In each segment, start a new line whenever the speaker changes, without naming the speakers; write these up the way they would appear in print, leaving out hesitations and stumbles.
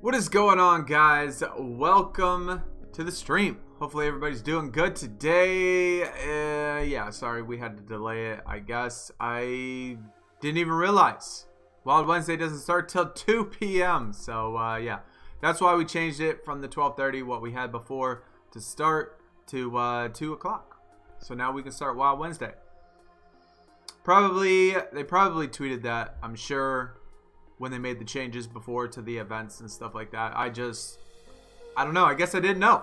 What is going on, guys? Welcome to the stream. Hopefully everybody's doing good today. Yeah, sorry we had to delay it. I guess I didn't even realize Wild Wednesday doesn't start till 2 p.m. So yeah, that's why we changed it from the 12:30 what we had before to start to 2 o'clock. So now we can start Wild Wednesday. They probably tweeted that, I'm sure, when they made the changes before to the events and stuff like that. I don't know. I guess I didn't know.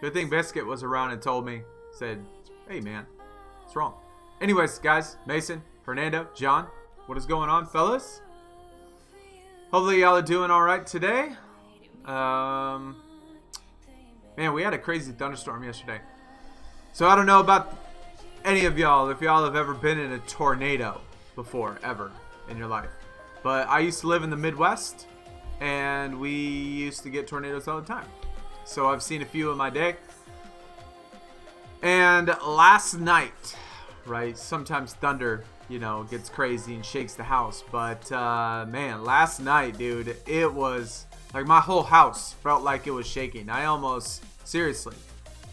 Good thing Biscuit was around and told me. Said, hey man, what's wrong? Anyways, guys, Mason, Fernando, John, what is going on, fellas? Hopefully y'all are doing all right today. Man, we had a crazy thunderstorm yesterday. So I don't know about any of y'all, if y'all have ever been in a tornado before, ever, in your life. But I used to live in the Midwest, and we used to get tornadoes all the time. So I've seen a few in my day. And last night, right, sometimes thunder, you know, gets crazy and shakes the house. But, man, last night, dude, it was, like, my whole house felt like it was shaking. I almost, seriously,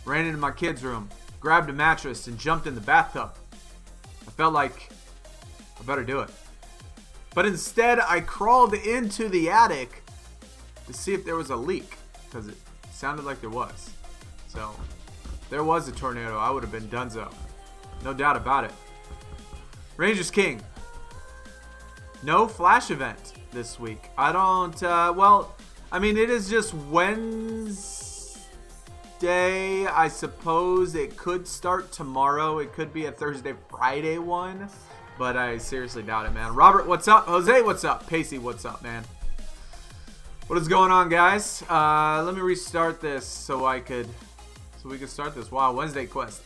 ran into my kid's room, grabbed a mattress, and jumped in the bathtub. I felt like I better do it. But instead, I crawled into the attic to see if there was a leak, because it sounded like there was. So, if there was a tornado, I would have been donezo. No doubt about it. Rangers King. No Flash event this week. I don't, well, I mean, it is just Wednesday. I suppose it could start tomorrow. It could be a Thursday, Friday one. But I seriously doubt it, man. Robert, what's up? Jose, what's up? Pacey, what's up, man? What is going on, guys? Let me restart this so we could start this Wild Wednesday quest.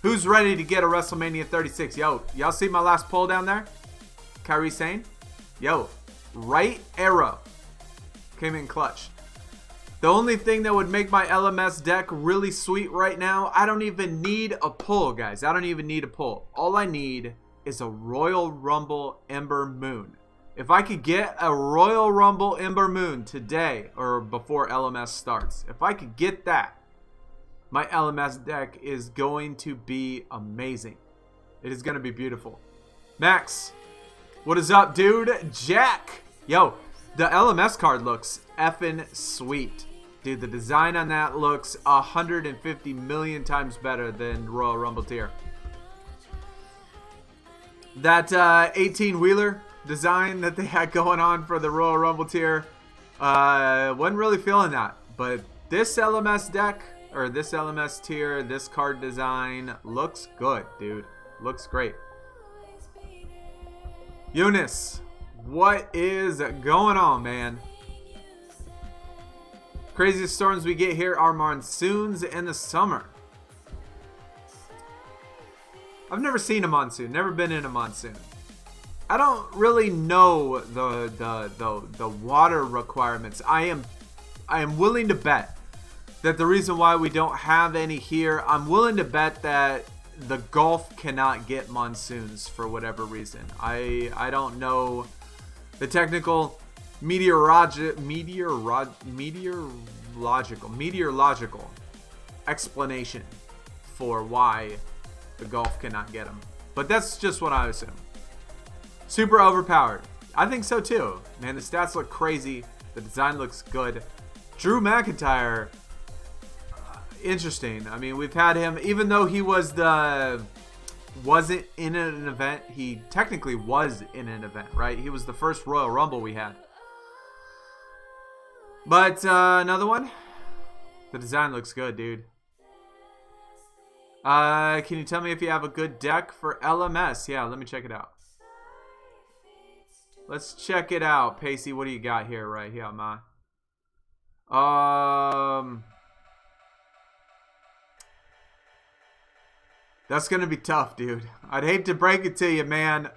Who's ready to get a WrestleMania 36? Yo, y'all see my last poll down there? Kyrie Sane? Yo, right arrow came in clutch. The only thing that would make my LMS deck really sweet right now, I don't even need a pull, guys. I don't even need a pull. All I need is a Royal Rumble Ember Moon. If I could get a Royal Rumble Ember Moon today or before LMS starts, if I could get that, my LMS deck is going to be amazing. It is going to be beautiful. Max, what is up, dude? Jack, yo, the LMS card looks effing sweet. Dude, the design on that looks 150 million times better than Royal Rumble tier. That 18-wheeler design that they had going on for the Royal Rumble tier, wasn't really feeling that. But this LMS deck, or this LMS tier, this card design looks good, dude. Looks great. Eunice, what is going on, man? Craziest storms we get here are monsoons in the summer. I've never seen a monsoon, never been in a monsoon. I don't really know the water requirements. I am willing to bet that the reason why we don't have any here, I'm willing to bet that the Gulf cannot get monsoons for whatever reason. I don't know the technical meteorological explanation for why the Gulf cannot get them. But that's just what I assume. Super overpowered. I think so too. Man, the stats look crazy. The design looks good. Drew McIntyre, interesting. I mean, we've had him, even though he wasn't in an event, he technically was in an event, right? He was the first Royal Rumble we had. But another one. The design looks good, dude. Can you tell me if you have a good deck for LMS? Yeah, let me check it out. Let's check it out. Pacey, what do you got here right here, man? That's going to be tough, dude. I'd hate to break it to you, man.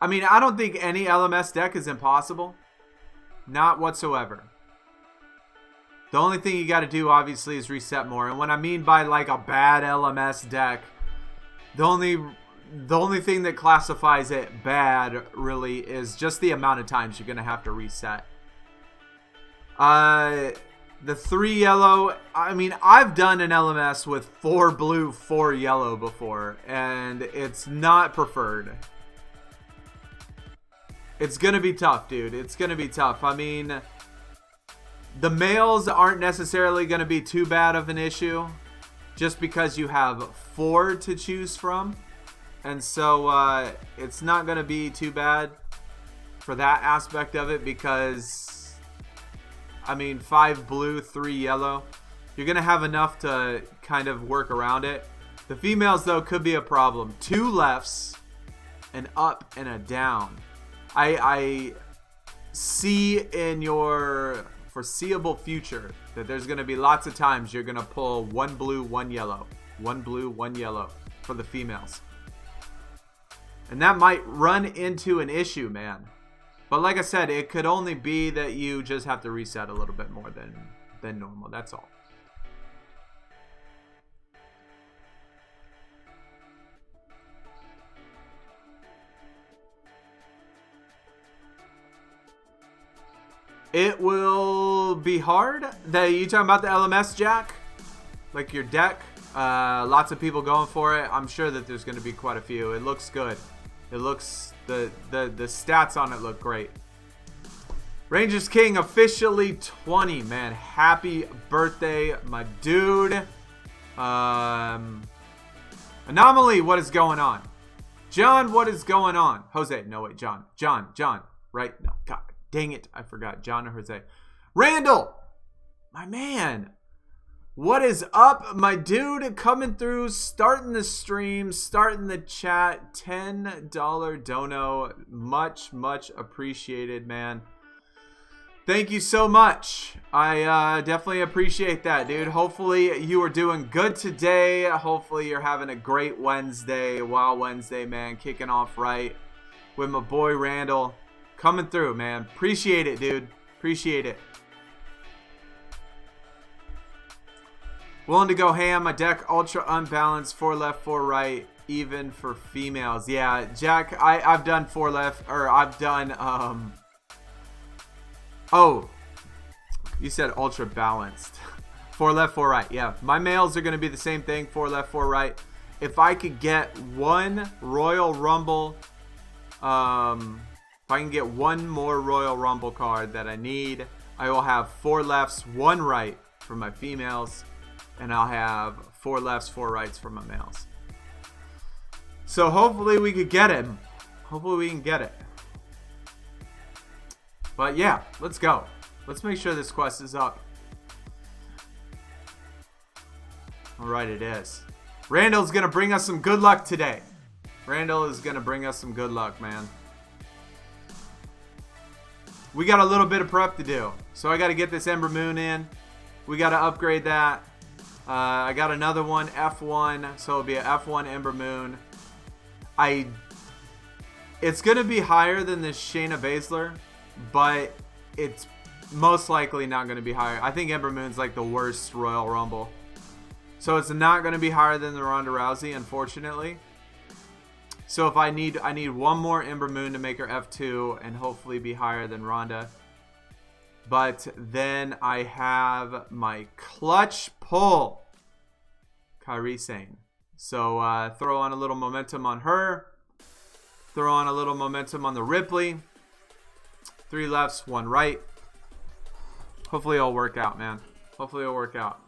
I mean, I don't think any LMS deck is impossible. Not whatsoever. The only thing you got to do, obviously, is reset more. And what I mean by, like, a bad LMS deck, The only thing that classifies it bad really is just the amount of times you're gonna have to reset. The 3 yellow, I mean, I've done an LMS with 4 blue, 4 yellow before, and it's not preferred. It's going to be tough, dude. It's going to be tough. I mean, the males aren't necessarily going to be too bad of an issue just because you have 4 to choose from. And so it's not going to be too bad for that aspect of it because... I mean, 5 blue, 3 yellow. You're going to have enough to kind of work around it. The females, though, could be a problem. 2 lefts, an up, and a down. I see in your foreseeable future that there's going to be lots of times you're going to pull 1 blue, 1 yellow. 1 blue, 1 yellow for the females. And that might run into an issue, man. But like I said, it could only be that you just have to reset a little bit more than normal. That's all. It will be hard. You talking about the LMS, Jack? Like your deck? Lots of people going for it. I'm sure that there's going to be quite a few. It looks good. It looks... The stats on it look great. Rangers King officially 20, man. Happy birthday, my dude. Anomaly, what is going on? John, what is going on? Jose, no wait, John, right? No, God dang it, I forgot. John or Jose. Randall, my man. What is up, my dude? Coming through, starting the stream, starting the chat. $10 dono. Much appreciated, man. Thank you so much. I definitely appreciate that, dude. Hopefully you are doing good today. Hopefully you're having a great Wednesday. Wow, Wednesday, man. Kicking off right with my boy Randall. Coming through, man. Appreciate it, dude. Appreciate it. Willing to go ham. My deck ultra unbalanced. 4 left, 4 right. Even for females. Yeah, Jack, I've done 4 left. Or I've done... Oh. You said ultra balanced. 4 left, 4 right. Yeah, my males are going to be the same thing. 4 left, 4 right. If I could get 1 Royal Rumble... if I can get 1 more Royal Rumble card that I need, I will have 4 lefts, 1 right for my females. And I'll have 4 lefts, 4 rights for my males. So hopefully we could get it. Hopefully we can get it. But yeah, let's go. Let's make sure this quest is up. Alright, it is. Randall's going to bring us some good luck today. Randall is going to bring us some good luck, man. We got a little bit of prep to do. So I got to get this Ember Moon in. We got to upgrade that. I got another one, F1, so it'll be an F1 Ember Moon. It's going to be higher than this Shayna Baszler, but it's most likely not going to be higher. I think Ember Moon's like the worst Royal Rumble. So it's not going to be higher than the Ronda Rousey, unfortunately. So if I need 1 more Ember Moon to make her F2 and hopefully be higher than Ronda. But then I have my clutch pull, Kairi Sane. So throw on a little momentum on her. Throw on a little momentum on the Ripley. 3 lefts, 1 right. Hopefully it'll work out, man. Hopefully it'll work out.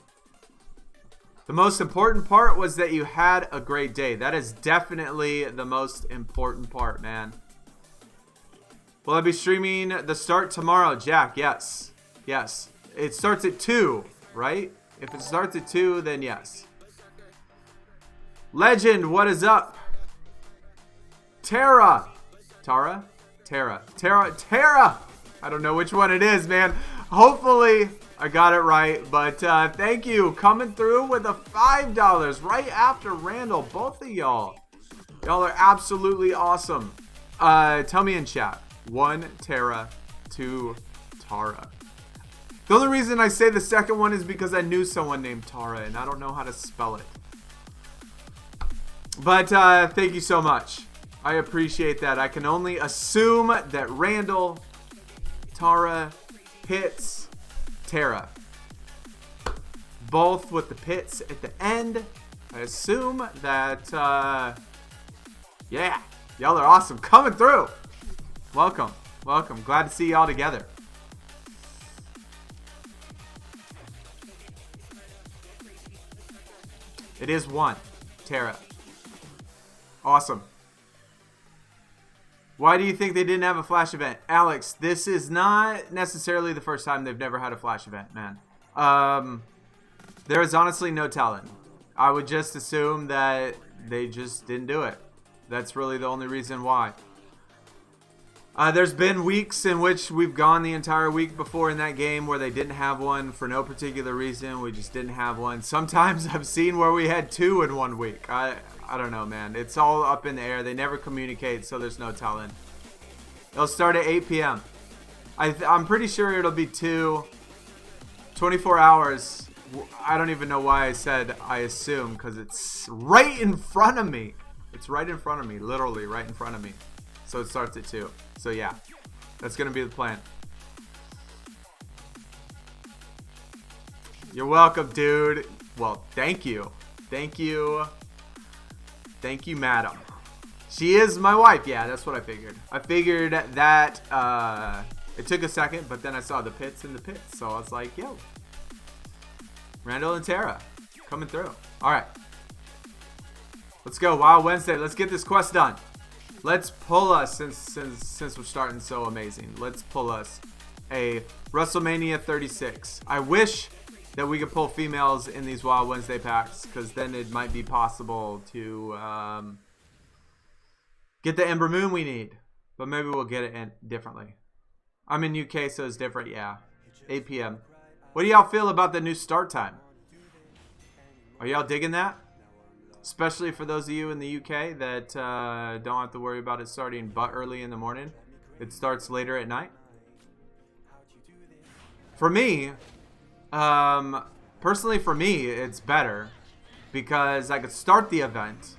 The most important part was that you had a great day. That is definitely the most important part, man. Will I be streaming the start tomorrow, Jack? Yes. Yes. It starts at 2, right? If it starts at 2, then yes. Legend, what is up? Tara. Tara? Tara. I don't know which one it is, man. Hopefully I got it right. But thank you. Coming through with the $5 right after Randall. Both of y'all. Y'all are absolutely awesome. Tell me in chat. 1 Tara, 2 Tara. The only reason I say the second one is because I knew someone named Tara and I don't know how to spell it. But thank you so much. I appreciate that. I can only assume that Randall, Tara, Pitts, Tara. Both with the Pitts at the end. I assume that, yeah, y'all are awesome. Coming through. Welcome. Welcome. Glad to see y'all together. It is 1. Tara. Awesome. Why do you think they didn't have a flash event? Alex, this is not necessarily the first time they've never had a flash event, man. There is honestly no telling. I would just assume that they just didn't do it. That's really the only reason why. There's been weeks in which we've gone the entire week before in that game where they didn't have one for no particular reason. We just didn't have one. Sometimes I've seen where we had 2 in 1 week. I don't know, man. It's all up in the air. They never communicate, so there's no telling. It'll start at 8 p.m. I'm pretty sure it'll be 24 hours. I don't even know why I said I assume, because it's right in front of me. It's right in front of me, literally right in front of me. So it starts at 2. So yeah, that's going to be the plan. You're welcome, dude. Well, thank you. Thank you. Thank you, madam. She is my wife. Yeah, that's what I figured. I figured that it took a second, but then I saw the Pits in the pits. So I was like, yo. Randall and Tara coming through. All right. Let's go. Wild Wednesday. Let's get this quest done. Let's pull us, since we're starting so amazing, let's pull us a WrestleMania 36. I wish that we could pull females in these Wild Wednesday packs, because then it might be possible to get the Ember Moon we need. But maybe we'll get it in differently. I'm in UK, so it's different. Yeah, 8 p.m. What do y'all feel about the new start time? Are y'all digging that? Especially for those of you in the UK that don't have to worry about it starting but early in the morning. It starts later at night. For me, personally for me, it's better because I could start the event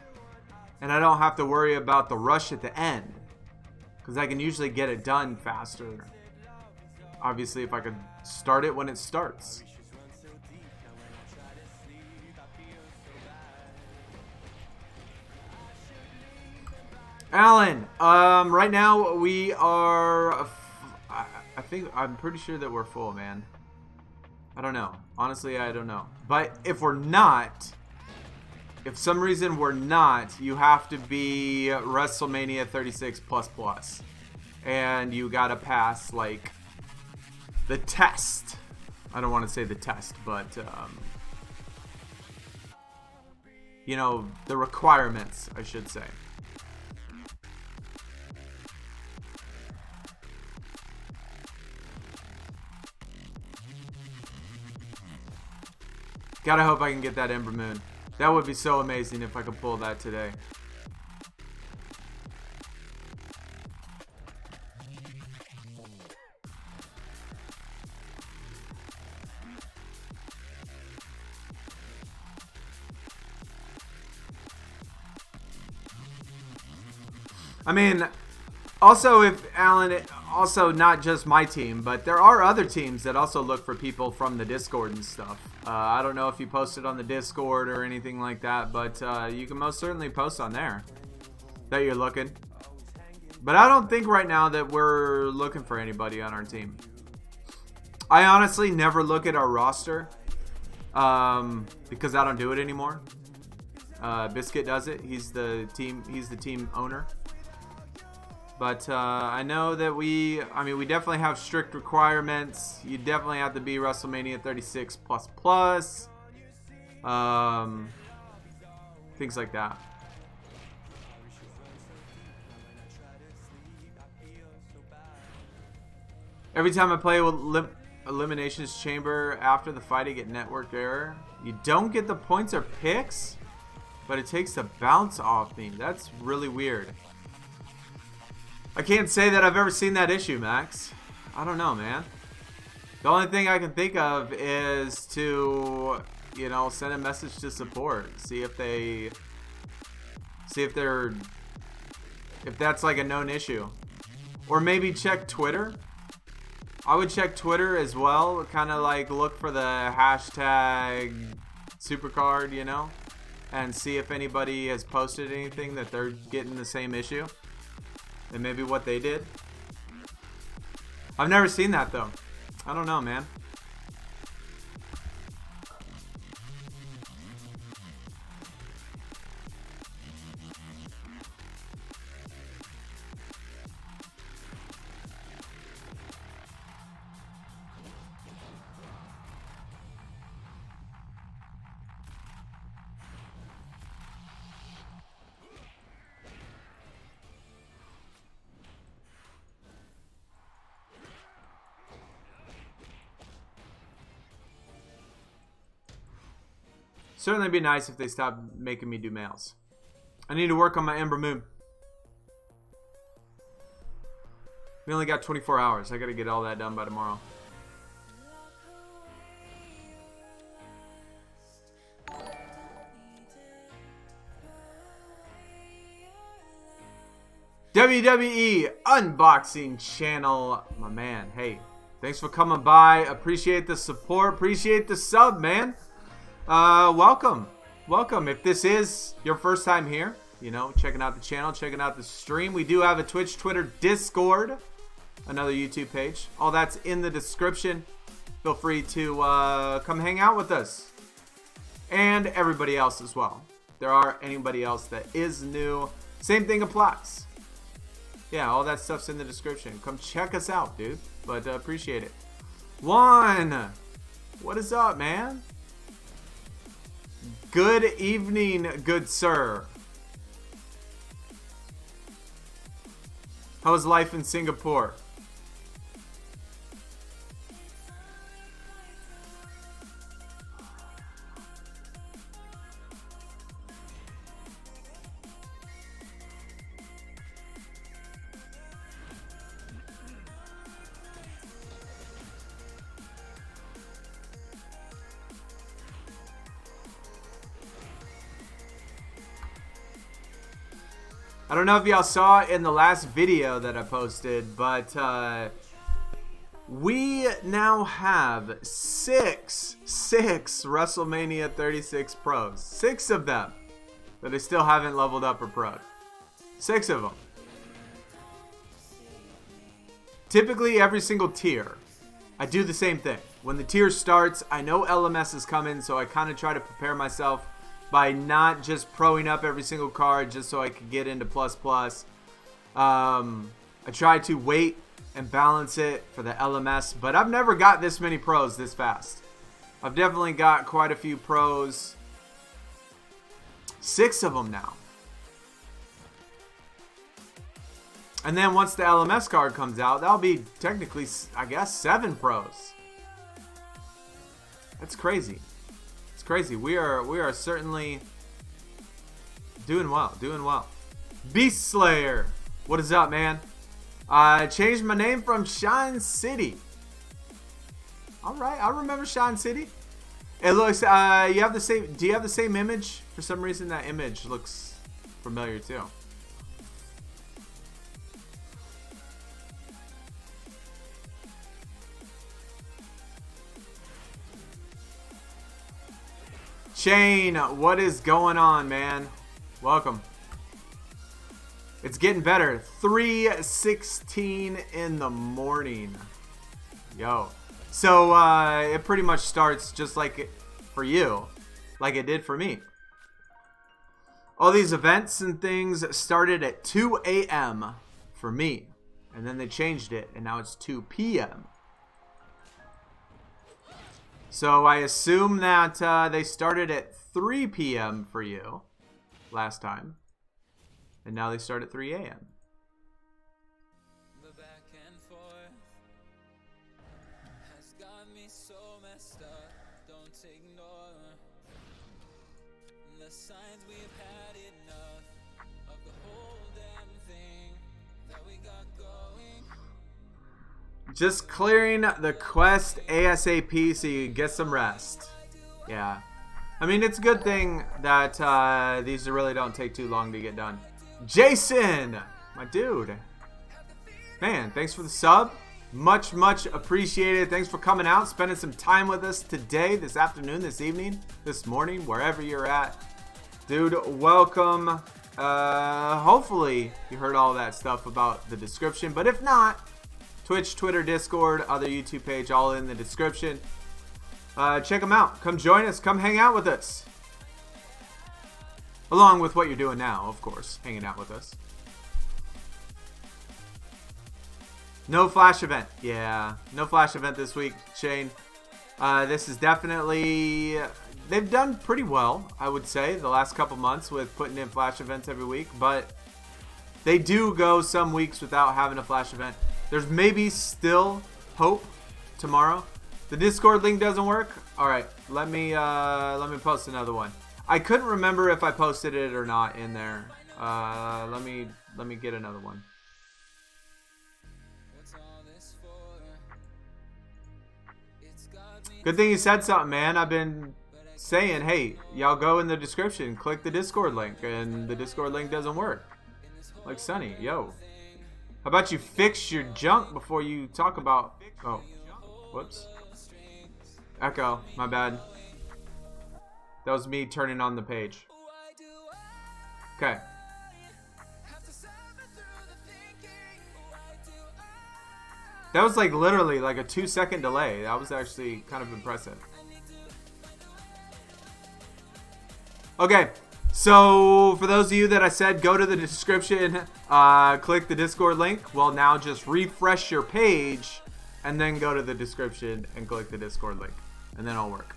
and I don't have to worry about the rush at the end, because I can usually get it done faster. Obviously, if I could start it when it starts. Alan, right now we are, I'm pretty sure that we're full, man. I don't know. Honestly, I don't know. But if we're not, if some reason we're not, you have to be WrestleMania 36 plus. And you gotta pass, like, the test. I don't want to say the test, but, you know, the requirements, I should say. Gotta hope I can get that Ember Moon. That would be so amazing if I could pull that today. I mean, also, if Alan, also not just my team, but there are other teams that also look for people from the Discord and stuff. I don't know if you posted on the Discord or anything like that, but you can most certainly post on there that you're looking. But I don't think right now that we're looking for anybody on our team. I honestly never look at our roster because I don't do it anymore. Biscuit does it. He's the team owner. But I know that we definitely have strict requirements. You definitely have to be WrestleMania 36 plus. Things like that. Every time I play with Eliminations Chamber after the fight, I get network error. You don't get the points or picks, but it takes the bounce off me. That's really weird. I can't say that I've ever seen that issue, Max. I don't know, man. The only thing I can think of is to, you know, send a message to support. See if they See if that's like a known issue. Or maybe check Twitter. I would check Twitter as well. Kind of like look for the hashtag SuperCard, you know, and see if anybody has posted anything that they're getting the same issue and maybe what they did. I've never seen that though. I don't know, man. Certainly be nice if they stop making me do males. I need to work on my Ember Moon. We only got 24 hours. I gotta get all that done by tomorrow. WWE Unboxing Channel, my man. Hey, thanks for coming by. Appreciate the support. Appreciate the sub, man. Welcome. If this is your first time here, you know, checking out the channel, checking out the stream, we do have a Twitch, Twitter, Discord, another YouTube page. All that's in the description. Feel free to come hang out with us. And everybody else as well. If there are anybody else that is new, same thing applies. Yeah, all that stuff's in the description. Come check us out, dude. But appreciate it. Juan, what is up, man? Good evening, good sir. How was life in Singapore? I don't know if y'all saw in the last video that I posted, but we now have six WrestleMania 36 pros. 6 of them that I still haven't leveled up or pro'd. 6 of them. Typically every single tier, I do the same thing. When the tier starts, I know LMS is coming, so I kind of try to prepare myself by not just proing up every single card just so I could get into plus. I try to wait and balance it for the LMS, but I've never got this many pros this fast. I've definitely got quite a few pros. 6 of them now. And then once the LMS card comes out, that'll be technically, I guess, 7 pros. That's crazy. Crazy. We are certainly doing well. Beast Slayer, what is up, man? I changed my name from Shine City. All right, I remember Shine City. It looks you have the same. Do you have the same image? For some reason, that image looks familiar too. Shane, what is going on, man? Welcome. It's getting better. 3:16 in the morning. Yo. So, it pretty much starts just like it for you. Like it did for me. All these events and things started at 2 a.m. for me. And then they changed it, and now it's 2 p.m. So I assume that they started at 3 p.m. for you last time. And now they start at 3 a.m.
The back and forth has got me so messed up. Don't ignore the signs we've had enough of the whole damn thing that we got going.
Just clearing the quest ASAP so you can get some rest. Yeah. I mean, it's a good thing that these really don't take too long to get done. Jason, my dude. Man, thanks for the sub. Much, much appreciated. Thanks for coming out, spending some time with us today, this afternoon, this evening, this morning, wherever you're at. Dude, welcome. Hopefully you heard all that stuff about the description, but if not, Twitch, Twitter, Discord, other YouTube page, all in the description. Check them out. Come join us. Come hang out with us. Along with what you're doing now, of course, hanging out with us. No Flash event. Yeah, no Flash event this week, Shane. This is definitely... They've done pretty well, I would say, the last couple months with putting in Flash events every week. But they do go some weeks without having a Flash event. There's maybe still hope tomorrow. The Discord link doesn't work. All right, let me post another one. I couldn't remember if I posted it or not in there. Let me get another one. Good thing you said something, man. I've been saying, hey, y'all go in the description, click the Discord link, and the Discord link doesn't work. Like Sunny, yo. How about you fix your junk before you talk about... Oh, whoops. Echo, my bad. That was me turning on the page. Okay. That was like literally like a 2-second delay. That was actually kind of impressive. Okay, so for those of you that I said go to the description, click the Discord link. Well, now just refresh your page and then go to the description and click the Discord link. And then it'll work.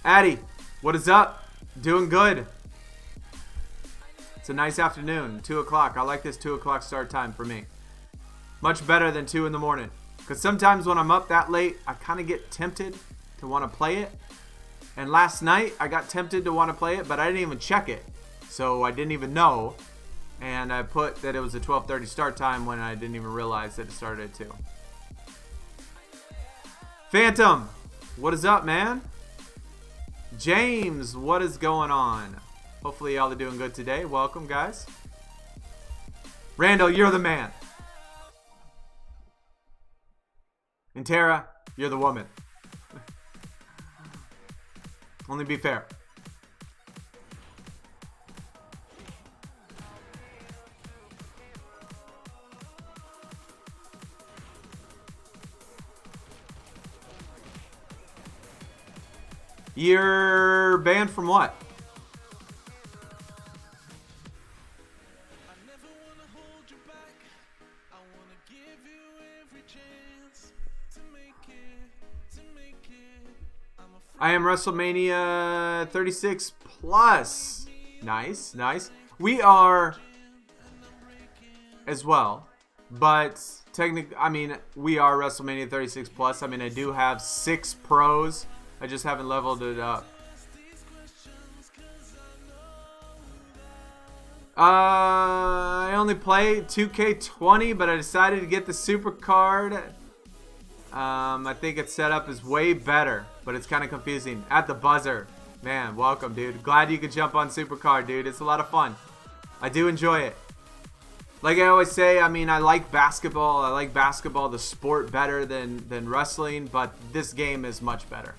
Addy, what is up? Doing good. It's a nice afternoon, 2 o'clock. I like this 2 o'clock start time for me. Much better than 2 in the morning. Because sometimes when I'm up that late, I kind of get tempted to want to play it. And last night, I got tempted to want to play it, but I didn't even check it. So I didn't even know. And I put that it was a 12:30 start time when I didn't even realize that it started at 2. Phantom, what is up, man? James, what is going on? Hopefully y'all are doing good today. Welcome, guys. Randall, you're the man. And Tara, you're the woman. Only be fair. You're banned from what? I am Wrestlemania 36 plus. Nice, nice. We are as well, but technically, I mean, we are Wrestlemania 36 plus. I mean, I do have 6 pros. I just haven't leveled it up. I only play 2K20, but I decided to get the SuperCard. I think its setup is way better, but it's kind of confusing. At the buzzer. Man, welcome, dude. Glad you could jump on SuperCard, dude. It's a lot of fun. I do enjoy it. Like I always say, I mean, I like basketball. I like basketball, the sport, better than wrestling, but this game is much better.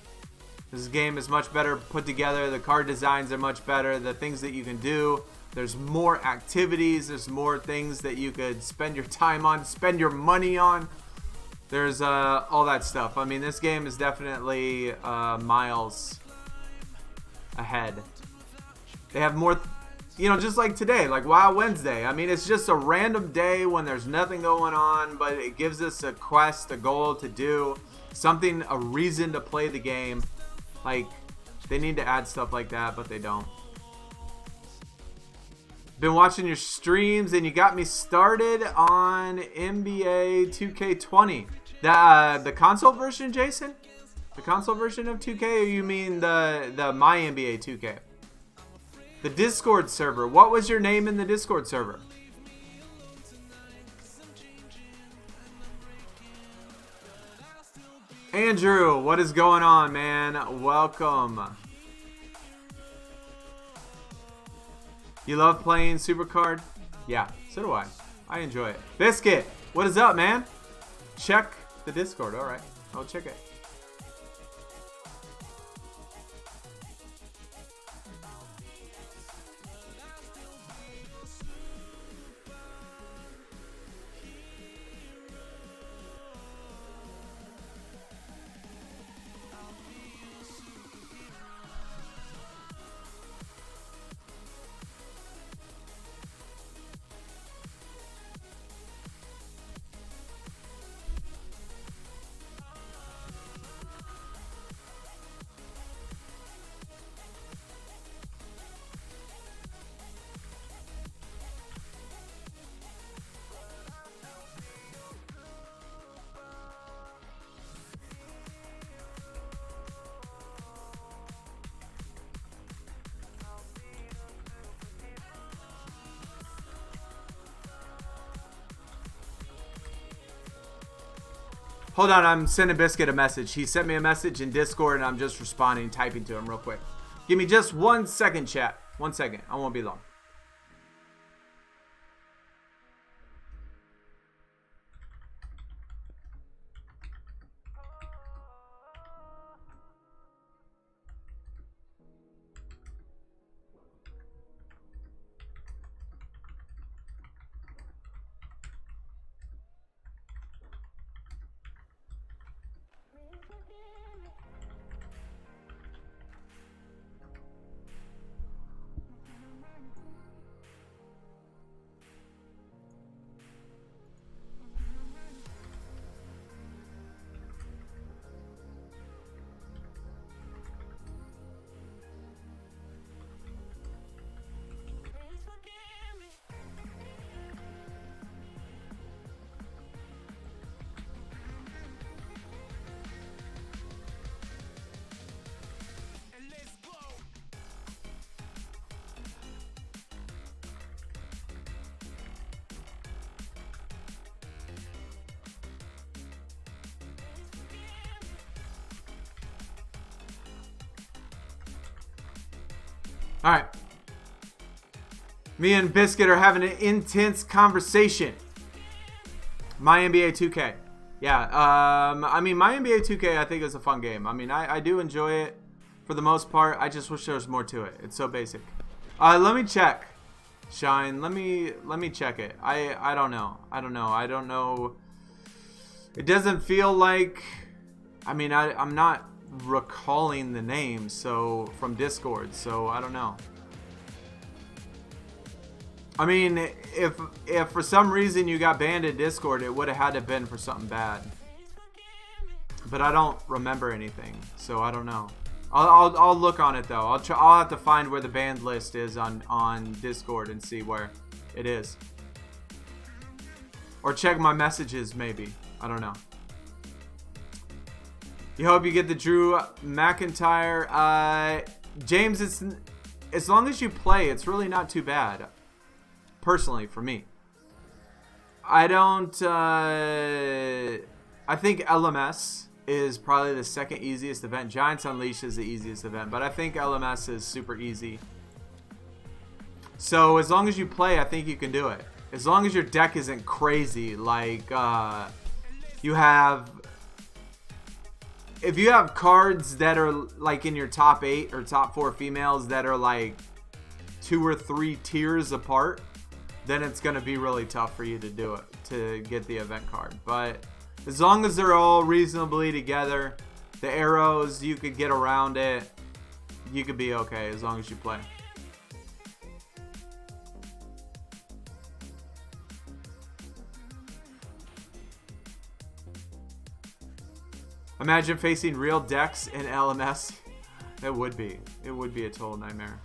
This game is much better put together. The card designs are much better. The things that you can do. There's more activities. There's more things that you could spend your time on, spend your money on. There's all that stuff. I mean, this game is definitely miles ahead. They have more, you know, just like today, like Wild Wednesday. I mean, it's just a random day when there's nothing going on, but it gives us a quest, a goal to do, something, a reason to play the game. Like, they need to add stuff like that, but they don't. Been watching your streams, and you got me started on NBA 2K20. The console version, Jason? The console version of 2K, or you mean the My NBA 2K? The Discord server. What was your name in the Discord server? Andrew, what is going on, man? Welcome. You love playing SuperCard? Yeah, so do I. I enjoy it. Biscuit, what is up, man? Check the Discord. All right, I'll check it. Hold on, I'm sending Biscuit a message. He sent me a message in Discord and I'm just responding, typing to him real quick. Give me just 1 second, chat. 1 second. I won't be long. All right. Me and Biscuit are having an intense conversation. My NBA 2K. Yeah, I mean, my NBA 2K I think is a fun game. I mean, I do enjoy it for the most part. I just wish there was more to it. It's so basic. Let me check. Shine, let me check it. I don't know. I don't know. It doesn't feel like, I mean, I'm not recalling the name from Discord, so I don't know. I mean, if for some reason you got banned in Discord, it would have had to have been for something bad. But I don't remember anything, so I don't know. I'll look on it though. I'll have to find where the banned list is on Discord and see where it is. Or check my messages maybe. I don't know. You hope you get the Drew McIntyre. James, it's as long as you play, it's really not too bad. Personally, for me. I don't... I think LMS is probably the second easiest event. Giants Unleashed is the easiest event, but I think LMS is super easy. So as long as you play, I think you can do it. As long as your deck isn't crazy, like you have... If you have cards that are like in your top 8 or top 4 females that are like 2 or 3 tiers apart, then it's going to be really tough for you to do it, to get the event card. But as long as they're all reasonably together, the arrows, you could get around it, you could be okay as long as you play. Imagine facing real decks in LMS. It would be a total nightmare.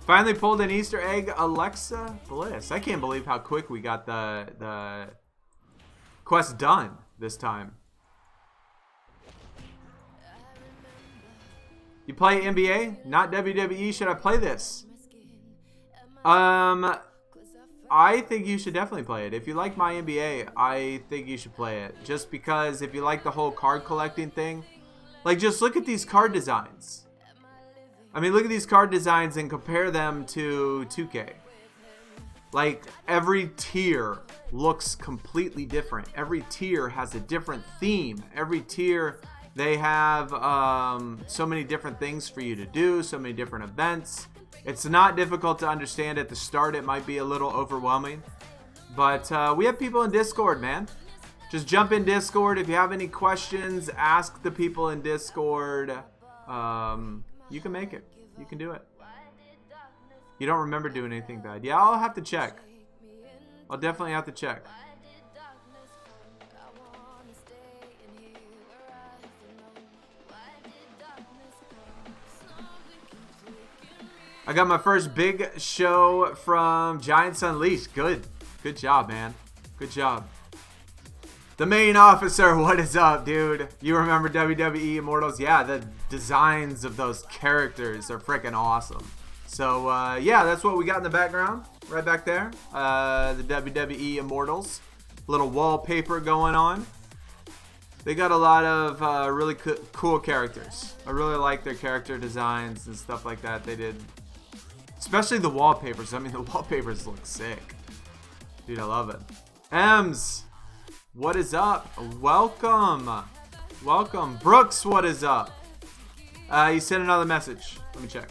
Finally pulled an Easter egg, Alexa Bliss. I can't believe how quick we got the quest done this time. You play NBA, not WWE. Should I play this? I think you should definitely play it. If you like My NBA, I think you should play it. Just because if you like the whole card collecting thing, like just look at these card designs. I mean, look at these card designs and compare them to 2K. Like, every tier looks completely different. Every tier has a different theme. Every tier, they have so many different things for you to do, so many different events. It's not difficult to understand at the start. It might be a little overwhelming. But we have people in Discord, man. Just jump in Discord. If you have any questions, ask the people in Discord. You can make it. You can do it. You don't remember doing anything bad. Yeah, I'll have to check. I'll definitely have to check. I got my first big show from Giants Unleashed. Good. Good job, man. Good job. The main officer, what is up, dude? You remember WWE Immortals? Yeah, the designs of those characters are freaking awesome. So, yeah, that's what we got in the background. Right back there. The WWE Immortals. Little wallpaper going on. They got a lot of really cool characters. I really like their character designs and stuff like that they did. Especially the wallpapers. I mean, the wallpapers look sick. Dude, I love it. Ems, what is up? Welcome. Welcome. Brooks, what is up? You sent another message. Let me check.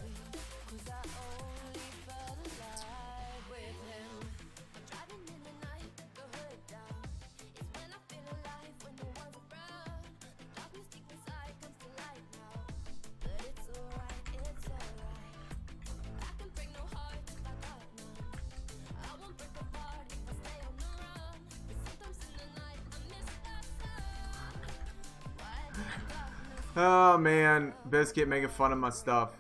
Oh man, Biscuit making fun of my stuff.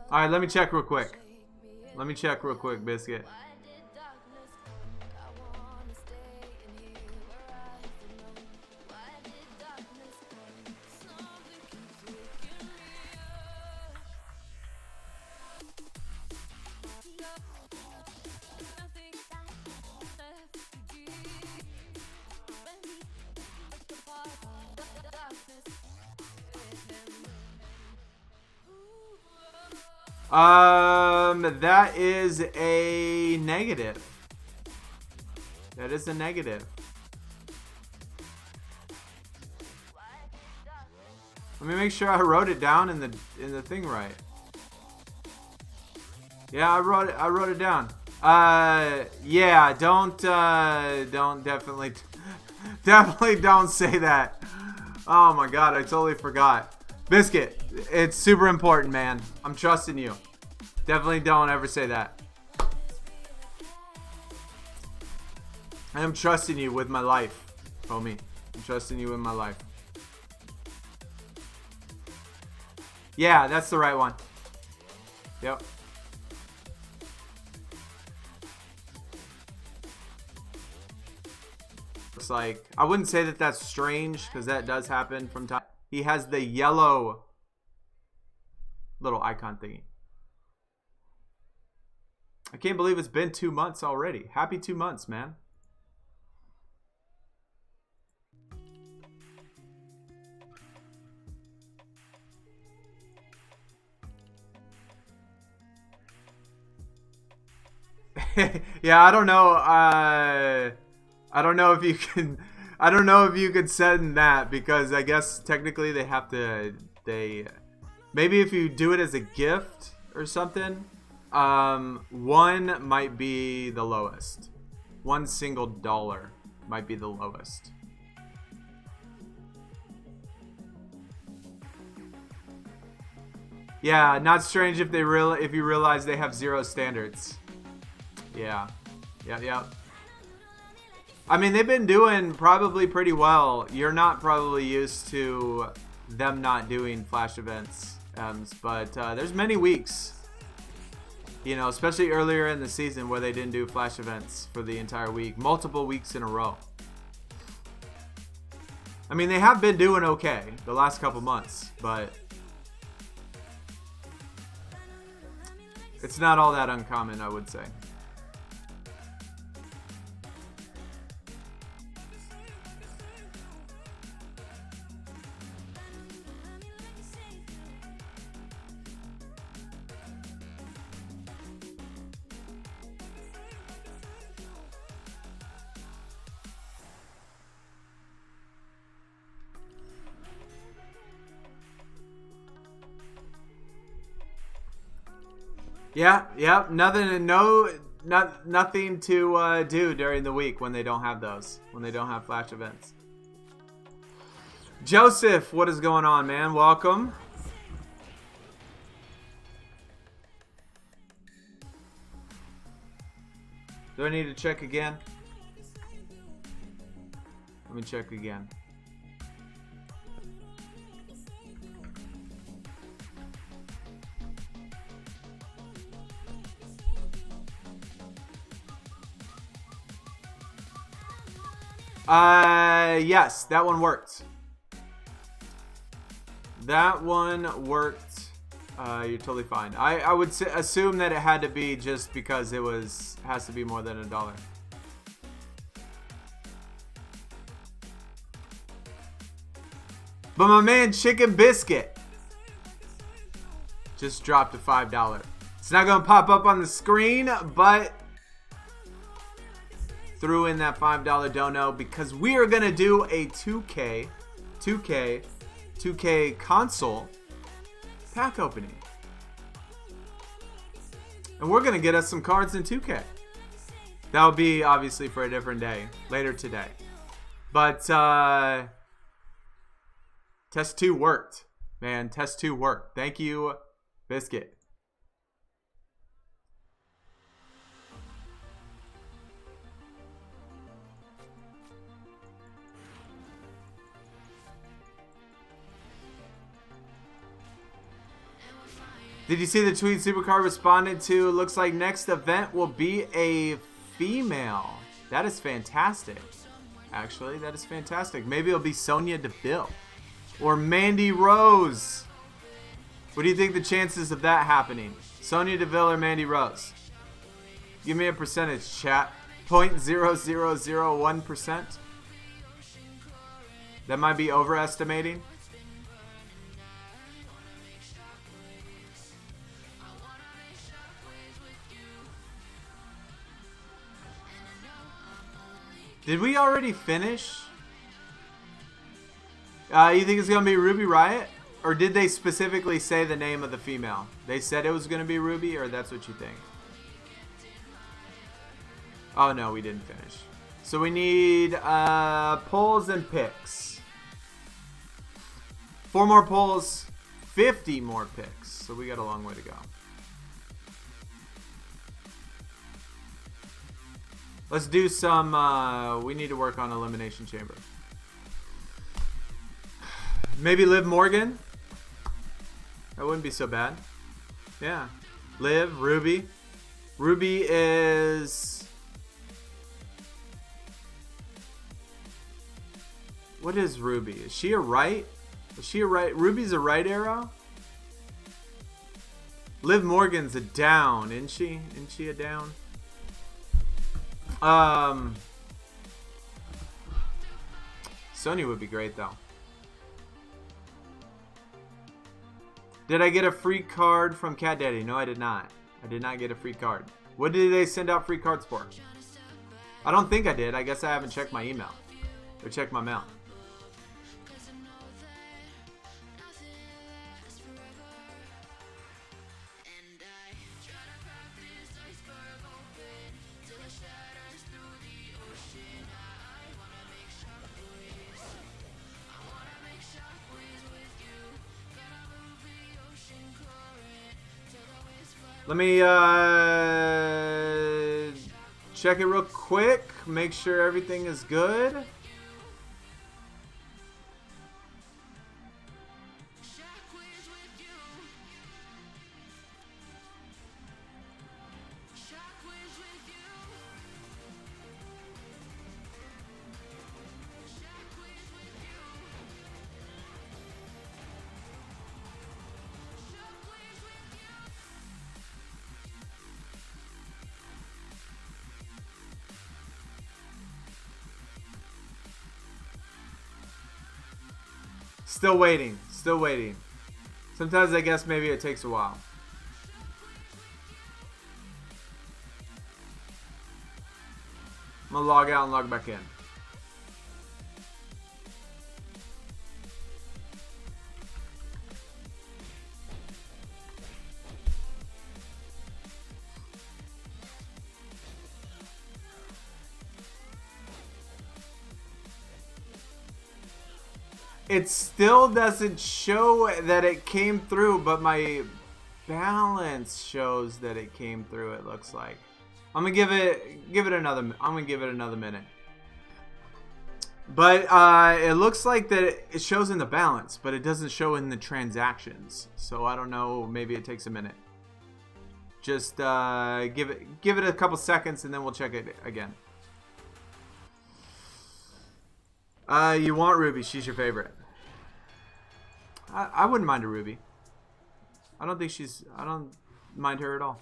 Alright, let me check real quick. Let me check real quick, Biscuit. That is a negative. That is a negative. Let me make sure I wrote it down in the thing right. Yeah, I wrote it down. Yeah, don't definitely don't say that. Oh my god, I totally forgot. Biscuit, it's super important, man. I'm trusting you. Definitely don't ever say that. I am trusting you with my life, homie. I'm trusting you with my life. Yeah, that's the right one. Yep. Looks like, I wouldn't say that that's strange, because that does happen from time. He has the yellow little icon thingy. I can't believe it's been 2 months already. Happy 2 months, man. Yeah, I don't know. I don't know if you can. I don't know if you could send that, because I guess technically they have to. Maybe if you do it as a gift or something. One might be the lowest. $1 single dollar might be the lowest. Yeah, not strange if you realize they have 0 standards. Yeah. Yeah. I mean, they've been doing probably pretty well. You're not probably used to them not doing flash events, but there's many weeks. You know, especially earlier in the season where they didn't do flash events for the entire week. Multiple weeks in a row. I mean, they have been doing okay the last couple months, but It's not all that uncommon, I would say. Yeah, nothing to do during the week when they don't have those, when they don't have flash events. Joseph, what is going on, man? Welcome. Do I need to check again? Let me check again. Yes, that one worked. That one worked. You're totally fine. I would assume that it had to be just because it has to be more than $1. But my man Chicken Biscuit just dropped a $5. It's not gonna pop up on the screen, but threw in that $5 dono because we are gonna do a 2K console pack opening, and we're gonna get us some cards in 2K. That'll be obviously for a different day, later today. But test 2 worked, man. Test 2 worked. Thank you, Biscuit. Did you see the tweet SuperCard responded to? Looks like next event will be a female. That is fantastic. Actually, that is fantastic. Maybe it'll be Sonya Deville or Mandy Rose. What do you think the chances of that happening? Sonya Deville or Mandy Rose? Give me a percentage, chat. 0.0001%. That might be overestimating. Did we already finish? You think it's going to be Ruby Riott? Or did they specifically say the name of the female? They said it was going to be Ruby, or that's what you think? Oh, no, we didn't finish. So we need polls and picks. 4 more polls, 50 more picks. So we got a long way to go. Let's do some, we need to work on Elimination Chamber. Maybe Liv Morgan? That wouldn't be so bad. Yeah. Liv, Ruby. Ruby is... What is Ruby? Is she a right? Is she a right? Ruby's a right arrow? Liv Morgan's a down, isn't she? Isn't she a down? Sonya would be great though. Did I get a free card from Cat Daddy? No, I did not. I did not get a free card. What did they send out free cards for? I don't think I did. I guess I haven't checked my email. Or checked my mail. Let me check it real quick. Make sure everything is good. Still waiting. Still waiting. Sometimes I guess maybe it takes a while. I'm gonna log out and log back in. It still doesn't show that it came through, but my balance shows that it came through. It looks like. I'm gonna give it another minute. But it looks like that it shows in the balance, but it doesn't show in the transactions. So I don't know. Maybe it takes a minute. Just give it a couple seconds, and then we'll check it again. You want Ruby? She's your favorite. I wouldn't mind a Ruby. I don't mind her at all.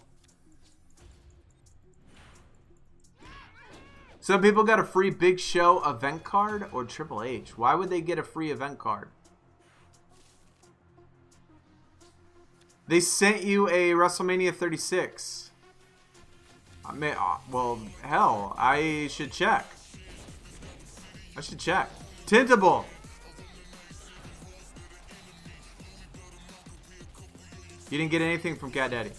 Some people got a free Big Show event card or Triple H. Why would they get a free event card? They sent you a WrestleMania 36. I mean, well, hell, I should check. Tintable. You didn't get anything from Cat Daddy.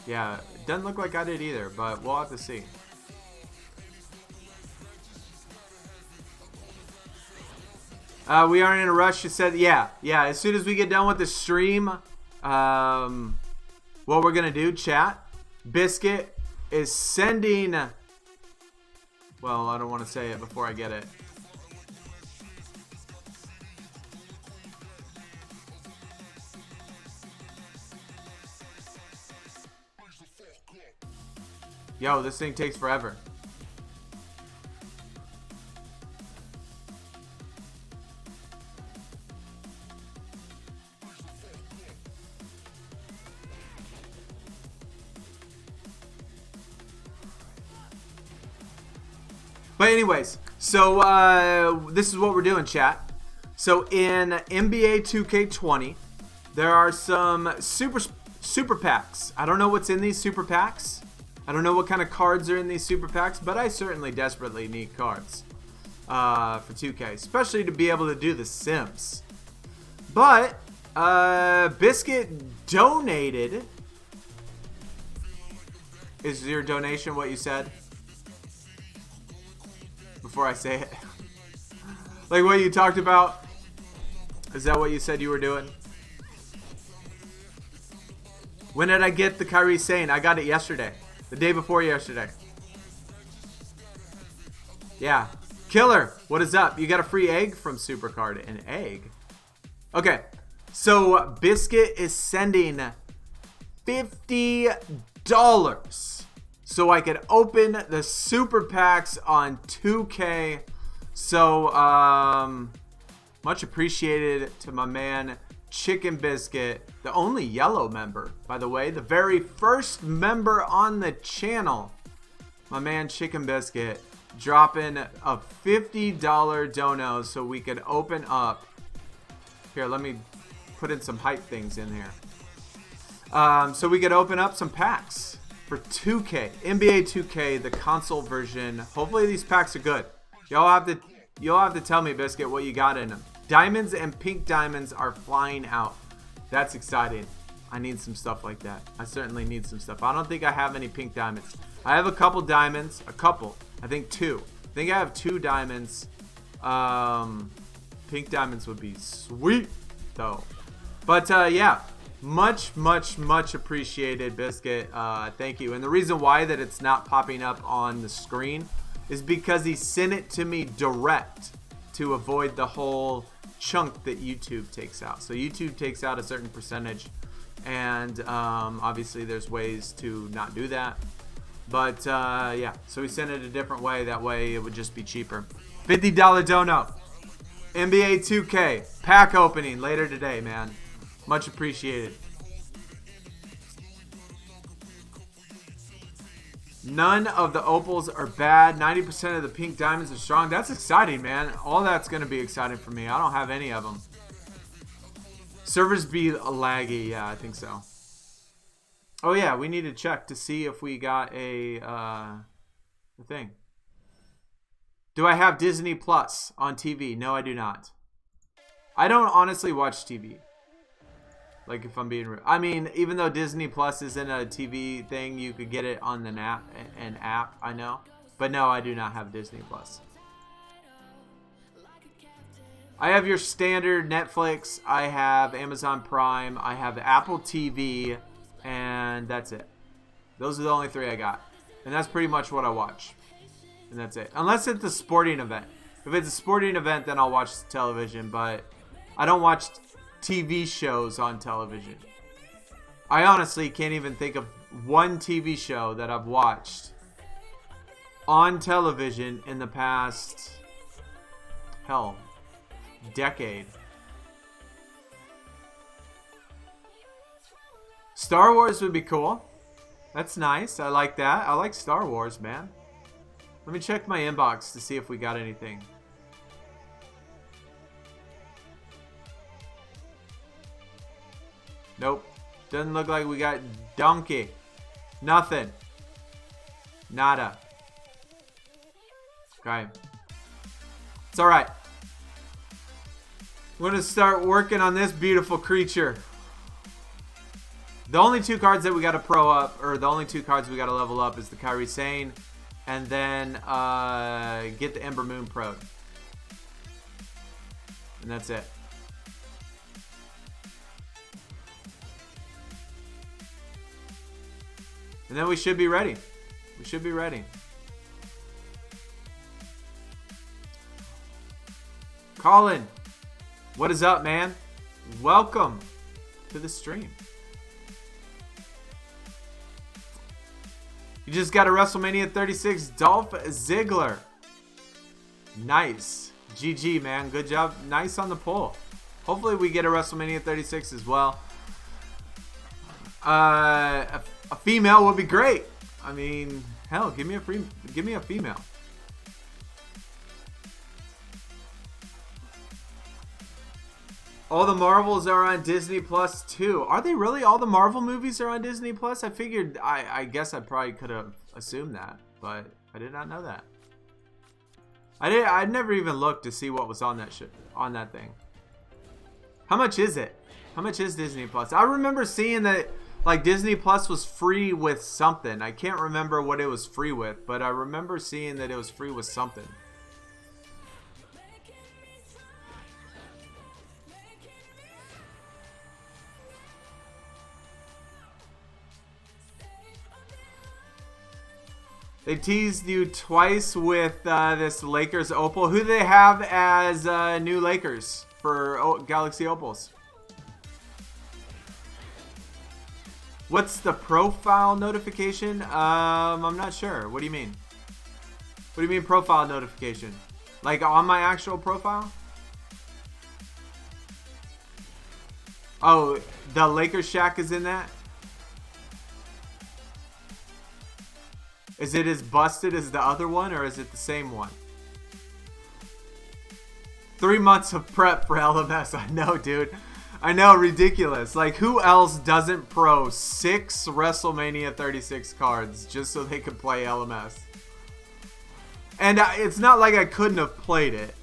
Yeah, it doesn't look like I did either, but we'll have to see. We aren't in a rush. You said, yeah. As soon as we get done with the stream, what we're gonna do, chat. Biscuit is sending. Well, I don't want to say it before I get it. Yo, this thing takes forever. But anyways, so this is what we're doing, chat. So in NBA 2K20, there are some super packs. I don't know what's in these super packs. I don't know what kind of cards are in these super packs, but I certainly desperately need cards for 2K, especially to be able to do the Sims. But Biscuit donated. Is your donation what you said? Before I say it. Like what you talked about? Is that what you said you were doing? When did I get the Kairi Sane? I got it yesterday. The day before yesterday. Yeah. Killer, what is up? You got a free egg from SuperCard. An egg? Okay. So, Biscuit is sending $50 so I could open the super packs on 2K. So, much appreciated to my man Chicken Biscuit, the only yellow member, by the way, the very first member on the channel. My man Chicken Biscuit dropping a $50 dono so we could open up. Here, let me put in some hype things in here. So we could open up some packs for 2K, NBA 2K, the console version. Hopefully these packs are good. You'll have to tell me, Biscuit, what you got in them. Diamonds and pink diamonds are flying out. That's exciting. I need some stuff like that. I certainly need some stuff. I don't think I have any pink diamonds. I have a couple diamonds. A couple. I think 2. I think I have 2 diamonds. Pink diamonds would be sweet, though. But, yeah. Much appreciated, Biscuit. Thank you. And the reason why that it's not popping up on the screen is because he sent it to me direct to avoid the whole chunk that YouTube takes out. So YouTube takes out a certain percentage, and obviously there's ways to not do that. But yeah, so we sent it a different way. That way it would just be cheaper. $50 dono. NBA 2K pack opening later today, man. Much appreciated. None of the opals are bad. 90% of the pink diamonds are strong. That's exciting, man. All that's going to be exciting for me. I don't have any of them. Servers be laggy. Yeah, I think so. Oh, yeah. We need to check to see if we got a thing. Do I have Disney Plus on TV? No, I do not. I don't honestly watch TV. Like, if I'm being real. I mean, even though Disney Plus isn't a TV thing, you could get it on an app, I know. But no, I do not have Disney Plus. I have your standard Netflix. I have Amazon Prime. I have Apple TV. And that's it. Those are the only 3 I got. And that's pretty much what I watch. And that's it. Unless it's a sporting event. If it's a sporting event, then I'll watch television. But I don't watch TV shows on television. I honestly can't even think of one TV show that I've watched on television in the past, hell, decade. Star Wars would be cool. That's nice. I like that. I like Star Wars, man. Let me check my inbox to see if we got anything. Nope. Doesn't look like we got donkey. Nothing. Nada. Okay. It's alright. We're going to start working on this beautiful creature. The only 2 cards that we got to pro up, or the only 2 cards we got to level up is the Kairi Sane, and then get the Ember Moon Pro. And that's it. And then we should be ready. We should be ready. Colin, what is up, man? Welcome to the stream. You just got a WrestleMania 36 Dolph Ziggler. Nice. GG, man. Good job. Nice on the pull. Hopefully we get a WrestleMania 36 as well. A female would be great. I mean, hell, give me a female. All the Marvels are on Disney Plus too. Are they really? All the Marvel movies are on Disney Plus? I figured, I guess I probably could have assumed that, but I did not know that. I'd never even looked to see what was on that shit, on that thing. How much is it? How much is Disney Plus? I remember seeing that like Disney Plus was free with something. I can't remember what it was free with, but I remember seeing that it was free with something. They teased you twice with this Lakers Opal. Who do they have as new Lakers for Galaxy Opals? What's the profile notification? I'm not sure. What do you mean? What do you mean profile notification? Like on my actual profile? Oh, the Lakers Shack is in that? Is it as busted as the other one, or is it the same one? 3 months of prep for LMS. I know, dude. I know, ridiculous. Like, who else doesn't pro 6 WrestleMania 36 cards just so they could play LMS? And it's not like I couldn't have played it,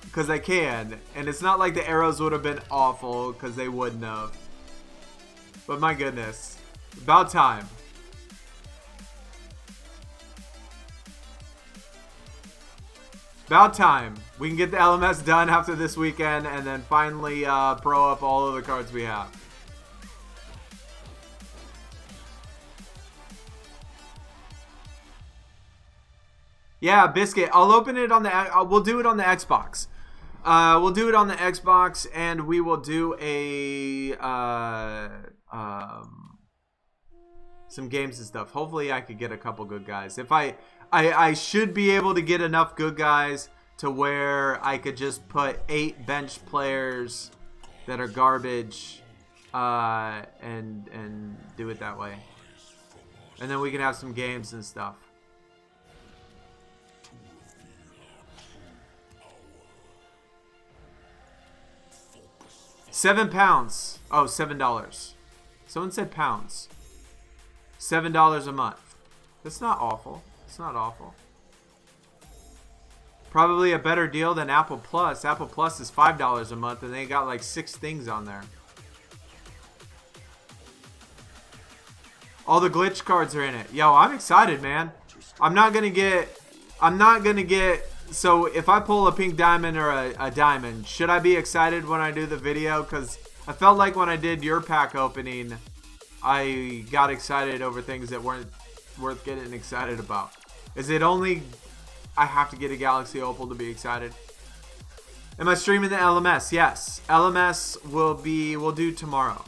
because I can. And it's not like the arrows would have been awful, because they wouldn't have. But my goodness. About time. About time. We can get the LMS done after this weekend and then finally pro up all of the cards we have. Yeah, Biscuit. I'll open it on the... we'll do it on the Xbox. We'll do it on the Xbox, and we will do a... some games and stuff. Hopefully I could get a couple good guys. If I should be able to get enough good guys to where I could just put 8 bench players that are garbage and do it that way. And then we can have some games and stuff. £7. Oh, $7. Someone said pounds. $7 a month. That's not awful. It's not awful. Probably a better deal than Apple Plus. Apple Plus is $5 a month, and they got like 6 things on there. All the glitch cards are in it. Yo, I'm excited, man. I'm not gonna get. So if I pull a pink diamond or a diamond, should I be excited when I do the video? Because I felt like when I did your pack opening, I got excited over things that weren't worth getting excited about. Is it only I have to get a Galaxy Opal to be excited? Am I streaming the LMS? Yes. LMS we'll do tomorrow.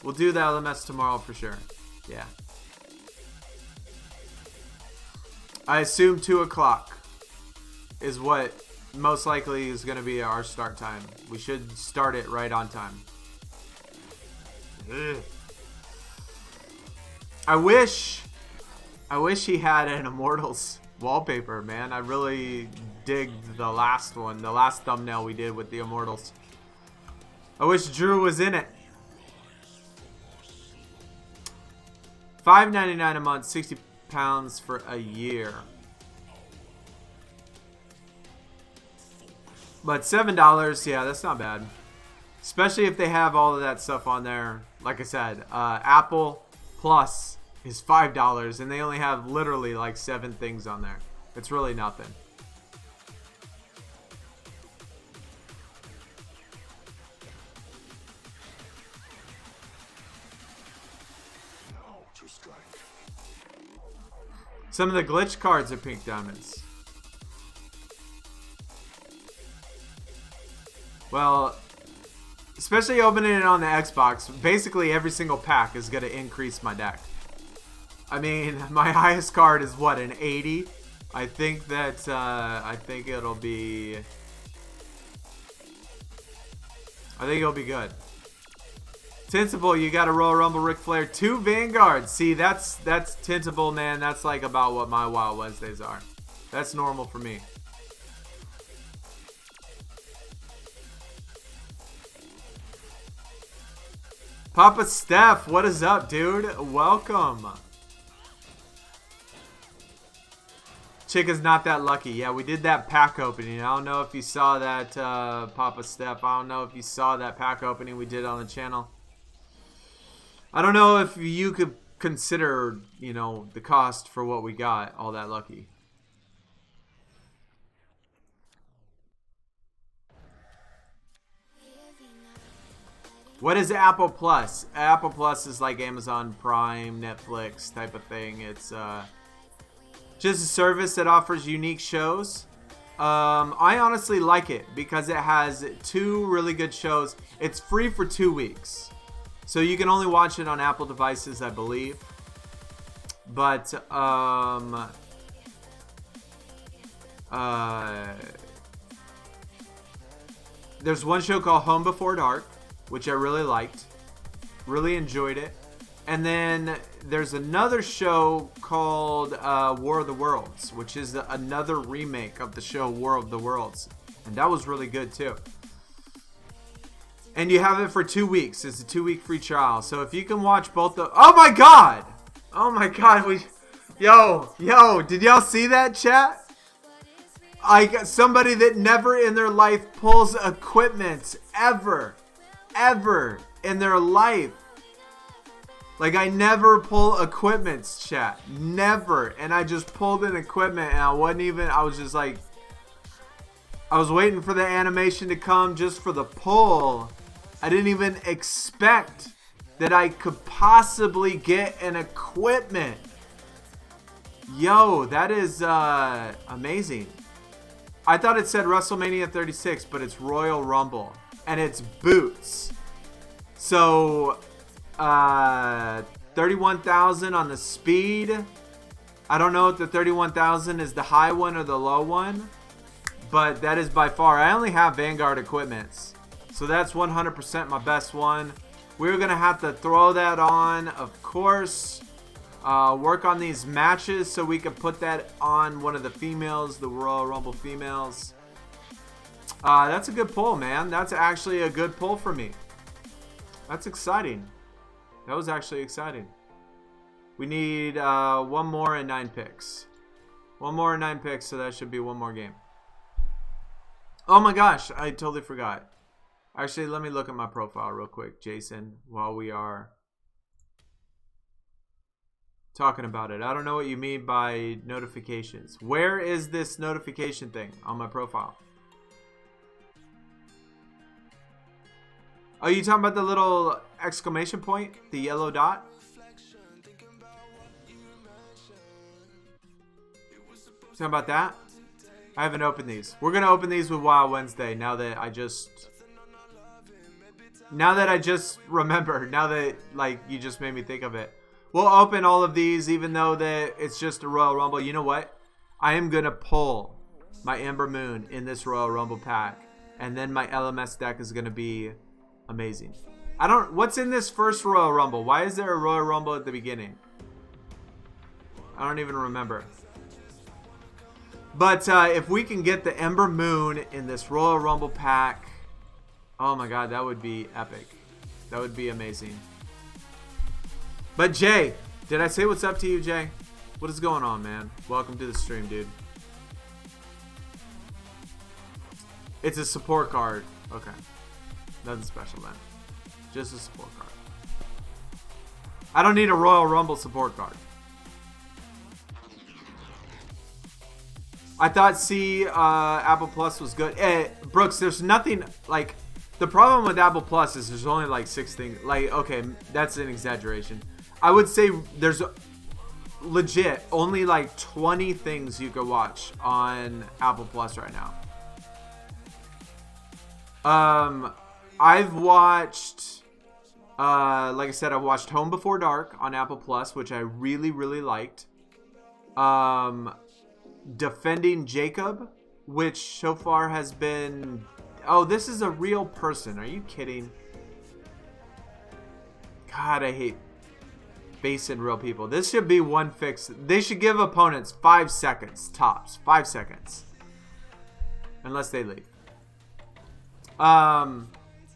We'll do the LMS tomorrow for sure. Yeah. I assume 2 o'clock is what most likely is going to be our start time. We should start it right on time. Ugh. I wish he had an Immortals wallpaper, man. I really digged the last one, the last thumbnail we did with the Immortals. I wish Drew was in it. $5.99 a month, £60 for a year. But $7, yeah, that's not bad. Especially if they have all of that stuff on there. Like I said, Apple Plus is $5, and they only have literally like 7 things on there. It's really nothing. Some of the glitch cards are pink diamonds. Well, especially opening it on the Xbox, basically every single pack is going to increase my deck. I mean, my highest card is what, an 80? I think that, I think it'll be good. Tintable, you got a Royal Rumble Ric Flair, 2 Vanguards. See, that's Tintable, man. That's like about what my Wild Wednesdays are. That's normal for me. Papa Steph, what is up, dude? Welcome. Chick is not that lucky. Yeah, we did that pack opening. I don't know if you saw that, Papa Steph. I don't know if you saw that pack opening we did on the channel. I don't know if you could consider, you know, the cost for what we got all that lucky. What is Apple Plus? Apple Plus is like Amazon Prime, Netflix type of thing. It's just a service that offers unique shows. I honestly like it because it has 2 really good shows. It's free for 2 weeks. So you can only watch it on Apple devices, I believe. But there's one show called Home Before Dark, which I really liked. Really enjoyed it. And then there's another show called War of the Worlds, which is another remake of the show War of the Worlds. And that was really good too. And you have it for 2 weeks. It's a 2-week free trial. So if you can watch both the... Oh my god! Oh my god. Yo, did y'all see that, chat? I got somebody that never in their life pulls equipment ever in their life. Like, I never pull equipment, chat. Never. And I just pulled an equipment and I was just like, I was waiting for the animation to come just for the pull. I didn't even expect that I could possibly get an equipment. Yo, that is amazing. I thought it said Wrestlemania 36, but it's Royal Rumble. And it's boots. So, 31,000 on the speed. I don't know if the 31,000 is the high one or the low one. But that is by far. I only have Vanguard equipments. So that's 100% my best one. We're going to have to throw that on, of course. Work on these matches so we can put that on one of the females, the Royal Rumble females. That's a good pull, man. That's actually a good pull for me. That's exciting. That was actually exciting. We need one more and 9 picks. One more and 9 picks, so that should be one more game. Oh my gosh, I totally forgot. Actually, let me look at my profile real quick, Jason, while we are talking about it. I don't know what you mean by notifications. Where is this notification thing on my profile? Oh, you talking about the little exclamation point? The yellow dot? Talking about that? I haven't opened these. We're going to open these with Wild Wednesday now that I just remember. Now that, like, you just made me think of it. We'll open all of these even though that it's just a Royal Rumble. You know what? I am going to pull my Ember Moon in this Royal Rumble pack. And then my LMS deck is going to be amazing. What's in this first Royal Rumble? Why is there a Royal Rumble at the beginning? I don't even remember. But if we can get the Ember Moon in this Royal Rumble pack, oh my god, that would be epic. That would be amazing. But Jay, did I say what's up to you, Jay? What is going on, man? Welcome to the stream, dude. It's a support card. Okay. Nothing special then. Just a support card. I don't need a Royal Rumble support card. I thought Apple Plus was good. Brooks, there's nothing like the problem with Apple Plus is there's only like 6 things. Like, okay, that's an exaggeration. I would say there's legit only like 20 things you could watch on Apple Plus right now. I've watched, like I said, I watched Home Before Dark on Apple Plus, which I really, really liked. Defending Jacob, which so far has been... Oh, this is a real person. Are you kidding? God, I hate basing real people. This should be one fix. They should give opponents 5 seconds, tops. 5 seconds. Unless they leave.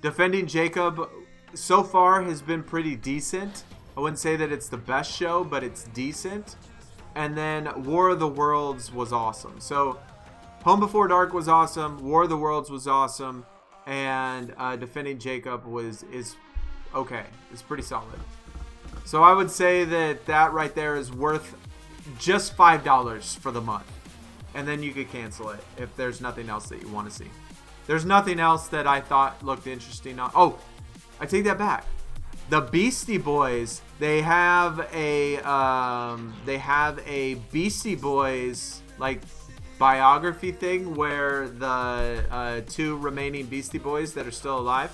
Defending Jacob so far has been pretty decent. I wouldn't say that it's the best show, but it's decent. And then War of the Worlds was awesome. So Home Before Dark was awesome. War of the Worlds was awesome. And Defending Jacob is okay. It's pretty solid. So I would say that right there is worth just $5 for the month. And then you could cancel it if there's nothing else that you want to see. There's nothing else that I thought looked interesting. Oh, I take that back. The Beastie Boys, they have a Beastie Boys like biography thing where the 2 remaining Beastie Boys that are still alive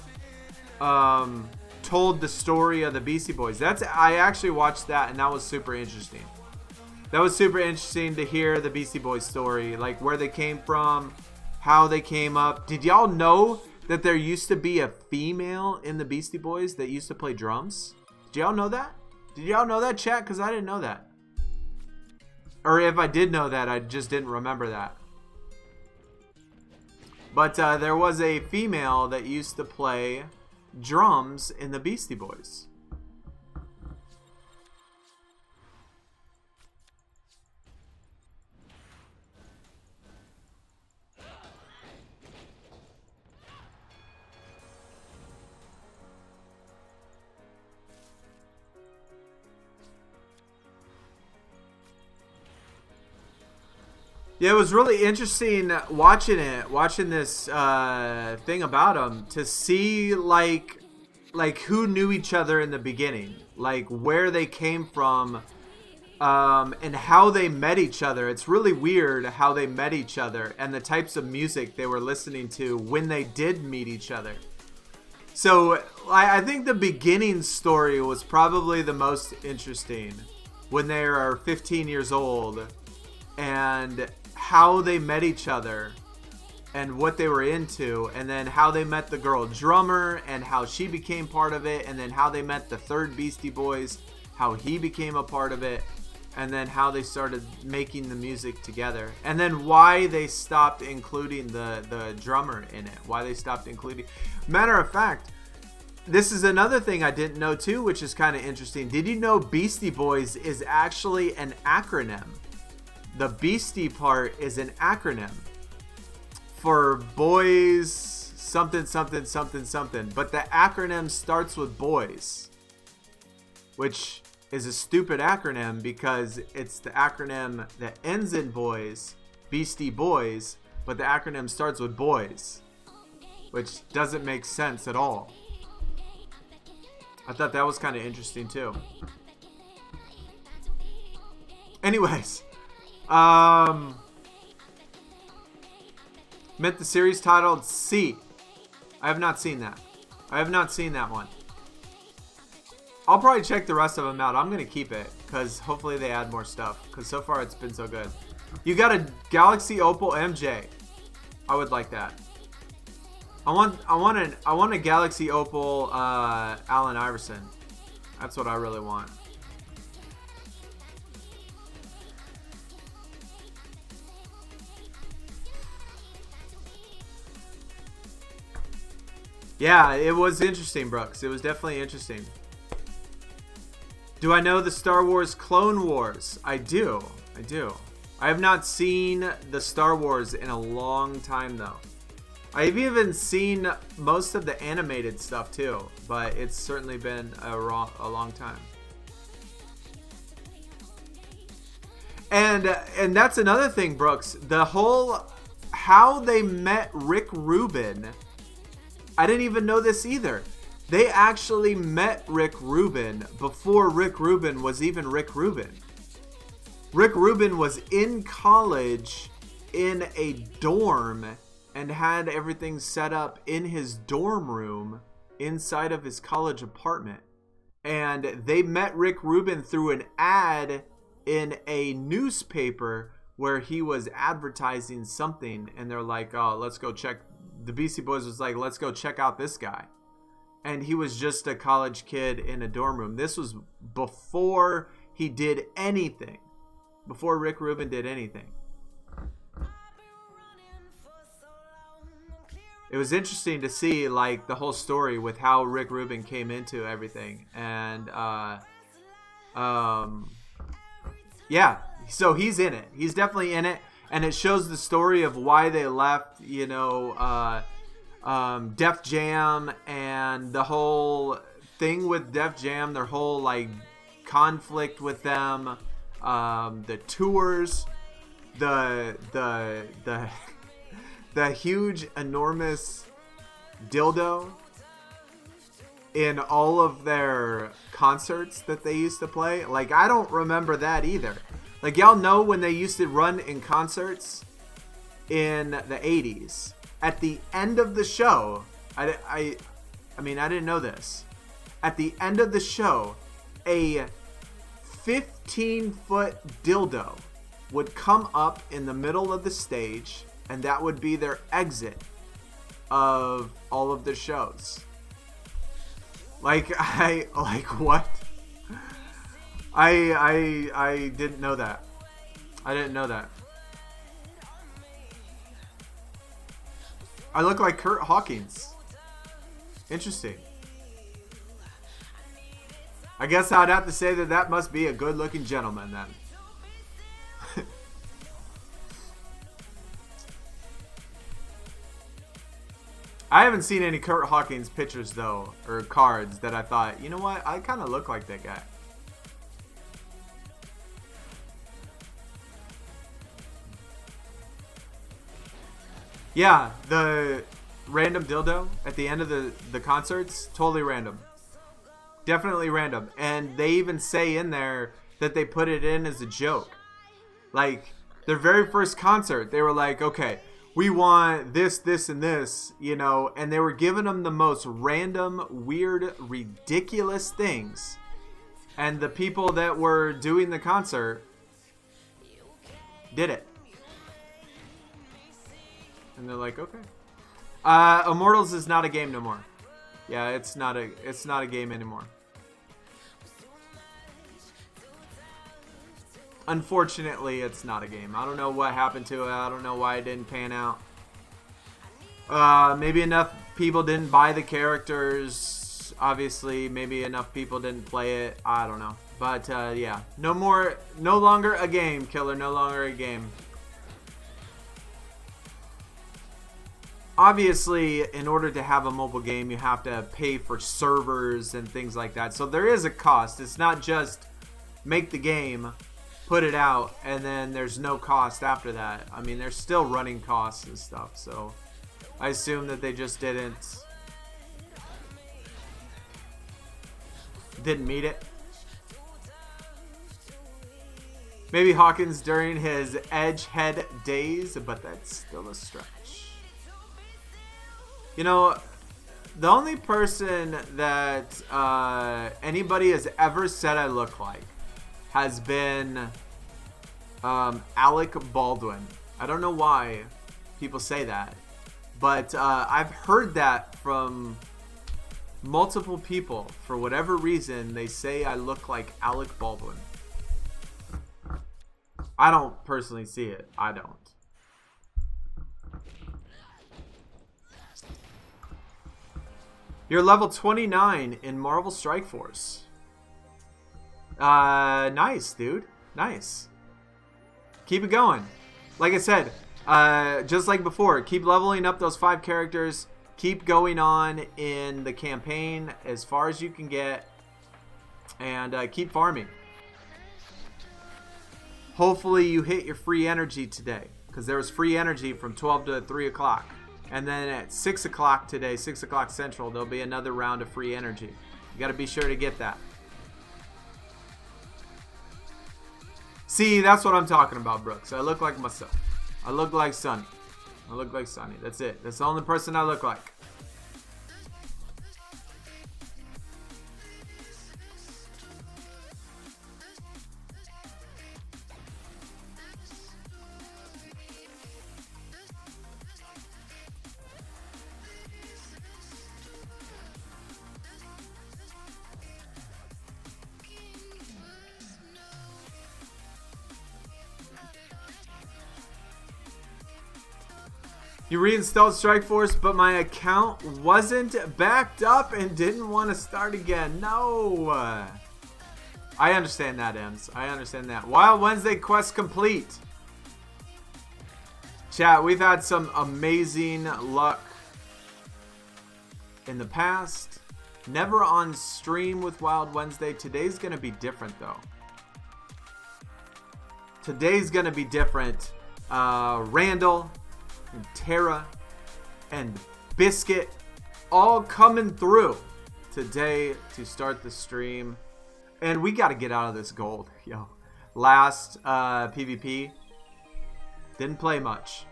told the story of the Beastie Boys. I actually watched that, and that was super interesting. That was super interesting to hear the Beastie Boys story, like where they came from, how they came up. Did y'all know that there used to be a female in the Beastie Boys that used to play drums? Did y'all know that? Did y'all know that, chat? Because I didn't know that. Or if I did know that, I just didn't remember that. But there was a female that used to play drums in the Beastie Boys. Yeah, it was really interesting watching this thing about them, to see like who knew each other in the beginning, like where they came from, and how they met each other. It's really weird how they met each other and the types of music they were listening to when they did meet each other. So I think the beginning story was probably the most interesting, when they are 15 years old and how they met each other and what they were into, and then how they met the girl drummer and how she became part of it, and then how they met the third Beastie Boys, how he became a part of it. and then how they started making the music together, and then why they stopped including the drummer in it, why they stopped including. Matter of fact, this is another thing I didn't know too, which is kind of interesting. Did you know Beastie Boys is actually an acronym? The Beastie part is an acronym for boys something something something something, but the acronym starts with boys, which is a stupid acronym because it's the acronym that ends in boys, Beastie Boys, but the acronym starts with boys, which doesn't make sense at all. I thought that was kind of interesting too. Anyways, meant the series titled C. I have not seen that. I have not seen that one. I'll probably check the rest of them out. I'm going to keep it because hopefully they add more stuff, because so far it's been so good. You got a Galaxy Opal MJ. I would like that. I want a Galaxy Opal Allen Iverson. That's what I really want. Yeah, it was interesting, Brooks. It was definitely interesting. Do I know the Star Wars Clone Wars? I do. I have not seen the Star Wars in a long time, though. I've even seen most of the animated stuff, too. But it's certainly been a long time. And that's another thing, Brooks. The whole... how they met Rick Rubin... I didn't even know this either. They actually met Rick Rubin before Rick Rubin was even Rick Rubin. Rick Rubin was in college in a dorm and had everything set up in his dorm room inside of his college apartment. And they met Rick Rubin through an ad in a newspaper where he was advertising something. And they're like, oh, let's go check. The Beastie Boys was like, let's go check out this guy. And he was just a college kid in a dorm room. This was before he did anything. Before Rick Rubin did anything. It was interesting to see like the whole story with how Rick Rubin came into everything. And yeah, so he's in it. He's definitely in it. And it shows the story of why they left, you know, Def Jam, and the whole thing with Def Jam, their whole like conflict with them, the tours, the huge enormous dildo in all of their concerts that they used to play. Like, I don't remember that either. Like, y'all know when they used to run in concerts in the 80s, at the end of the show, I mean, I didn't know this. At the end of the show, a 15-foot dildo would come up in the middle of the stage, and that would be their exit of all of their shows. Like, what? I didn't know that. I didn't know that. I look like Kurt Hawkins. Interesting. I guess I'd have to say that must be a good-looking gentleman then. I haven't seen any Kurt Hawkins pictures though, or cards that I thought, you know what, I kind of look like that guy. Yeah, the random dildo at the end of the concerts, totally random. Definitely random. And they even say in there that they put it in as a joke. Like, their very first concert, they were like, okay, we want this, this, and this, you know, and they were giving them the most random, weird, ridiculous things. And the people that were doing the concert did it. And they're like, okay. Immortals is not a game no more. Yeah, it's not a game anymore. Unfortunately, it's not a game. I don't know what happened to it. I don't know why it didn't pan out. Maybe enough people didn't buy the characters. Obviously, maybe enough people didn't play it. I don't know. But, yeah. No longer a game, Killer. No longer a game. Obviously, in order to have a mobile game, you have to pay for servers and things like that. So there is a cost. It's not just make the game, put it out, and then there's no cost after that. I mean, there's still running costs and stuff. So I assume that they just didn't meet it. Maybe Hawkins during his edge head days, but that's still a stretch. You know, the only person that anybody has ever said I look like has been Alec Baldwin. I don't know why people say that, but I've heard that from multiple people. For whatever reason, they say I look like Alec Baldwin. I don't personally see it. I don't. You're level 29 in Marvel Strike Force. Nice, dude. Nice. Keep it going. Like I said, just like before, keep leveling up those 5 characters. Keep going on in the campaign as far as you can get. And keep farming. Hopefully you hit your free energy today. Because there was free energy from 12 to 3 o'clock. And then at 6 o'clock today, 6 o'clock Central, there'll be another round of free energy. You got to be sure to get that. See, that's what I'm talking about, Brooks. I look like myself. I look like Sunny. I look like Sunny. That's it. That's the only person I look like. You reinstalled Strikeforce, but my account wasn't backed up and didn't want to start again. No. I understand that, Ems. I understand that. Wild Wednesday quest complete. Chat, we've had some amazing luck in the past. Never on stream with Wild Wednesday. Today's going to be different, though. Today's going to be different. Randall and Tara and Biscuit all coming through today to start the stream. And we got to get out of this gold. Yo, last PvP, didn't play much.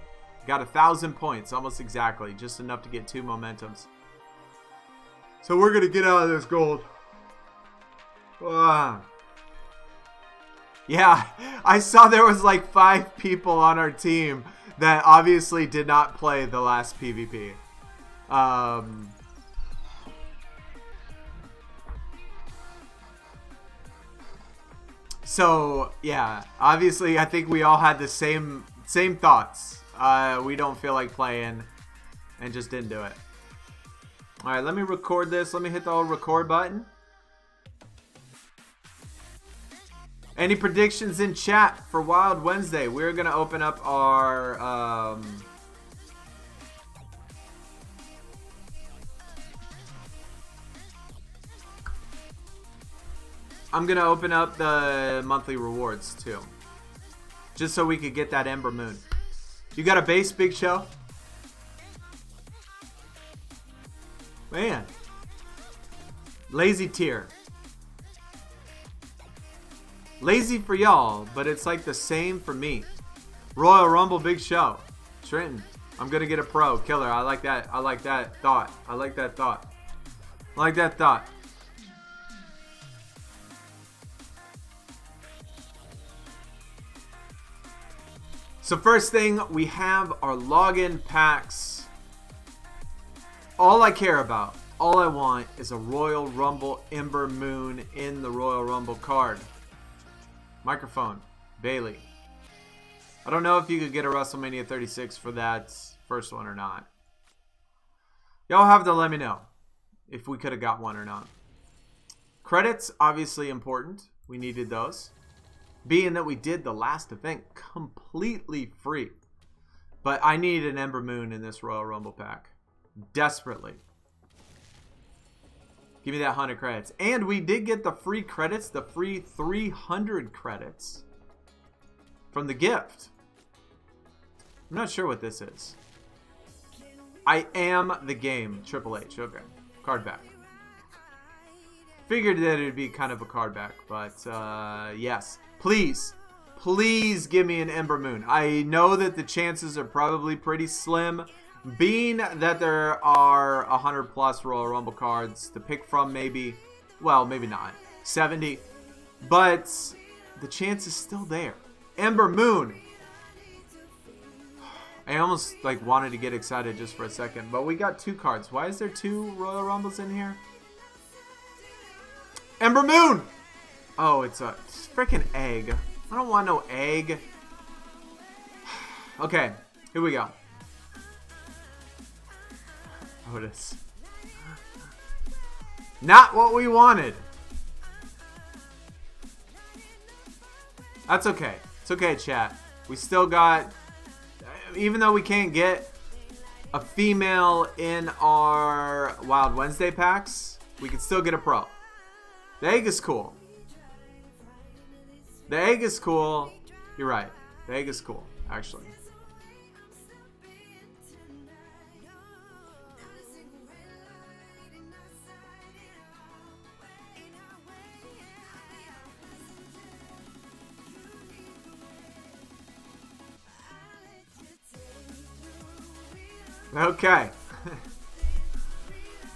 Got 1,000 points, almost exactly. Just enough to get 2 momentums. So we're going to get out of this gold. Yeah, I saw there was like 5 people on our team that obviously did not play the last PvP. So, yeah, obviously I think we all had the same thoughts. We don't feel like playing and just didn't do it. Alright, let me record this. Let me hit the old record button. Any predictions in chat for Wild Wednesday? We're going to open up our... I'm going to open up the monthly rewards, too. Just so we could get that Ember Moon. You got a base, Big Show? Man. Lazy tier. Lazy for y'all, but it's like the same for me. Royal Rumble, Big Show. Trenton, I'm going to get a pro. Killer, I like that. I like that thought. I like that thought. I like that thought. So first thing, we have our login packs. All I care about, all I want is a Royal Rumble Ember Moon in the Royal Rumble card. Microphone. Bailey. I don't know if you could get a WrestleMania 36 for that first one or not. Y'all have to let me know if we could have got one or not. Credits, obviously important. We needed those. Being that we did the last event completely free. But I need an Ember Moon in this Royal Rumble pack. Desperately. Give me that 100 credits. And we did get the free credits, the free 300 credits from the gift. I'm not sure what this is. I am the game. Triple H. Okay. Card back. Figured that it would be kind of a card back. But, yes. Please. Please give me an Ember Moon. I know that the chances are probably pretty slim. Being that there are 100 plus Royal Rumble cards to pick from, maybe. Well, maybe not. 70. But the chance is still there. Ember Moon. I almost wanted to get excited just for a second, but we got 2 cards. Why is there 2 Royal Rumbles in here? Ember Moon! Oh, it's a freaking egg. I don't want no egg. Okay, here we go. Otis. Not what we wanted. That's okay. It's okay, chat. We still got... Even though we can't get a female in our Wild Wednesday packs, we can still get a pro. The egg is cool. The egg is cool. You're right. The egg is cool, actually. Okay.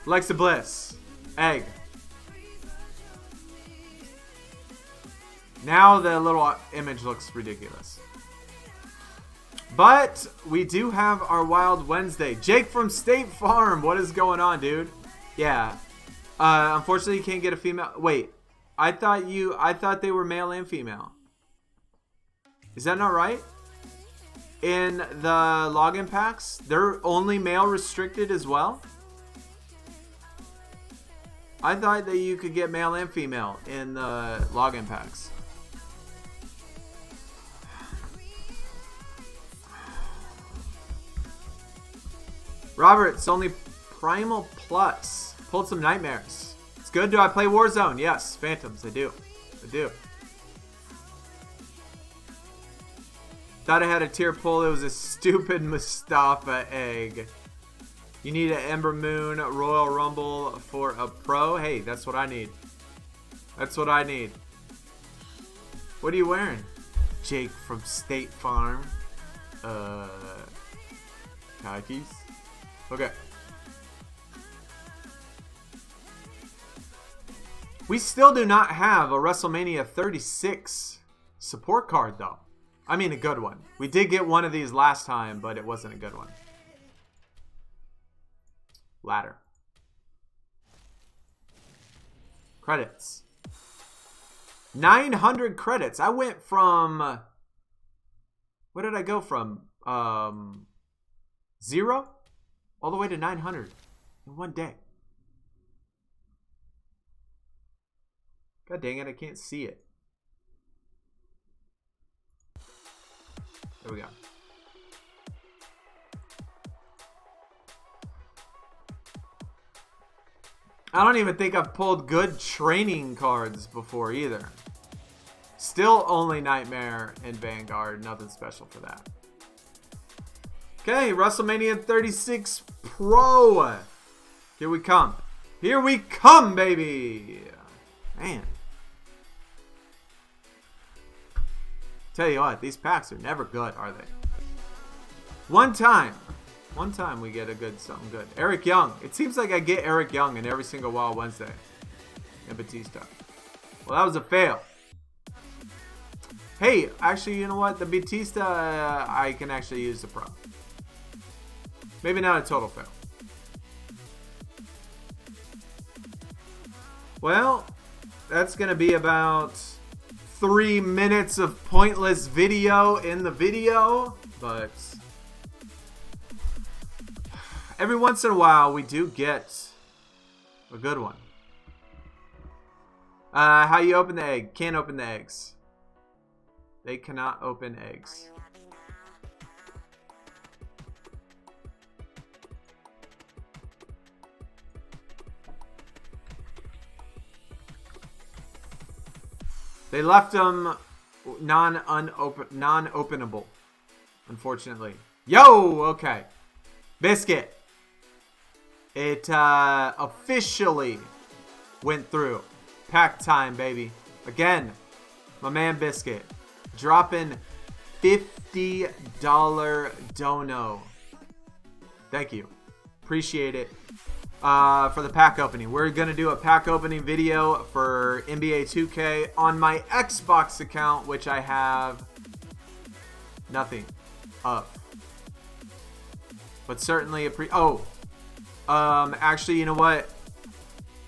Alexa Bliss. Egg. Now the little image looks ridiculous. But we do have our Wild Wednesday. Jake from State Farm. What is going on, dude? Yeah. Unfortunately, you can't get a female. Wait. I thought they were male and female. Is that not right? In the login packs, they're only male restricted as well. I thought that you could get male and female in the login packs. Robert, it's only Primal Plus. Pulled some nightmares. It's good. Do I play Warzone? Yes. Phantoms. I do. I do. Thought I had a tier pull. It was a stupid Mustafa egg. You need an Ember Moon Royal Rumble for a pro? Hey, that's what I need. That's what I need. What are you wearing? Jake from State Farm. Khakis. Okay. We still do not have a WrestleMania 36 support card, though. I mean, a good one. We did get one of these last time, but it wasn't a good one. Ladder. Credits. 900 credits. I went from... What did I go from? 0? All the way to 900 in one day. God dang it, I can't see it. There we go. I don't even think I've pulled good training cards before either. Still only Nightmare and Vanguard. Nothing special for that. Okay, WrestleMania 36 Pro. Here we come. Here we come, baby. Man. Tell you what, these packs are never good, are they? One time we get a good something good. Eric Young. It seems like I get Eric Young in every single Wild Wednesday. And Batista. Well, that was a fail. Hey, actually, you know what? The Batista, I can actually use the pro. Maybe not a total fail. Well, that's going to be about 3 minutes of pointless video in the video, but every once in a while we do get a good one. How you open the egg? Can't open the eggs. They cannot open eggs. They left them non-openable, unfortunately. Yo, okay. Biscuit. It officially went through. Pack time, baby. Again, my man Biscuit dropping $50 dono. Thank you. Appreciate it. For the pack opening. We're going to do a pack opening video for NBA 2K on my Xbox account, which I have nothing of. But certainly actually, you know what?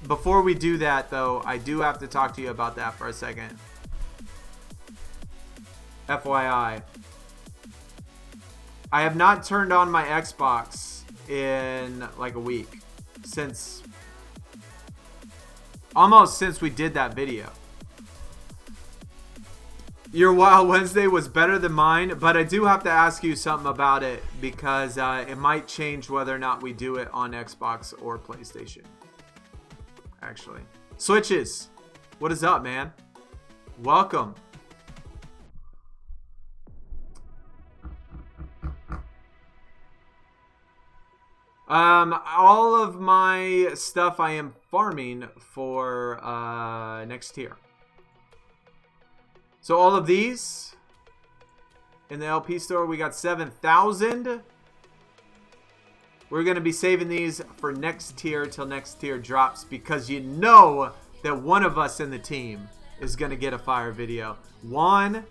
Before we do that, though, I do have to talk to you about that for a second. FYI. I have not turned on my Xbox in like a week. Almost since we did that video. Your Wild Wednesday was better than mine, but I do have to ask you something about it because it might change whether or not we do it on Xbox or PlayStation. Actually. Switches, what is up, man? Welcome. All of my stuff I am farming for next tier. So all of these in the LP store, we got 7,000. We're going to be saving these for next tier till next tier drops because you know that one of us in the team is going to get a fire video. Juan,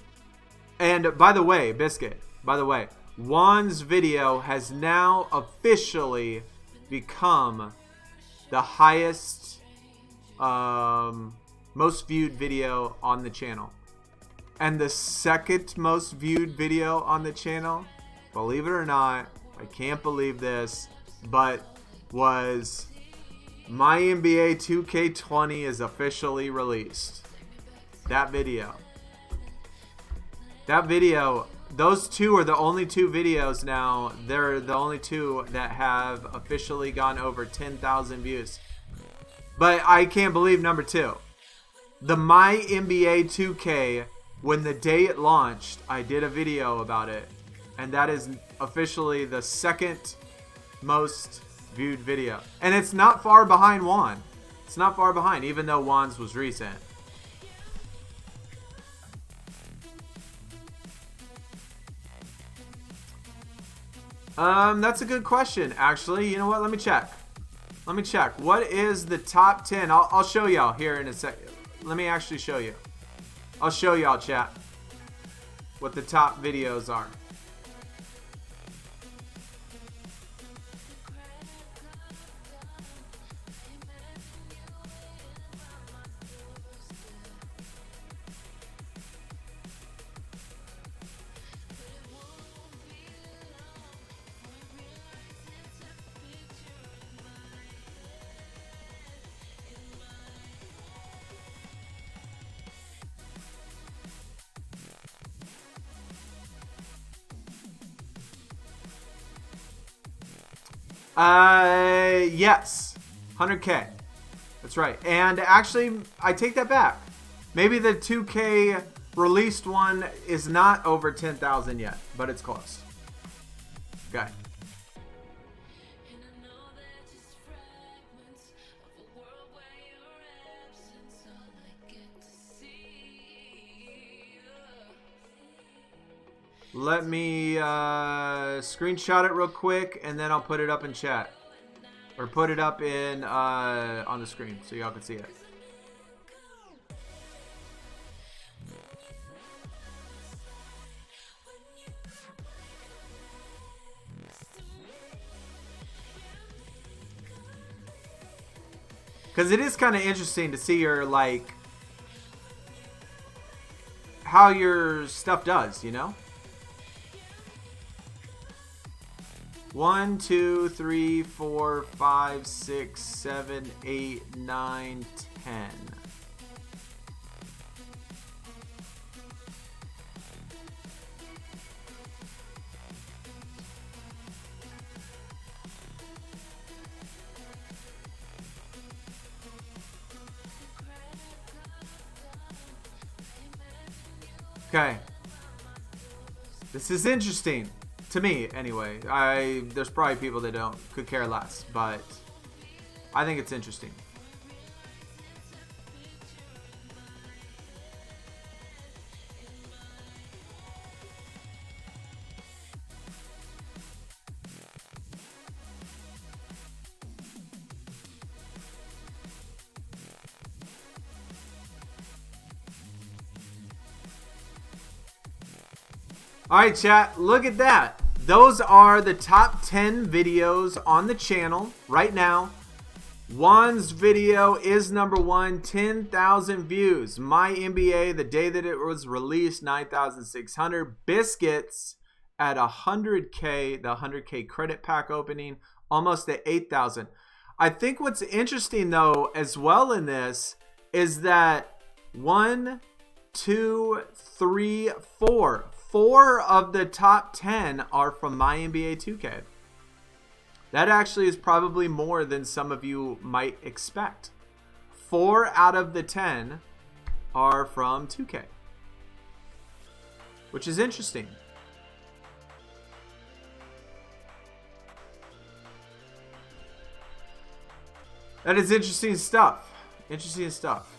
and by the way, Biscuit, by the way, Juan's video has now officially become the highest, most viewed video on the channel. And the second most viewed video on the channel, believe it or not, I can't believe this, but was My NBA 2K20 is officially released. That video. That video, those two are the only two videos now. They're the only two that have officially gone over 10,000 views. But I can't believe number two. The My NBA 2K, when the day it launched, I did a video about it. And that is officially the second most viewed video. And it's not far behind Juan. It's not far behind, even though Juan's was recent. That's a good question, actually. You know what? Let me check. Let me check. What is the top 10? I'll show y'all here in a second. Let me actually show you. I'll show y'all, chat, what the top videos are. Yes, 100K. That's right. And actually, I take that back. Maybe the 2K released one is not over 10,000 yet, but it's close. Okay. Let me screenshot it real quick, and then I'll put it up in chat. Or put it up in on the screen so y'all can see it. Because it is kind of interesting to see your, like, how your stuff does, you know? 1, 2, 3, 4, 5, 6, 7, 8, 9, 10. Okay. This is interesting. To me, anyway. There's probably people that could care less, but I think it's interesting. Alright, chat, look at that. Those are the top 10 videos on the channel right now. Juan's video is number 1, 10,000 views. My NBA, the day that it was released, 9,600. Biscuits at 100K, the 100K credit pack opening, almost at 8,000. I think what's interesting, though, as well in this is that 1, 2, 3, 4. 4 of the top 10 are from My NBA 2K. That actually is probably more than some of you might expect. 4 out of the 10 are from 2K, which is interesting. That is interesting stuff. Interesting stuff.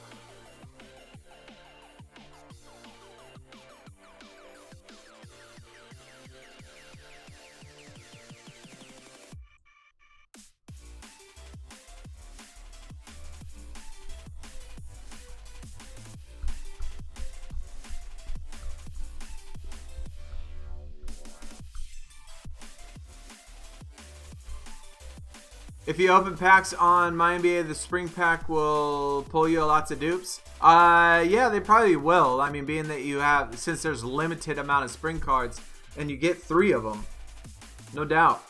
If you open packs on My NBA, the spring pack will pull you lots of dupes. Yeah, they probably will. I mean, being that you have, since there's limited amount of spring cards, and you get 3 of them, no doubt.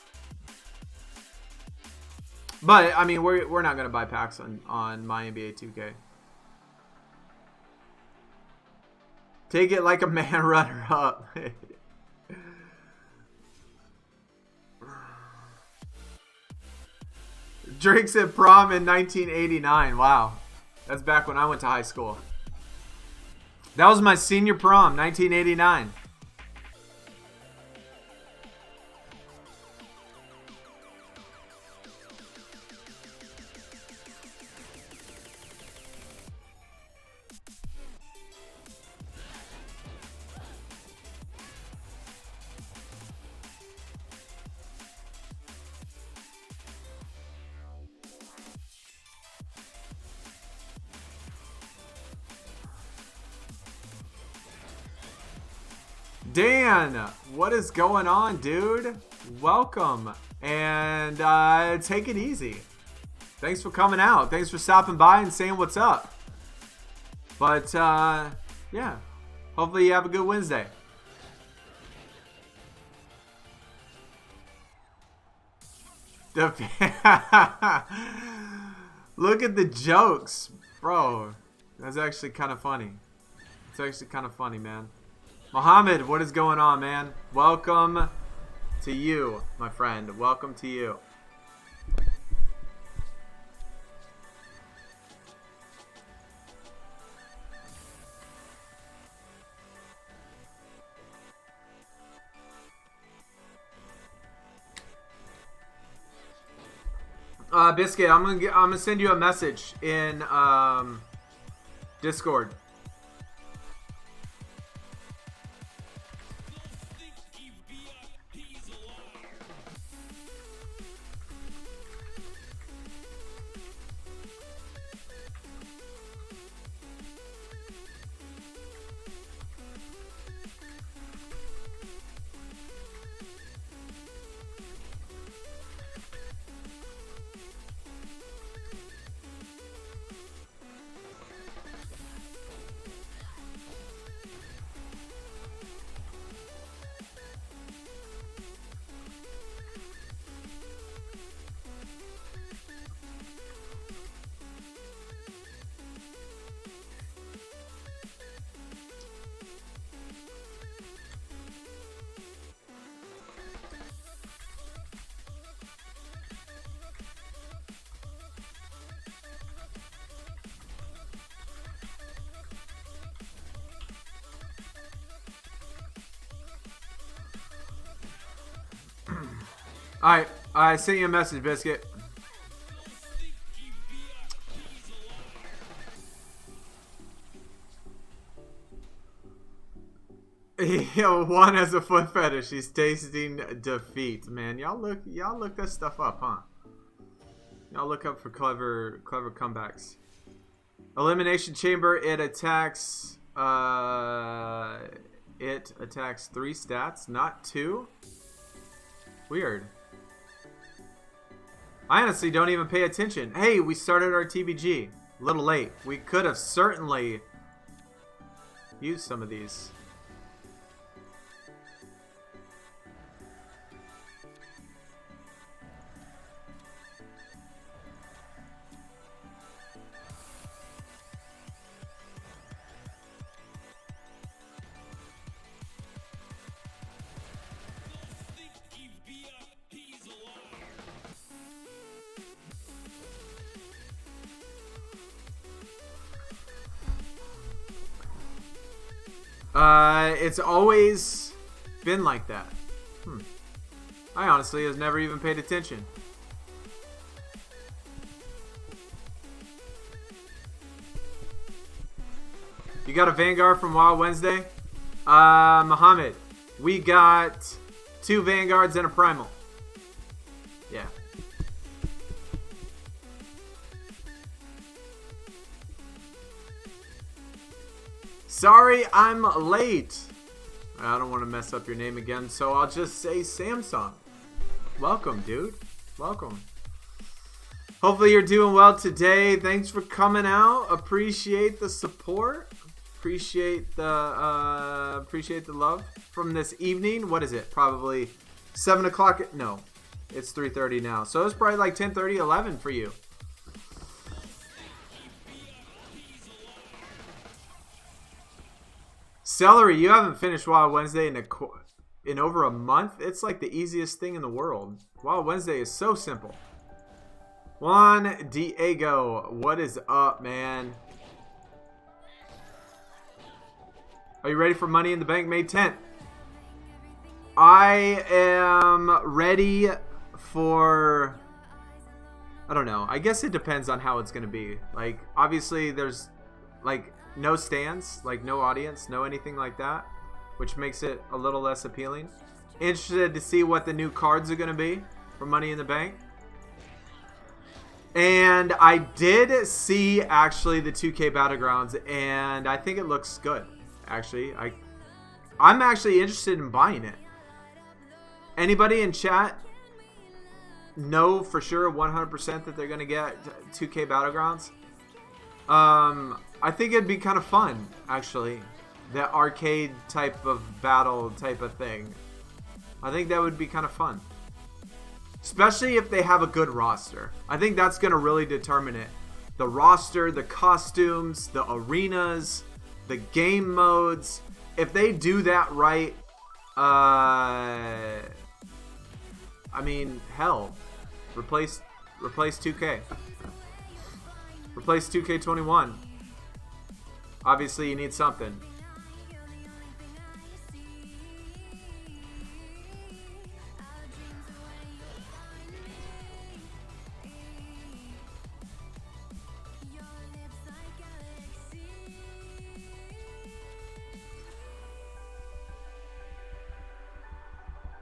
But I mean, we're not gonna buy packs on My NBA 2K. Take it like a man, runner up. Drinks at prom in 1989. Wow. That's back when I went to high school. That was my senior prom, 1989. Dan, what is going on, dude? Welcome, and take it easy. Thanks for coming out. Thanks for stopping by and saying what's up. But yeah, hopefully you have a good Wednesday. Look at the jokes, bro. That's actually kind of funny. It's actually kind of funny, man. Mohammed, what is going on, man? Welcome to you, my friend. Welcome to you. Biscuit, I'm gonna send you a message in Discord. Alright, I sent you a message, Biscuit. Yo, Juan has a foot fetish. He's tasting defeat. Man, y'all look this stuff up, huh? Y'all look up for clever comebacks. Elimination Chamber, it attacks 3 stats, not 2. Weird. I honestly don't even pay attention. Hey, we started our TBG. A little late. We could have certainly used some of these. It's always been like that. I honestly has never even paid attention. You got a Vanguard from Wild Wednesday? Muhammad, we got 2 Vanguards and a Primal. Yeah. Sorry, I'm late. I don't want to mess up your name again, so I'll just say Samsung. Welcome, dude. Welcome. Hopefully you're doing well today. Thanks for coming out. Appreciate the support. Appreciate the love from this evening. What is it? Probably 7 o'clock. No, it's 3:30 now. So it's probably like 10:30, 11 for you. Celery, you haven't finished Wild Wednesday in over a month? It's like the easiest thing in the world. Wild Wednesday is so simple. Juan Diego, what is up, man? Are you ready for Money in the Bank May 10th? I am ready for... I don't know. I guess it depends on how it's going to be. Like, obviously, there's, like... no stands, like no audience, no anything like that, which makes it a little less appealing. Interested to see what the new cards are going to be for Money in the Bank. And I did see actually the 2K Battlegrounds, and I think it looks good. Actually, I'm actually interested in buying it. Anybody in chat know for sure 100% that they're going to get 2K Battlegrounds? I think it'd be kind of fun, actually. The arcade type of battle type of thing. I think that would be kind of fun. Especially if they have a good roster. I think that's going to really determine it. The roster, the costumes, the arenas, the game modes. If they do that right, I mean, hell. Replace 2K. Replace 2K21. Obviously, you need something.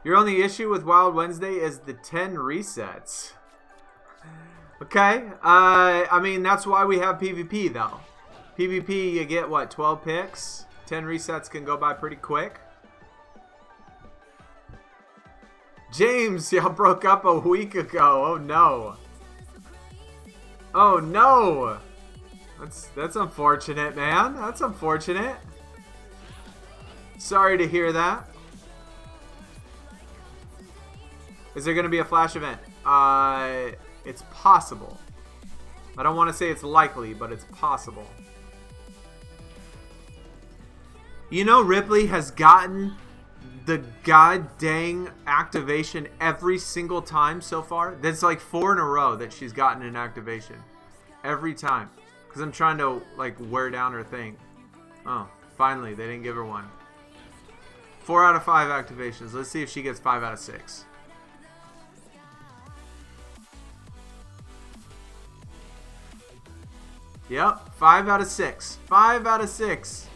Your only issue with Wild Wednesday is the 10 resets. Okay. I mean, that's why we have PvP, though. PvP, you get, what, 12 picks? 10 resets can go by pretty quick. James, y'all broke up a week ago. Oh, no. Oh, no. That's unfortunate, man. That's unfortunate. Sorry to hear that. Is there going to be a Flash event? It's possible. I don't want to say it's likely, but it's possible. You know, Ripley has gotten the god dang activation every single time so far. That's like 4 in a row that she's gotten an activation. Every time. Because I'm trying to, like, wear down her thing. Oh, finally, they didn't give her one. 4 out of 5 activations. Let's see if she gets 5 out of 6. Yep, 5 out of 6. 5 out of 6.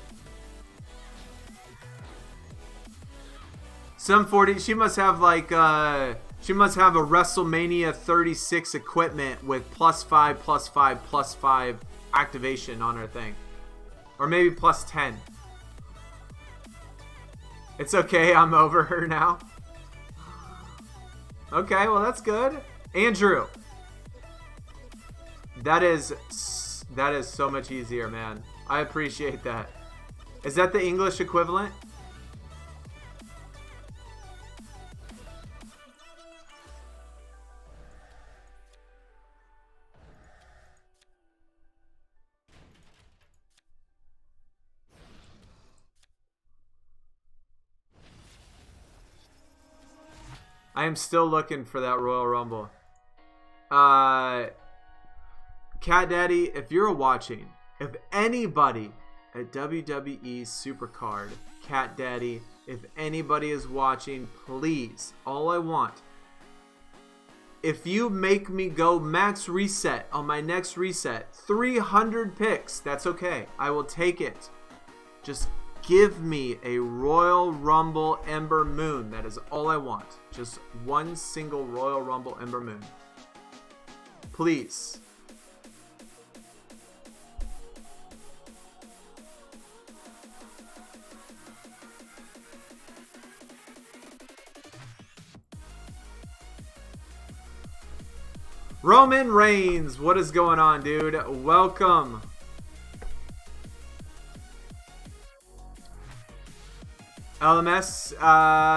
Some 40. She must have like she must have a WrestleMania 36 equipment with +5, +5, +5 activation on her thing, or maybe +10. It's okay. I'm over her now. Okay, well that's good. Andrew. That is so much easier, man. I appreciate that. Is that the English equivalent? I am still looking for that Royal Rumble. Cat Daddy, if you're watching, if anybody at WWE SuperCard, Cat Daddy, if anybody is watching, please, all I want, if you make me go max reset on my next reset, 300 picks, that's okay. I will take it. Just give me a Royal Rumble Ember Moon. That is all I want. Just one single Royal Rumble Ember Moon. Please. Roman Reigns, what is going on, dude? Welcome. LMS,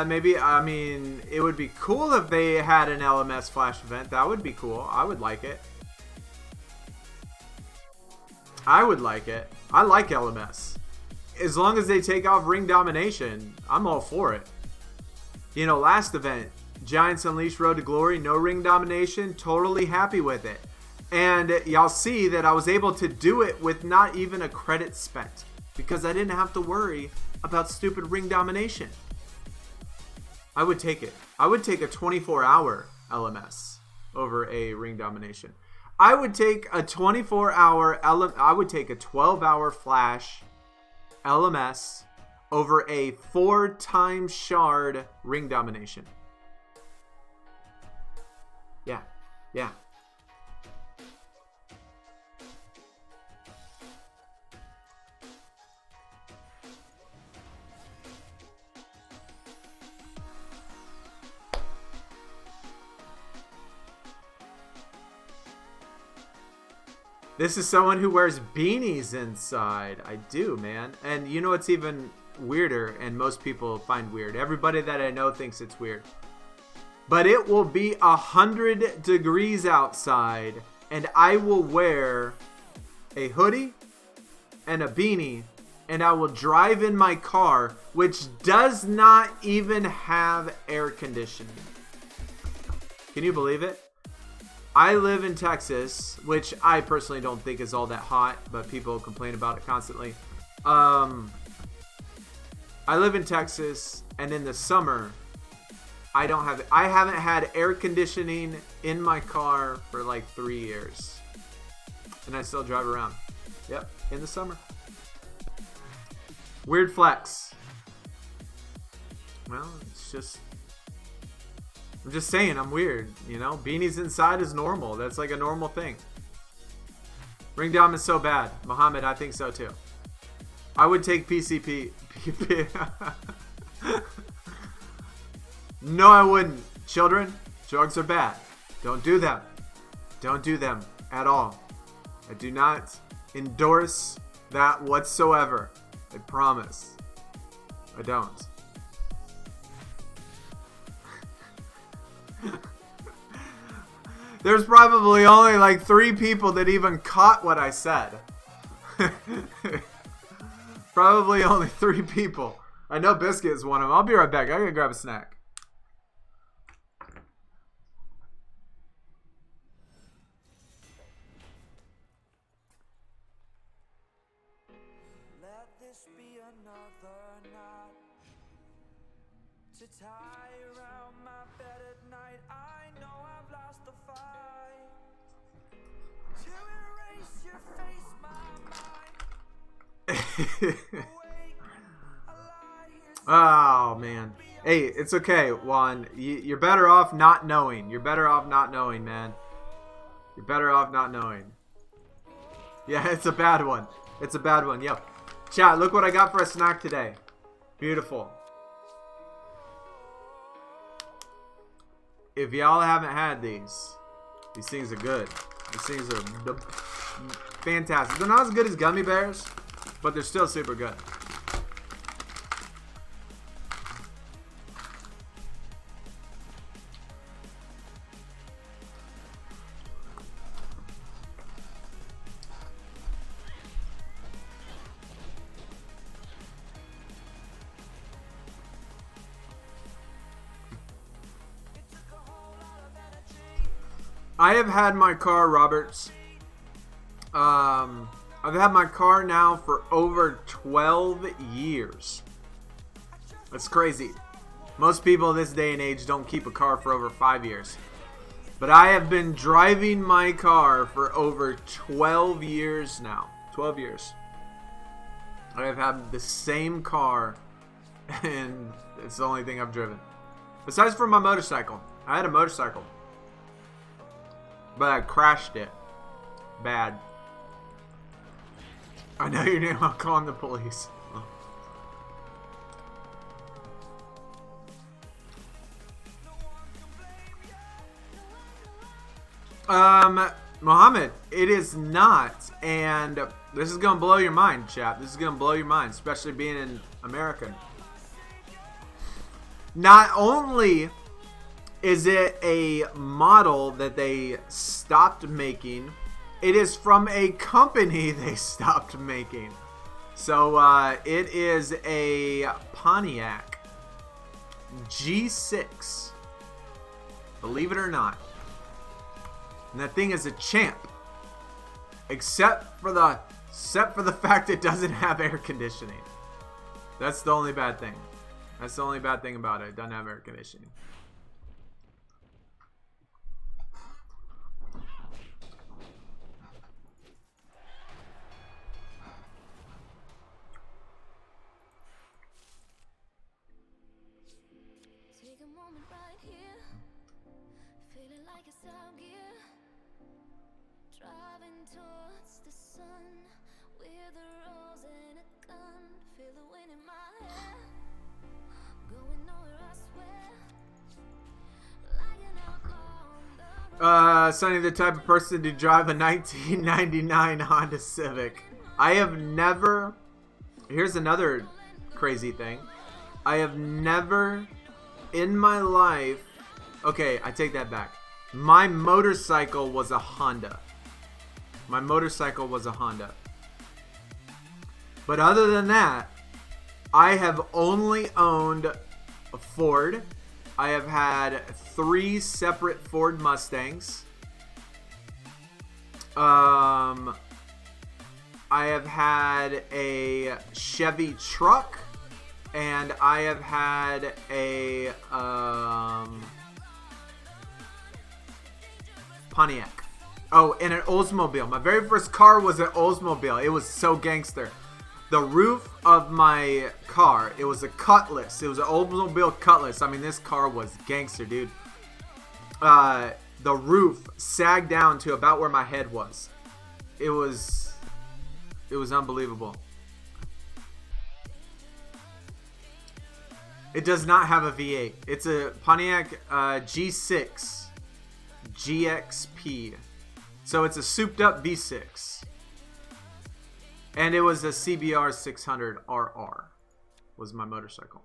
maybe. I mean, it would be cool if they had an LMS Flash event. That would be cool. I would like it. I would like it. I like LMS. As long as they take off ring domination, I'm all for it. You know, last event, Giants Unleashed Road to Glory, no ring domination, totally happy with it. And y'all see that I was able to do it with not even a credit spent, because I didn't have to worry about stupid ring domination. I would take it. I would take a 24-hour LMS over a ring domination. I would take a 24-hour I would take a 12-hour Flash LMS over a 4-time shard ring domination. Yeah. Yeah. This is someone who wears beanies inside. I do, man. And you know what's even weirder, and most people find weird? Everybody that I know thinks it's weird. But it will be 100 degrees outside, and I will wear a hoodie and a beanie, and I will drive in my car, which does not even have air conditioning. Can you believe it? I live in Texas, which I personally don't think is all that hot, but people complain about it constantly. I live in Texas, and in the summer, I haven't had air conditioning in my car for like 3 years. And I still drive around. Yep, in the summer. Weird flex. Well, it's just... I'm just saying, I'm weird, you know? Beanies inside is normal. That's like a normal thing. Ring dom is so bad. Muhammad, I think so too. I would take PCP. No, I wouldn't. Children, drugs are bad. Don't do them. Don't do them at all. I do not endorse that whatsoever. I promise. I don't. There's probably only like 3 people that even caught what I said. Probably only 3 people. I know Biscuit is one of them. I'll be right back. I gotta grab a snack.
Let this be another knot to tie around my bed at night. I know I've lost the fight to erase your face, my
Oh, man. Hey, it's okay, Juan. You're better off not knowing. You're better off not knowing, man. You're better off not knowing. Yeah, it's a bad one. It's a bad one. Yo, chat, look what I got for a snack today. Beautiful. If y'all haven't had these things are good. These things are fantastic. They're not as good as gummy bears, but they're still super good. I have had my car, Roberts. I've had my car now for over 12 years. That's crazy. Most people this day and age don't keep a car for over 5 years. But I have been driving my car for over 12 years now. 12 years. I have had the same car, and it's the only thing I've driven. Besides for my motorcycle. I had a motorcycle. But I crashed it. Bad. I know your name. I'm calling the police. Mohammed, it is not. And this is going to blow your mind, chap. This is going to blow your mind, especially being an American. Not only is it a model that they stopped making, it is from a company they stopped making. So it is a Pontiac G6. Believe it or not. And that thing is a champ. Except for the fact it doesn't have air conditioning. That's the only bad thing. That's the only bad thing about it. It doesn't have air conditioning. Sunny, the type of person to drive a 1999 Honda Civic. I have never... Here's another crazy thing. I have never in my life... Okay, I take that back. My motorcycle was a Honda. My motorcycle was a Honda. But other than that, I have only owned a Ford. I have had 3 separate Ford Mustangs. I have had a Chevy truck, and I have had a Pontiac. Oh, and an Oldsmobile. My very first car was an Oldsmobile. It was so gangster. The roof of my car, it was a Cutlass. It was an Oldsmobile Cutlass. I mean, this car was gangster, dude. The roof sagged down to about where my head was. It was unbelievable. It does not have a V8. It's a Pontiac G6 GXP. So it's a souped up V6. And it was a CBR 600 RR was my motorcycle,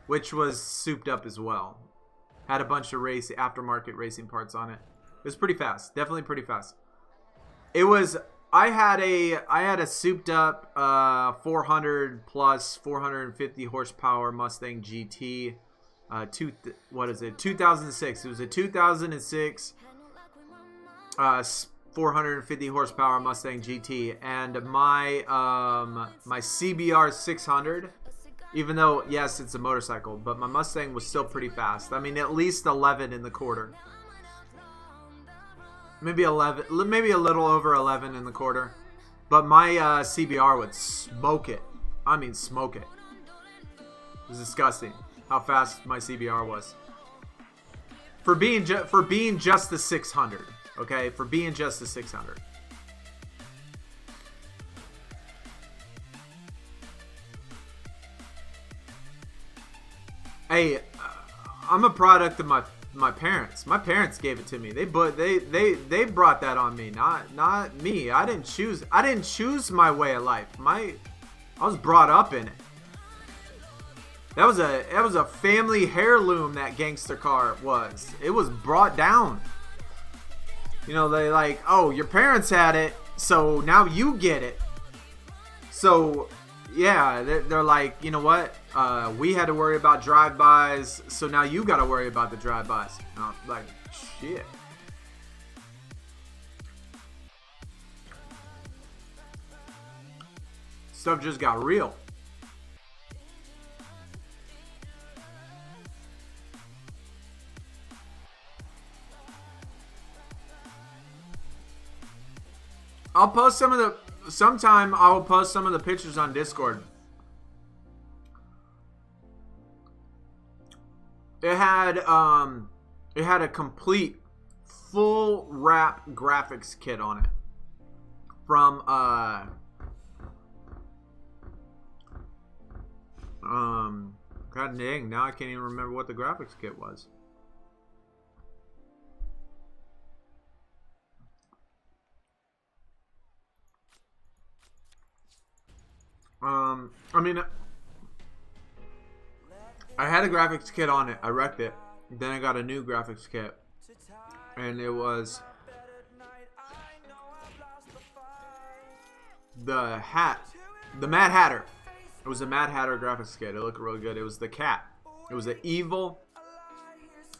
which was souped up as well. Had a bunch of aftermarket racing parts on it. It was pretty fast, definitely pretty fast. It was. I had a souped up 400 plus 450 horsepower Mustang GT. 2006. It was a 2006. 450 horsepower Mustang GT, and my my CBR 600, even though yes it's a motorcycle, but my Mustang was still pretty fast. I mean, at least 11 in the quarter, maybe 11, maybe a little over 11 in the quarter. But my CBR would smoke it. I mean, smoke it. It was disgusting how fast my CBR was. For being just the 600, okay? For being just the 600. Hey, I'm a product of my parents. My parents gave it to me. They brought that on me, not me. I didn't choose my way of life. I was brought up in it. That was a family heirloom, that gangster car was. It was brought down. You know, they like, oh, your parents had it, so now you get it. So, yeah, they're like, you know what? We had to worry about drive-bys, so now you got to worry about the drive-bys. And I'm like, shit. Stuff just got real. I'll post some of the... Sometime I will post some of the pictures on Discord. It had a complete full wrap graphics kit on it. From God dang, now I can't even remember what the graphics kit was. I mean, I had a graphics kit on it. I wrecked it. Then I got a new graphics kit, and it was the hat, the Mad Hatter. It was a Mad Hatter graphics kit. It looked really good. It was the cat. It was an evil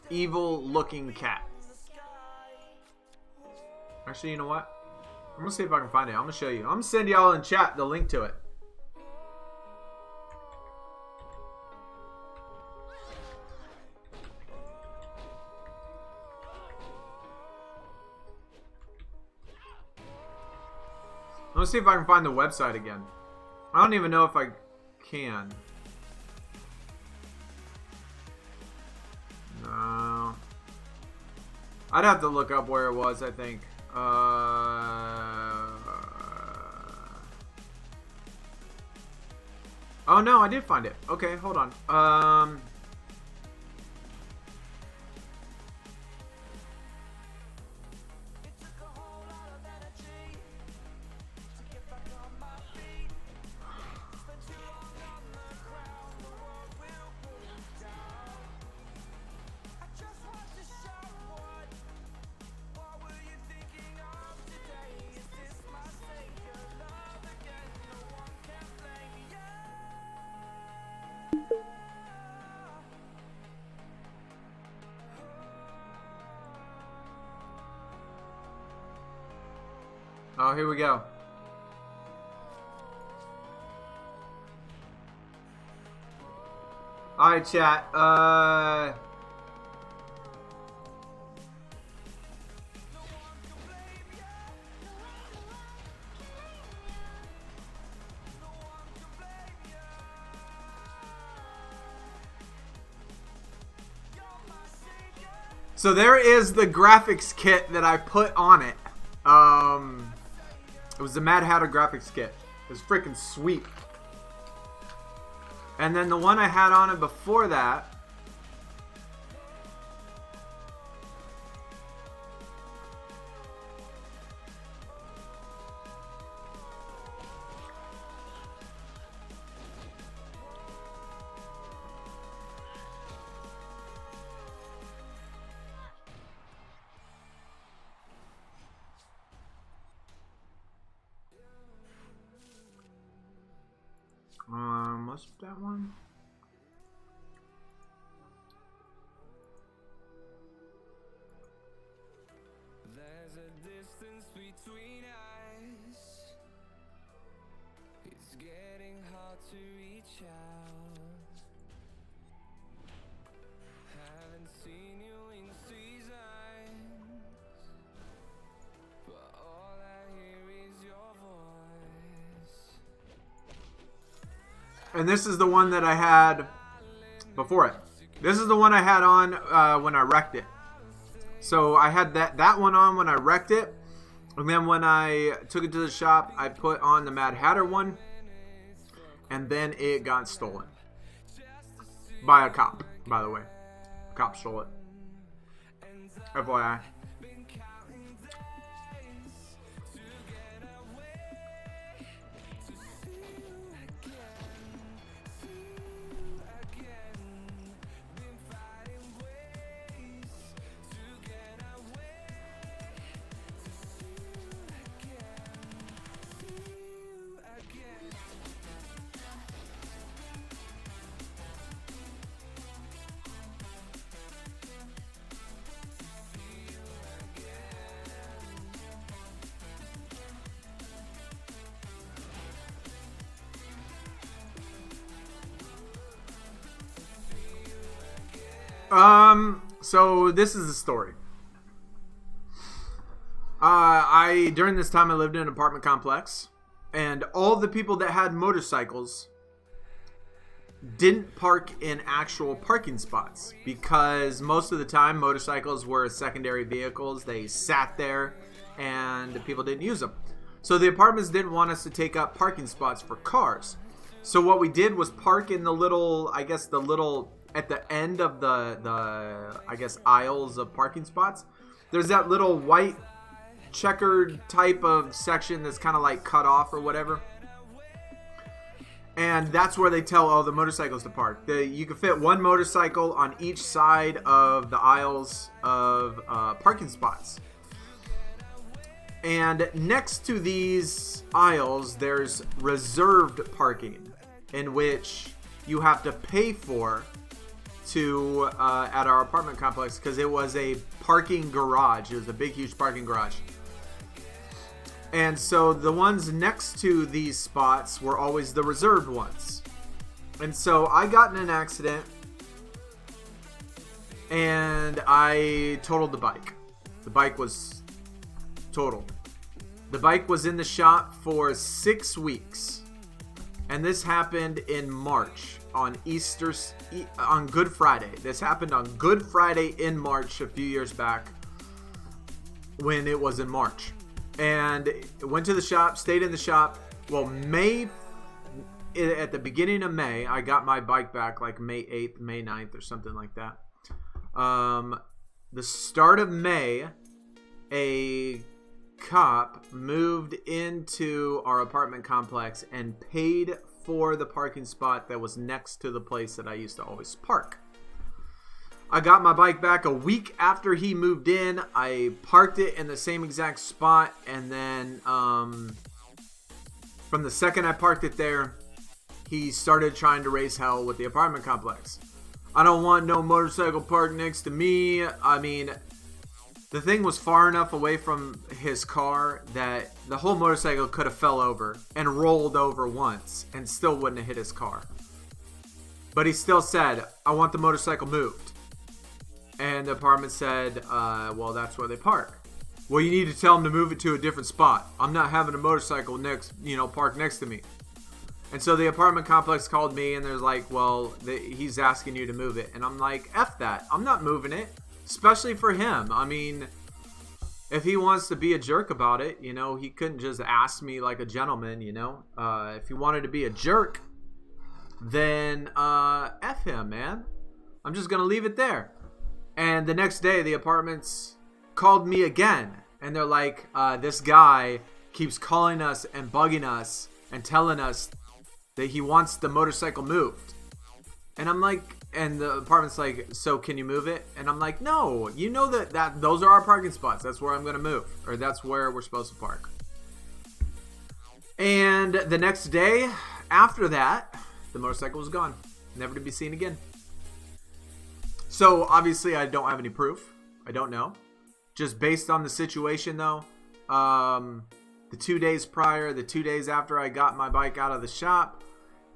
looking cat. Actually, you know what? I'm gonna see if I can find it. I'm gonna show you. I'm gonna send y'all in chat the link to it. Let's see if I can find the website again. I don't even know if I can. No. I'd have to look up where it was, I think. Oh no, I did find it. Okay, hold on. Oh, here we go. Alright, chat. So there is the graphics kit that I put on it. It was the Mad Hatter graphics kit. It was freaking sweet. And then the one I had on it before that. What's that one?
There's a distance between us. It's getting hard to reach out. Haven't seen you in seasons, but all I hear is your voice.
And this is the one that I had before it. This is the one I had on when I wrecked it. So I had that one on when I wrecked it. And then when I took it to the shop, I put on the Mad Hatter one. And then it got stolen. By a cop, by the way. A cop stole it. FYI. So this is the story. During this time I lived in an apartment complex, and all the people that had motorcycles didn't park in actual parking spots because most of the time motorcycles were secondary vehicles. They sat there and people didn't use them. So the apartments didn't want us to take up parking spots for cars. So what we did was park in the little, at the end of the aisles of parking spots. There's that little white checkered type of section that's kind of like cut off or whatever. And that's where they tell all the motorcycles to park. You can fit one motorcycle on each side of the aisles of parking spots. And next to these aisles, there's reserved parking, in which you have to pay for to at our apartment complex, because it was a parking garage. It was a big, huge parking garage. And so the ones next to these spots were always the reserved ones. And so I got in an accident and I totaled the bike. The bike was totaled. The bike was in the shop for 6 weeks. And this happened in March on Good Friday. This happened on Good Friday in March a few years back when it was in March. And went to the shop, stayed in the shop. Well, at the beginning of May, I got my bike back like May 8th, May 9th or something like that. The start of May, a cop moved into our apartment complex and paid for the parking spot that was next to the place that I used to always park. I got my bike back a week after he moved in. I parked it in the same exact spot, and then from the second I parked it there, he started trying to raise hell with the apartment complex. I don't want no motorcycle parked next to me. I mean, the thing was far enough away from his car that the whole motorcycle could have fell over and rolled over once and still wouldn't have hit his car. But he still said, I want the motorcycle moved. And the apartment said, well, that's where they park. Well, you need to tell them to move it to a different spot. I'm not having a motorcycle parked next to me. And so the apartment complex called me and they're like, well, he's asking you to move it. And I'm like, F that. I'm not moving it. Especially for him. I mean, if he wants to be a jerk about it, he couldn't just ask me like a gentleman, If he wanted to be a jerk, then F him, man. I'm just going to leave it there. And the next day, the apartments called me again. And they're like, this guy keeps calling us and bugging us and telling us that he wants the motorcycle moved. And I'm like, and the apartment's like, so can you move it? And I'm like, no, you know that those are our parking spots. That's where I'm going to move. Or that's where we're supposed to park. And the next day after that, the motorcycle was gone. Never to be seen again. So, obviously, I don't have any proof. I don't know. Just based on the situation, though, the 2 days prior, the 2 days after I got my bike out of the shop,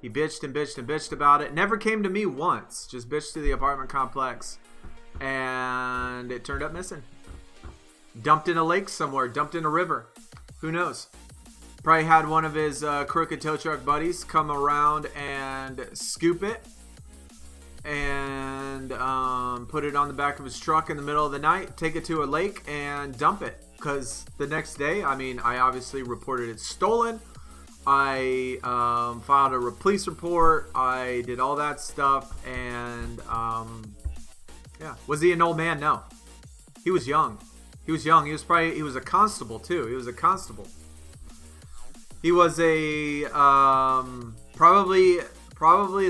he bitched and bitched and bitched about it. Never came to me once. Just bitched to the apartment complex. And it turned up missing. Dumped in a lake somewhere. Dumped in a river. Who knows? Probably had one of his crooked tow truck buddies come around and and scoop it and put it on the back of his truck in the middle of the night, take it to a lake and dump it. Because the next day, I mean, I obviously reported it stolen. I filed a police report. I did all that stuff. And yeah. Was he an old man? No. He was young. He was young. He was a constable too. He was a constable. He was a probably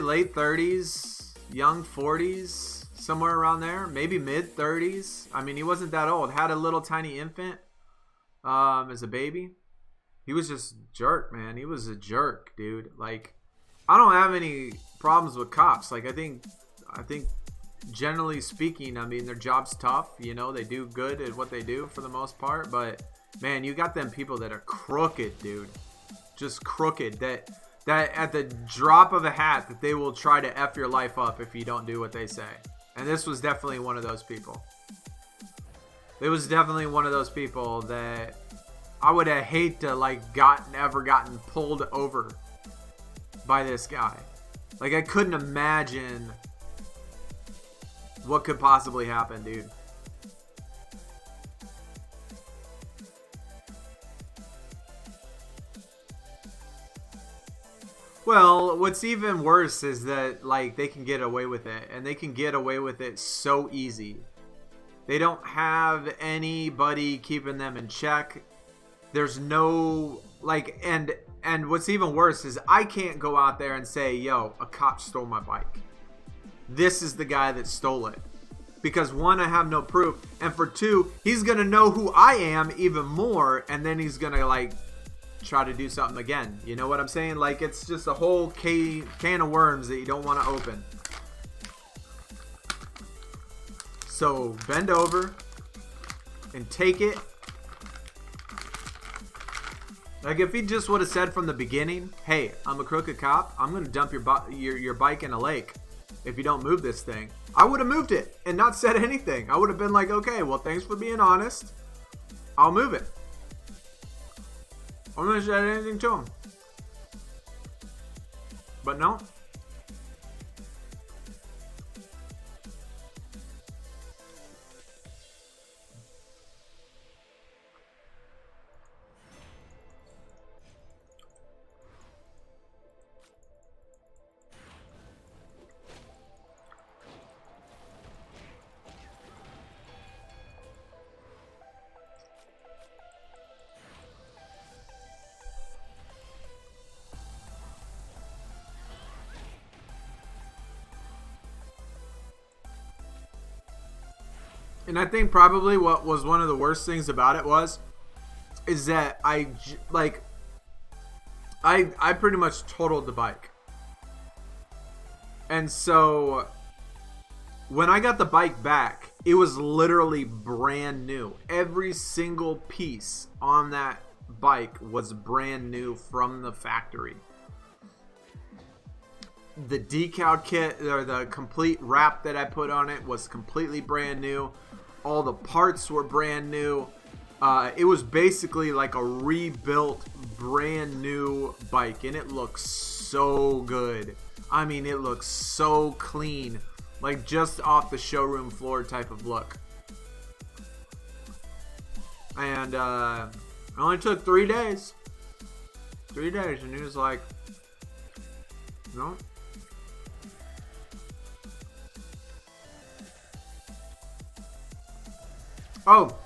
late 30s, young 40s, somewhere around there, maybe mid 30s. I mean, he wasn't that old. Had a little tiny infant as a baby. He was just a jerk, man. He was a jerk, dude. Like, I don't have any problems with cops. Like, I think generally speaking, I mean, their job's tough. You know, they do good at what they do for the most part. But man, you got them people that are crooked, dude. Just crooked. That at the drop of a hat, that they will try to F your life up if you don't do what they say. And this was definitely one of those people. It was definitely one of those people that I would have hate to ever gotten pulled over by this guy. Like, I couldn't imagine what could possibly happen, dude. Well, what's even worse is that, like, they can get away with it, and they can get away with it so easy. They don't have anybody keeping them in check. There's no, like, and what's even worse is I can't go out there and say, yo, a cop stole my bike. This is the guy that stole it. Because one, I have no proof, and for two, he's going to know who I am even more, and then he's going to, like, try to do something again. You know what I'm saying? Like, it's just a whole can of worms that you don't want to open. So bend over and take it. Like, if he just would have said from the beginning, hey, I'm a crooked cop, I'm going to dump your bike in a lake if you don't move this thing, I would have moved it and not said anything. I would have been like, okay, well, thanks for being honest. I'll move it. I'm not going to say anything to him. But no. And I think probably what was one of the worst things about it is that I pretty much totaled the bike. And so when I got the bike back, it was literally brand new. Every single piece on that bike was brand new from the factory. The decal kit, or the complete wrap that I put on it, was completely brand new. All the parts were brand new. It was basically like a rebuilt, brand new bike, and it looks so good. I mean, it looks so clean, like just off the showroom floor type of look. And it only took 3 days. 3 days, and he was like, no. Oh,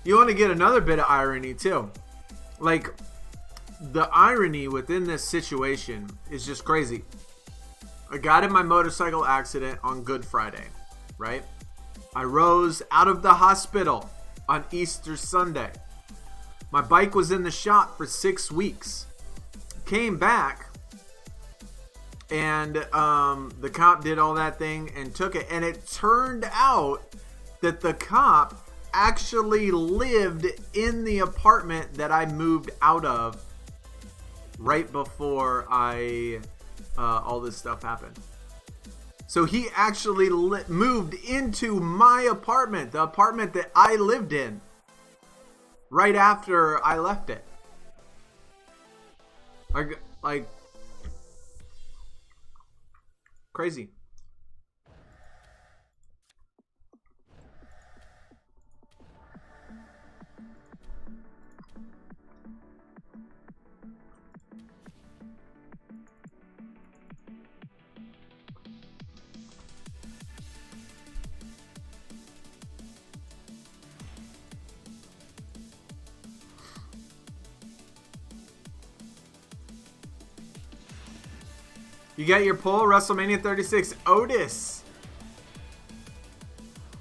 you want to get another bit of irony too. Like, the irony within this situation is just crazy. I got in my motorcycle accident on Good Friday, right? I rose out of the hospital on Easter Sunday. My bike was in the shop for 6 weeks. Came back, and the cop did all that thing and took it. And it turned out that the cop actually lived in the apartment that I moved out of right before all this stuff happened. So he actually moved into my apartment, the apartment that I lived in, right after I left it. Like Crazy. You got your poll, WrestleMania 36, Otis.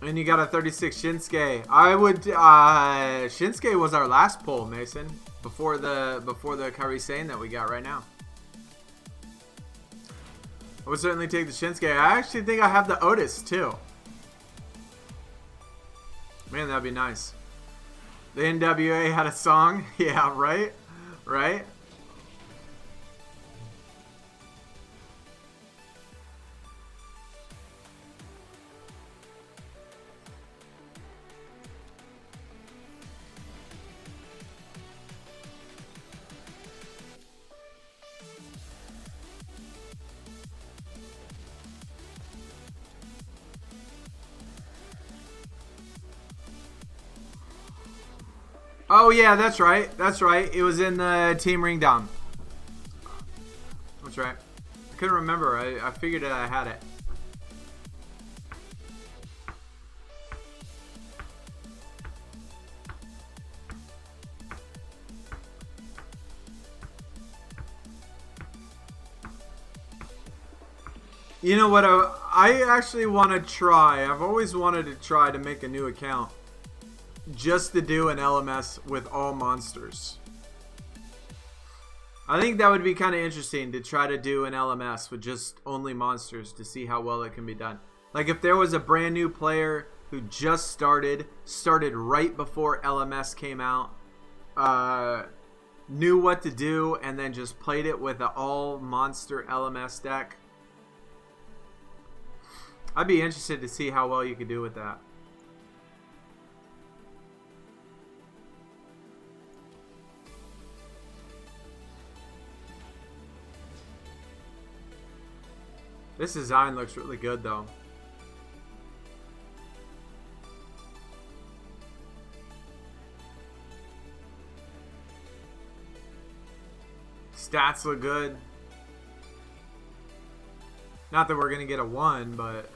And you got a 36 Shinsuke. I would Shinsuke was our last poll, Mason, before the Kairi Sane that we got right now. I would certainly take the Shinsuke. I actually think I have the Otis too. Man, that'd be nice. The NWA had a song. Yeah, right? Right? Oh yeah, that's right. That's right. It was in the Team Ring Dom. That's right. I couldn't remember. I figured that I had it. You know what? I actually want to try. I've always wanted to try to make a new account. Just to do an LMS with all monsters. I think that would be kind of interesting to try to do an LMS with just only monsters to see how well it can be done. Like if there was a brand new player who just started right before LMS came out, knew what to do, and then just played it with an all monster LMS deck. I'd be interested to see how well you could do with that. This design looks really good though. Stats look good. Not that we're gonna get a 1, but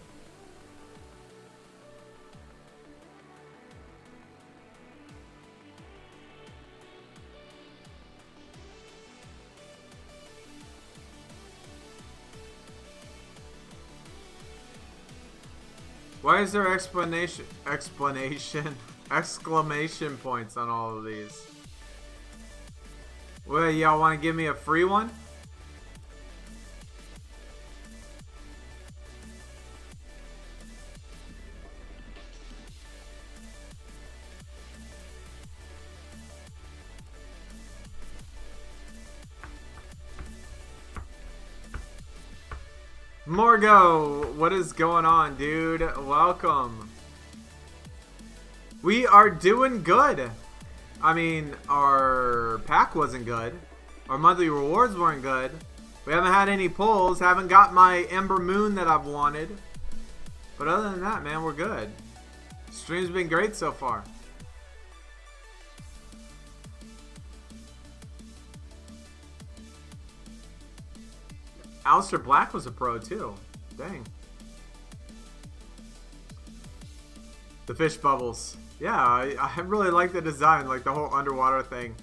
why is there exclamation points on all of these? Well, y'all want to give me a free one? Morgo, what is going on, dude? Welcome. We are doing good. I mean, our pack wasn't good. Our monthly rewards weren't good. We haven't had any pulls. Haven't got my Ember Moon that I've wanted. But other than that, man, we're good. Stream's been great so far. Aleister Black was a pro too. Dang. The fish bubbles. Yeah, I really like the design, like the whole underwater thing.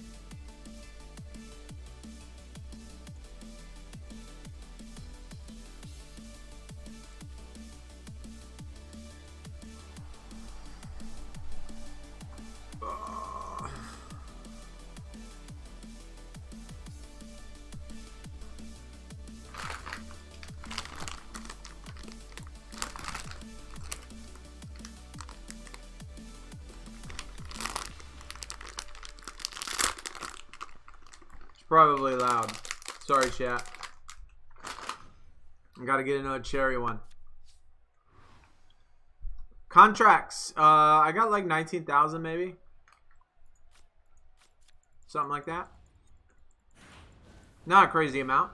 Probably loud. Sorry, chat. I gotta get another cherry one. Contracts. I got like 19,000 maybe. Something like that. Not a crazy amount.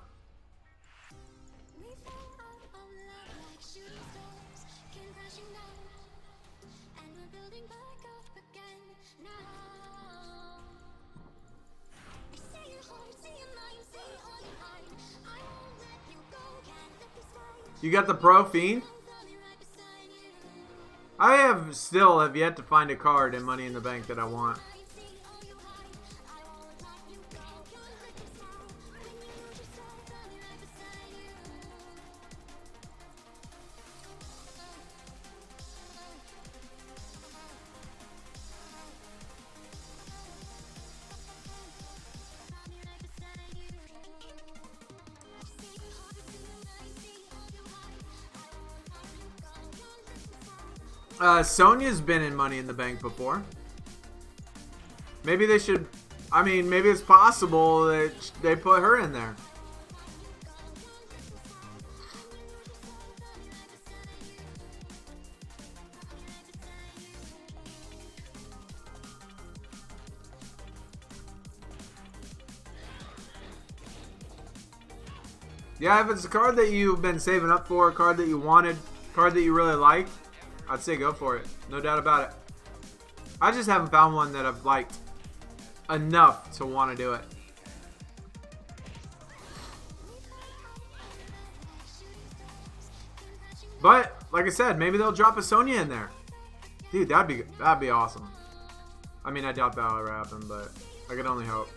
You got the Pro Fiend? I have yet to find a card in Money in the Bank that I want. Sonya's been in Money in the Bank before. Maybe they should... I mean, maybe it's possible that they put her in there. Yeah, if it's a card that you've been saving up for, a card that you wanted, a card that you really liked, I'd say go for it. No doubt about it. I just haven't found one that I've liked enough to want to do it. But, like I said, maybe they'll drop a Sonya in there. Dude, that'd be awesome. I mean, I doubt that'll ever happen, but I can only hope.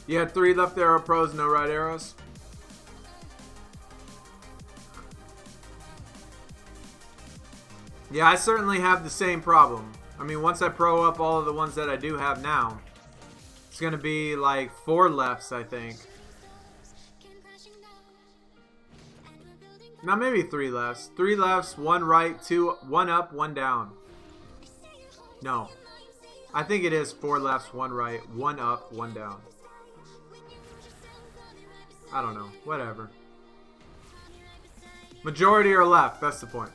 You had 3 left arrow pros, no right arrows. Yeah, I certainly have the same problem. I mean, once I pro up all of the ones that I do have now, it's going to be like 4 lefts, I think. Now maybe 3 lefts. 3 lefts, 1 right, 1 up, 1 down. No. I think it is 4 lefts, 1 right, 1 up, 1 down. I don't know. Whatever. Majority are left. That's the point.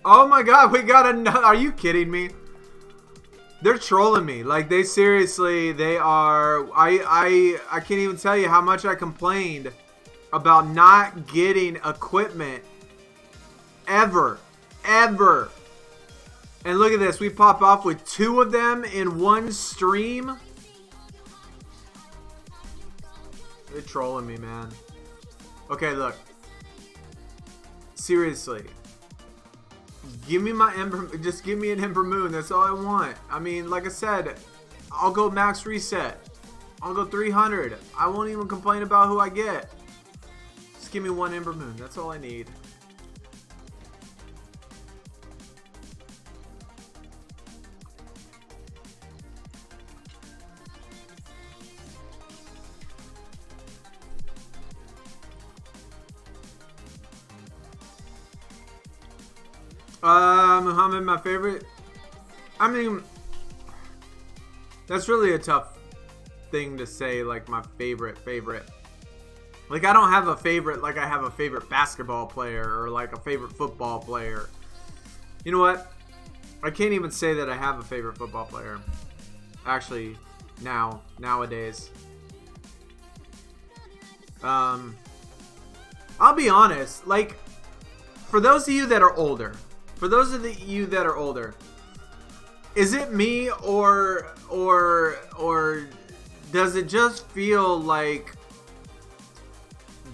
Oh my god, we got another. Are you kidding me? They're trolling me. Like, they seriously, they are. I can't even tell you how much I complained about not getting equipment ever. Ever. And look at this. We pop off with 2 of them in one stream. They're trolling me, man. Okay, look. Seriously. Give me my Ember. Just give me an Ember Moon. That's all I want. I mean, like I said, I'll go max reset. I'll go 300. I won't even complain about who I get. Just give me 1 Ember Moon. That's all I need. Muhammad, my favorite. I mean, that's really a tough thing to say, like my favorite. Like, I don't have a favorite like I have a favorite basketball player or like a favorite football player. You know what? I can't even say that I have a favorite football player. Actually, nowadays. I'll be honest, like, for those of you that are older, is it me or does it just feel like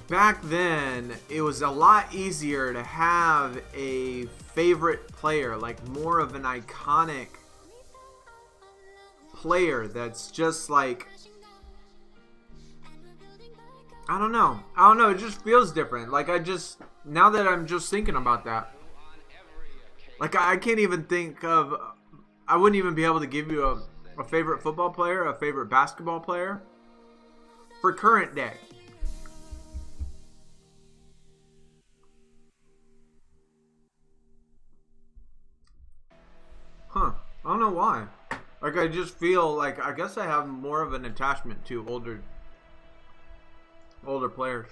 back then it was a lot easier to have a favorite player, like more of an iconic player that's just like, I don't know, it just feels different. Like, now that I'm just thinking about that, like, I can't even think of, I wouldn't even be able to give you a favorite football player, a favorite basketball player for current day. Huh. I don't know why. Like, I just feel like, I guess I have more of an attachment to older players.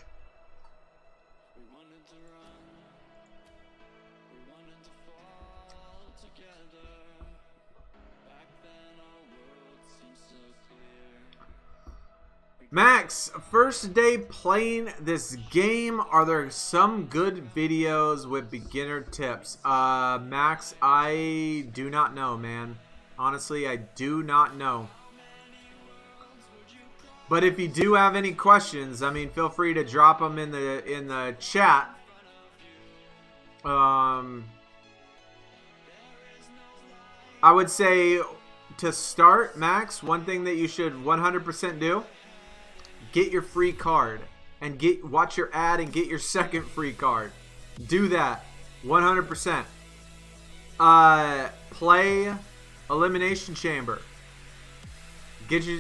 Max, first day playing this game. Are there some good videos with beginner tips? Max, I do not know, man. Honestly, I do not know. But if you do have any questions, I mean, feel free to drop them in the chat. I would say to start, Max, one thing that you should 100% do, get your free card and watch your ad and get your second free card. Do that 100%. Play Elimination Chamber.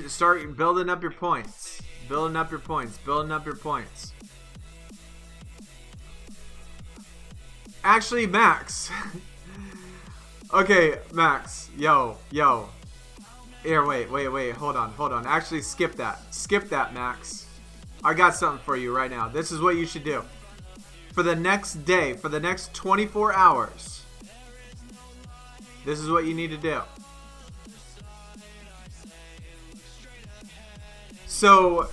Start building up your points. Building up your points. Building up your points. Actually, Max. Okay, Max. Yo. Here, wait. Hold on. Actually, skip that. Skip that, Max. I got something for you right now. This is what you should do. For the next day, for the next 24 hours, this is what you need to do. So,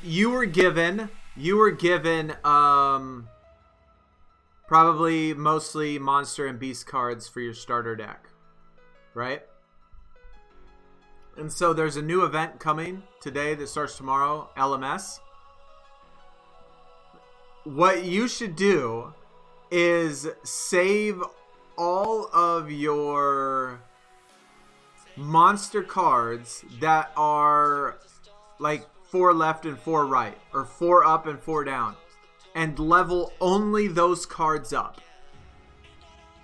you were given probably mostly monster and beast cards for your starter deck, right? And so there's a new event coming today that starts tomorrow, LMS. What you should do is save all of your monster cards that are like 4 left and 4 right, or 4 up and 4 down, and level only those cards up.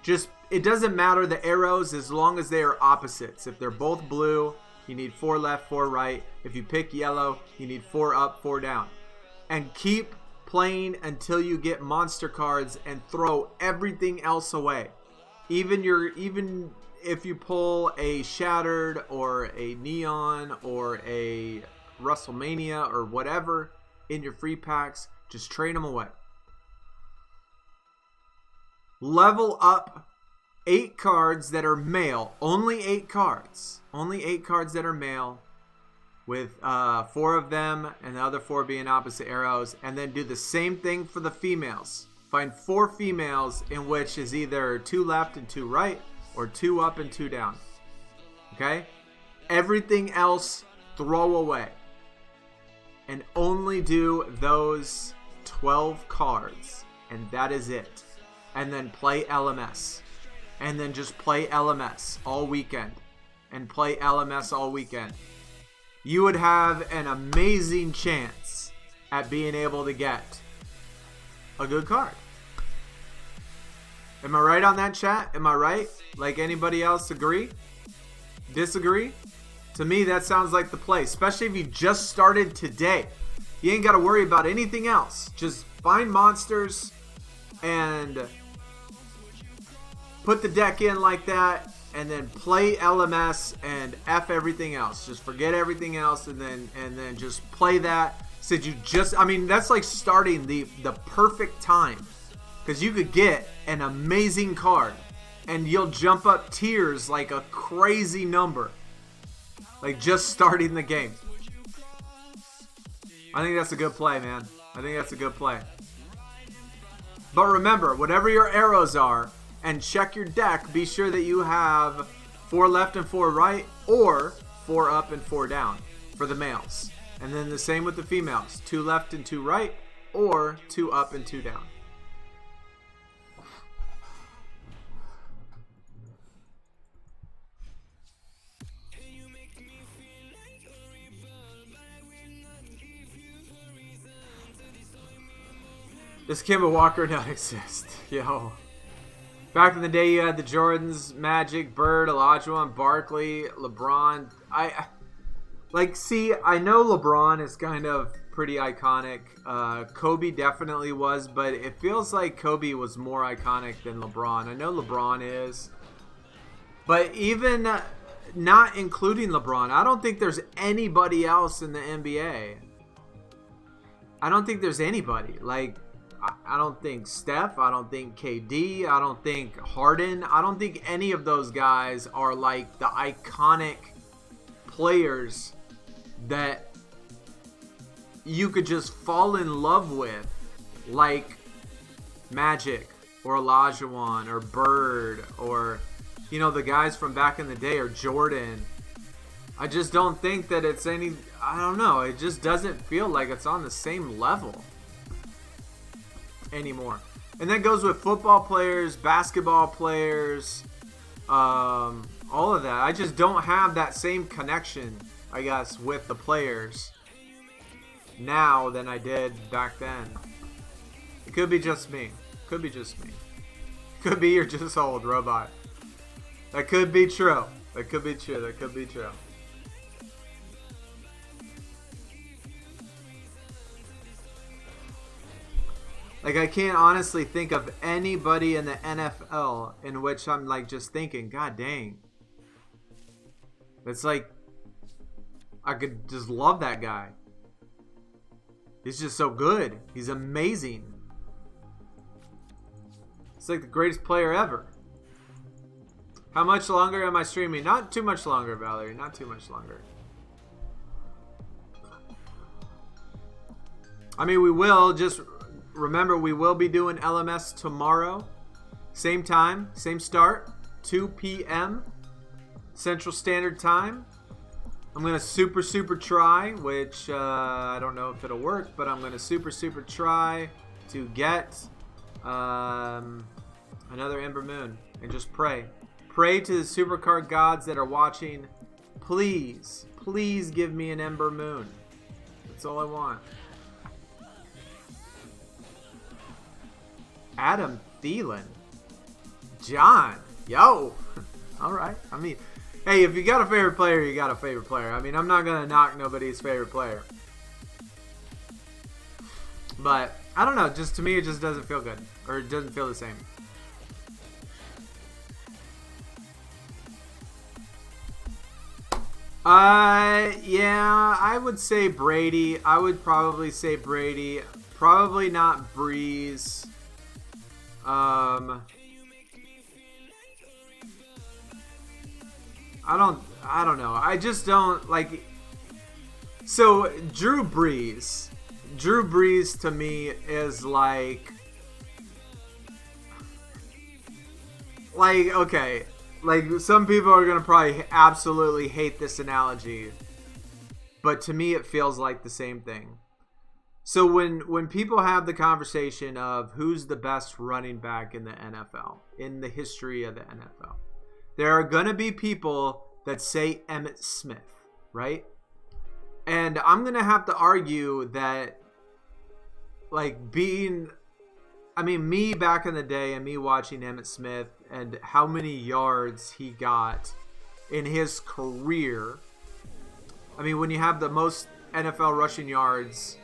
Just, it doesn't matter the arrows as long as they are opposites. If they're both blue, you need 4 left, 4 right. If you pick yellow, you need 4 up, 4 down. And keep playing until you get monster cards and throw everything else away. Even if you pull a Shattered or a Neon or a Wrestlemania or whatever in your free packs, just trade them away. Level up 8 cards that are male. Only 8 cards. Only 8 cards that are male, with 4 of them and the other 4 being opposite arrows. And then do the same thing for the females. Find 4 females in which is either 2 left and 2 right, or 2 up and 2 down. Okay? Everything else throw away. And only do those 12 cards. And that is it. And then play LMS. And then just play LMS all weekend. And play LMS all weekend. You would have an amazing chance at being able to get a good card. Am I right on that, chat? Am I right? Like anybody else agree? Disagree? To me, that sounds like the play, especially if you just started today. You ain't got to worry about anything else. Just find monsters and put the deck in like that, and then play LMS and F everything else. Just forget everything else, and then just play that. Said you just, I mean, that's like starting the perfect time, because you could get an amazing card, and you'll jump up tiers like a crazy number. Like just starting the game. I think that's a good play, man. I think that's a good play. But remember, whatever your arrows are, and check your deck, be sure that you have 4 left and 4 right, or 4 up and 4 down for the males. And then the same with the females. 2 left and 2 right, or 2 up and 2 down. Does Kemba Walker not exist? Yo. Back in the day, you had the Jordans, Magic, Bird, Olajuwon, Barkley, LeBron. I know LeBron is kind of pretty iconic. Kobe definitely was, but it feels like Kobe was more iconic than LeBron. I know LeBron is. But even not including LeBron, I don't think there's anybody else in the NBA. I don't think there's anybody. Like, I don't think Steph, I don't think KD, I don't think Harden, I don't think any of those guys are like the iconic players that you could just fall in love with, like Magic or Olajuwon or Bird or, you know, the guys from back in the day, or Jordan. I just don't think that it's any, I don't know, it just doesn't feel like it's on the same level anymore. And that goes with football players, basketball players, all of that. I just don't have that same connection, I guess, with the players now than I did back then. It could be just me. Could be just me. Could be you're just old, robot. That could be true. That could be true. That could be true. Like, I can't honestly think of anybody in the NFL in which I'm, like, just thinking, God dang. It's like, I could just love that guy. He's just so good. He's amazing. It's like the greatest player ever. How much longer am I streaming? Not too much longer, Valerie. Not too much longer. I mean, we will just... Remember, we will be doing LMS tomorrow. Same time, same start. 2 p.m. Central Standard Time. I'm going to super try, which I don't know if it'll work, but I'm going to super try to get another Ember Moon. And just pray. Pray to the SuperCard gods that are watching. Please give me an Ember Moon. That's all I want. Adam Thielen. John. Yo. Alright. I mean, hey, if you got a favorite player, you got a favorite player. I mean, I'm not going to knock nobody's favorite player. But, I don't know. Just to me, it just doesn't feel good. Or it doesn't feel the same. Yeah, I would say Brady. I would probably say Brady. Probably not Breeze. I don't know. I just don't like. So Drew Brees to me is like okay, like some people are gonna probably absolutely hate this analogy, but to me it feels like the same thing. So when people have the conversation of who's the best running back in the NFL, in the history of the NFL, there are going to be people that say Emmitt Smith, right? And I'm going to have to argue that, like, me back in the day and me watching Emmitt Smith and how many yards he got in his career. I mean, when you have the most NFL rushing yards,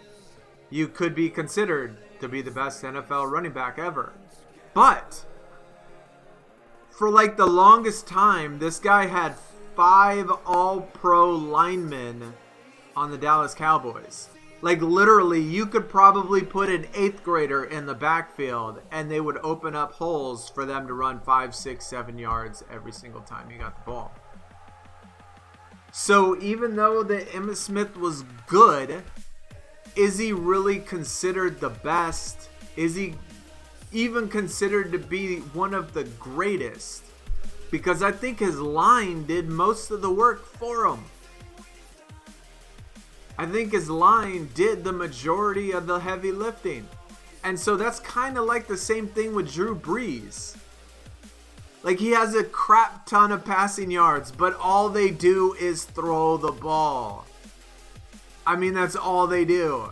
you could be considered to be the best NFL running back ever. But for like the longest time, this guy had 5 all-pro linemen on the Dallas Cowboys. Like literally, you could probably put an 8th grader in the backfield and they would open up holes for them to run 5, 6, 7 yards every single time you got the ball. So even though the Emmitt Smith was good, is he really considered the best? Is he even considered to be one of the greatest? Because I think his line did most of the work for him. I think his line did the majority of the heavy lifting. And so that's kind of like the same thing with Drew Brees. Like, he has a crap ton of passing yards, but all they do is throw the ball. I mean, that's all they do.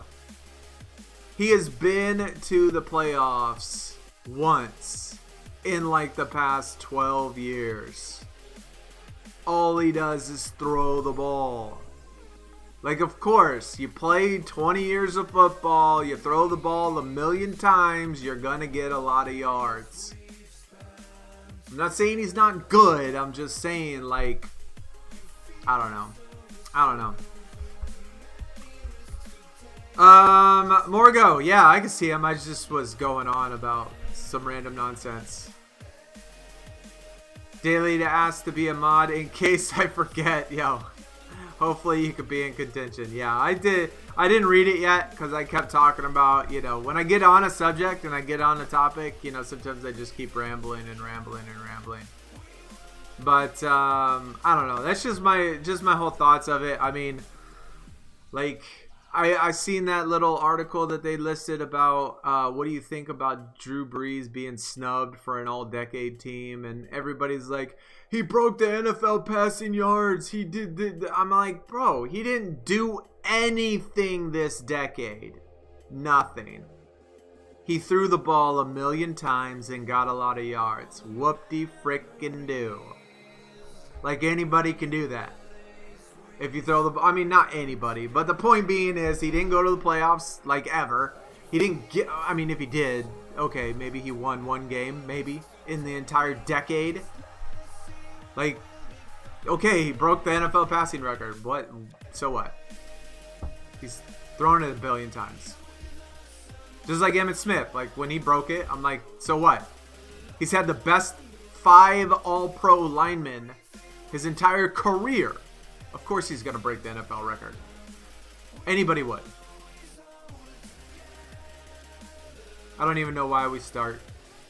He has been to the playoffs once in like the past 12 years. All he does is throw the ball. Like, of course, you play 20 years of football, you throw the ball a million times, you're going to get a lot of yards. I'm not saying he's not good, I'm just saying, like, I don't know. Morgo, yeah, I can see him. I just was going on about some random nonsense. Daily to ask to be a mod in case I forget. Yo, Hopefully you could be in contention. Yeah, I didn't read it yet because I kept talking about, when I get on a subject and I get on a topic, sometimes I just keep rambling and rambling and rambling. But I don't know. That's just my whole thoughts of it. I mean, like, I seen that little article that they listed about what do you think about Drew Brees being snubbed for an all-decade team, and everybody's like, he broke the NFL passing yards. He did. I'm like, bro, he didn't do anything this decade. Nothing. He threw the ball 1,000,000 times and got a lot of yards. Whoop-de-frickin' do. Like, anybody can do that. If you throw the ball. I mean, not anybody. But the point being is he didn't go to the playoffs, like, ever. He didn't get. I mean, if he did, okay, maybe he won one game, maybe, in the entire decade. Like, okay, he broke the NFL passing record. What? So what? He's thrown it 1 billion times. Just like Emmitt Smith. Like, when he broke it, I'm like, so what? He's had the best 5 all-pro linemen his entire career. Of course he's going to break the NFL record. Anybody would. I don't even know why we start.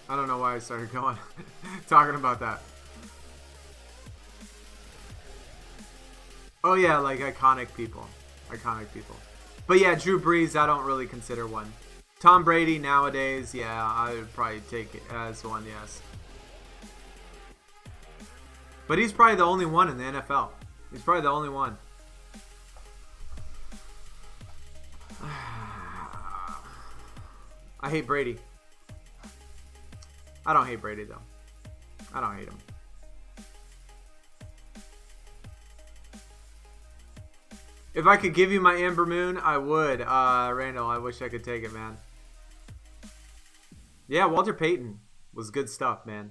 I don't know why I started going talking about that. Oh yeah, like iconic people. Iconic people. But yeah, Drew Brees, I don't really consider one. Tom Brady nowadays, yeah, I would probably take it as one, yes. But he's probably the only one in the NFL. He's probably the only one. I hate Brady. I don't hate Brady, though. I don't hate him. If I could give you my Amber Moon, I would. Randall, I wish I could take it, man. Yeah, Walter Payton was good stuff, man.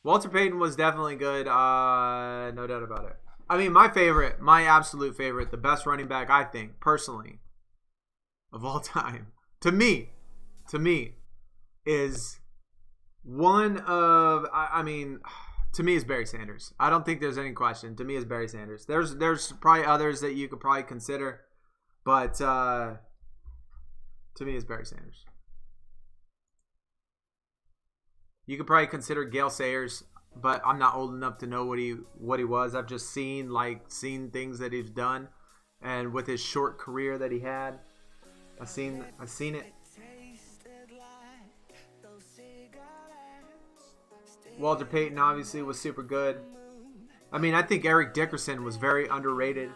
Walter Payton was definitely good. No doubt about it. I mean, my absolute favorite, the best running back, I think, personally, of all time, to me, is one of, to me is Barry Sanders. I don't think there's any question. To me is Barry Sanders. There's probably others that you could probably consider, but to me is Barry Sanders. You could probably consider Gale Sayers, but I'm not old enough to know what he was. I've just seen things that he's done, and with his short career that he had, I've seen it. Walter Payton obviously was super good. I mean, I think Eric Dickerson was very underrated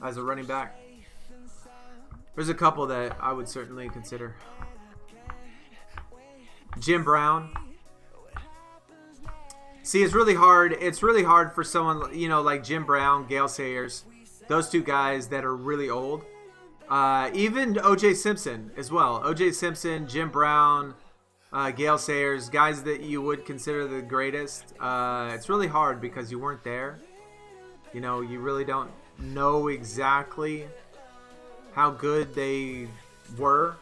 as a running back. There's a couple that I would certainly consider. Jim Brown. See, it's really hard. It's really hard for someone, like Jim Brown, Gale Sayers, those two guys that are really old. Even O.J. Simpson as well. O.J. Simpson, Jim Brown, Gale Sayers, guys that you would consider the greatest. It's really hard because you weren't there. You really don't know exactly how good they were.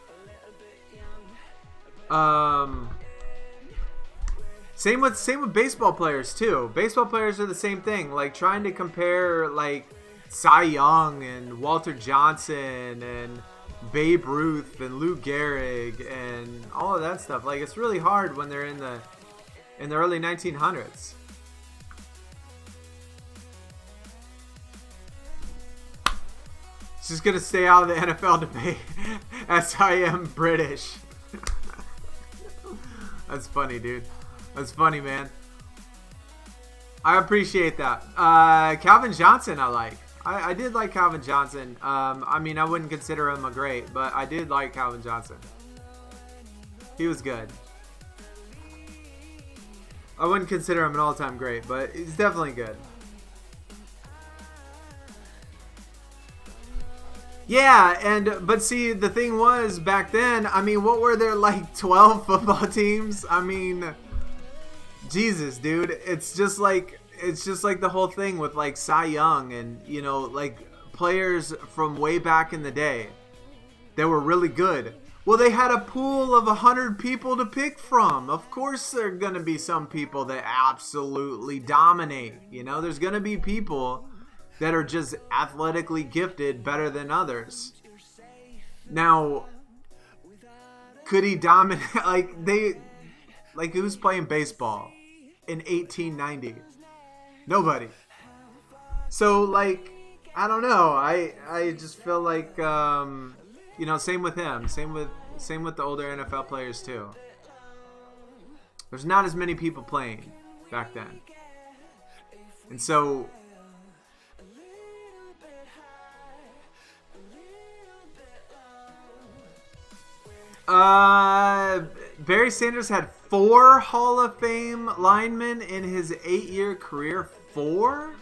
Same with baseball players too. Baseball players are the same thing. Like trying to compare like Cy Young and Walter Johnson and Babe Ruth and Lou Gehrig and all of that stuff. Like it's really hard when they're in the early 1900s. Just gonna stay out of the NFL debate as I am British. That's funny, dude. That's funny, man. I appreciate that. Calvin Johnson, I like. I did like Calvin Johnson. I mean, I wouldn't consider him a great, but I did like Calvin Johnson. He was good. I wouldn't consider him an all-time great, but he's definitely good. Yeah, but see, the thing was, back then, I mean, what were there, like 12 football teams? I mean, Jesus, dude. It's just like the whole thing with like Cy Young and, like players from way back in the day that were really good. Well, they had a pool of 100 people to pick from. Of course there are going to be some people that absolutely dominate. There's going to be people that are just athletically gifted better than others. Now, could he dominate? Like who's playing baseball in 1890? Nobody. So like, I don't know. I just feel like same with him. Same with the older NFL players too. There's not as many people playing back then. And so Barry Sanders had 4 Hall of Fame linemen in his 8-year career. 4?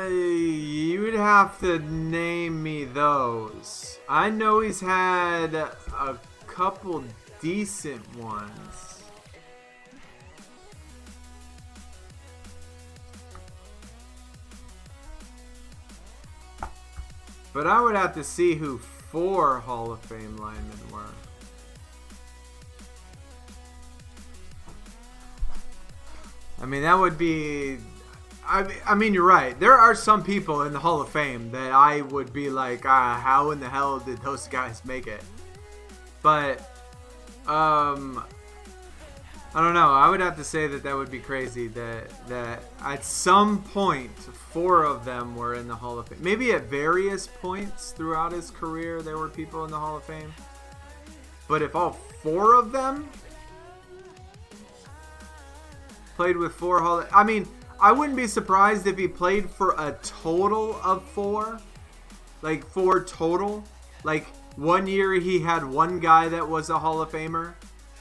You would have to name me those. I know he's had a couple decent ones. But I would have to see who 4 Hall of Fame linemen were. I mean, that would be... I mean, you're right. There are some people in the Hall of Fame that I would be like, how in the hell did those guys make it? But, I don't know. I would have to say that would be crazy that at some point 4 of them were in the Hall of Fame. Maybe at various points throughout his career there were people in the Hall of Fame. But if all 4 of them played with 4 Hall of... I mean, I wouldn't be surprised if he played for a total of 4. Like 4 total. Like 1 year he had 1 guy that was a Hall of Famer.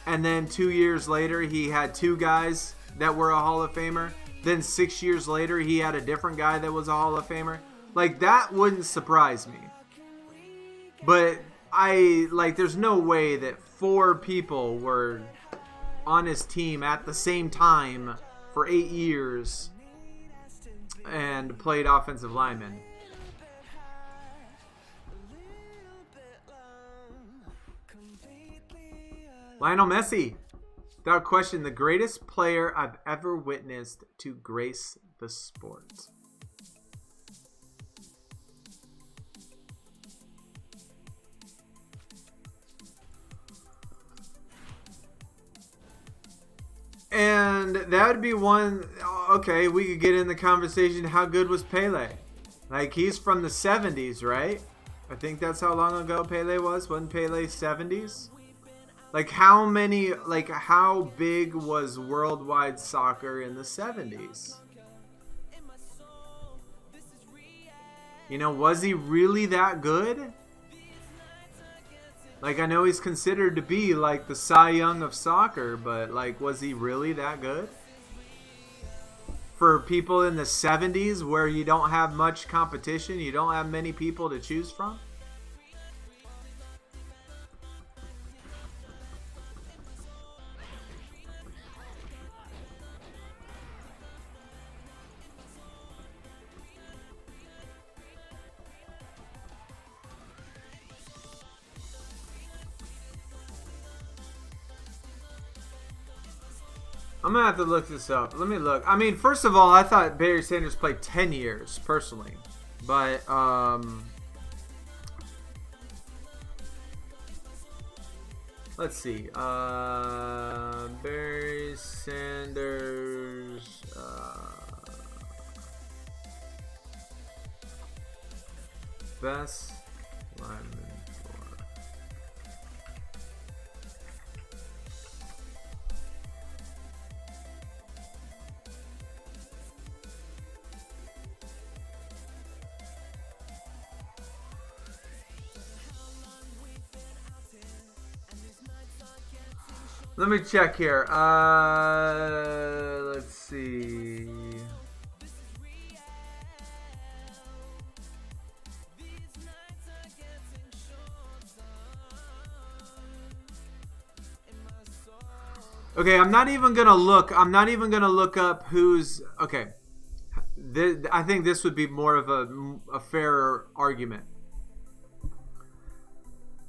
And then 2 years later, he had 2 guys that were a Hall of Famer. Then 6 years later, he had a different guy that was a Hall of Famer. Like, that wouldn't surprise me. But there's no way that 4 people were on his team at the same time for 8 years and played offensive lineman. Lionel Messi, without question, the greatest player I've ever witnessed to grace the sport. And that would be one. Okay, we could get in the conversation. How good was Pele? Like, he's from the 70s, right? I think that's how long ago Pele was. Wasn't Pele 70s? Like, how big was worldwide soccer in the 70s? You know, was he really that good? Like, I know he's considered to be, like, the Cy Young of soccer, but, like, was he really that good? For people in the 70s where you don't have much competition, you don't have many people to choose from? I'm going to have to look this up. Let me look. I mean, first of all, I thought Barry Sanders played 10 years, personally. But, let's see. Barry Sanders, best lineman for... Let me check here. Let's see. Okay, I'm not even gonna look up who's... Okay. I think this would be more of a fairer argument.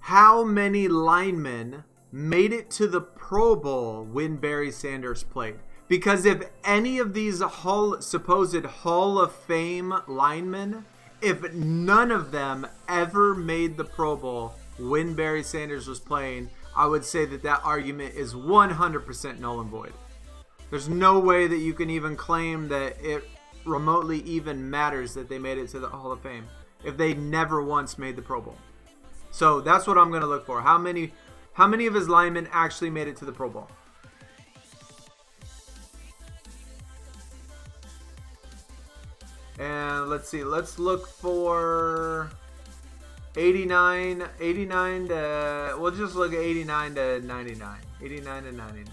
How many linemen made it to the Pro Bowl when Barry Sanders played? Because if any of these supposed Hall of Fame linemen, if none of them ever made the Pro Bowl when Barry Sanders was playing, I would say that that argument is 100% null and void. There's no way that you can even claim that it remotely even matters that they made it to the Hall of Fame if they never once made the Pro Bowl. So that's what I'm going to look for. How many of his linemen actually made it to the Pro Bowl? And let's see. Let's look for 89 to... We'll just look at 89 to 99. 89 to 99.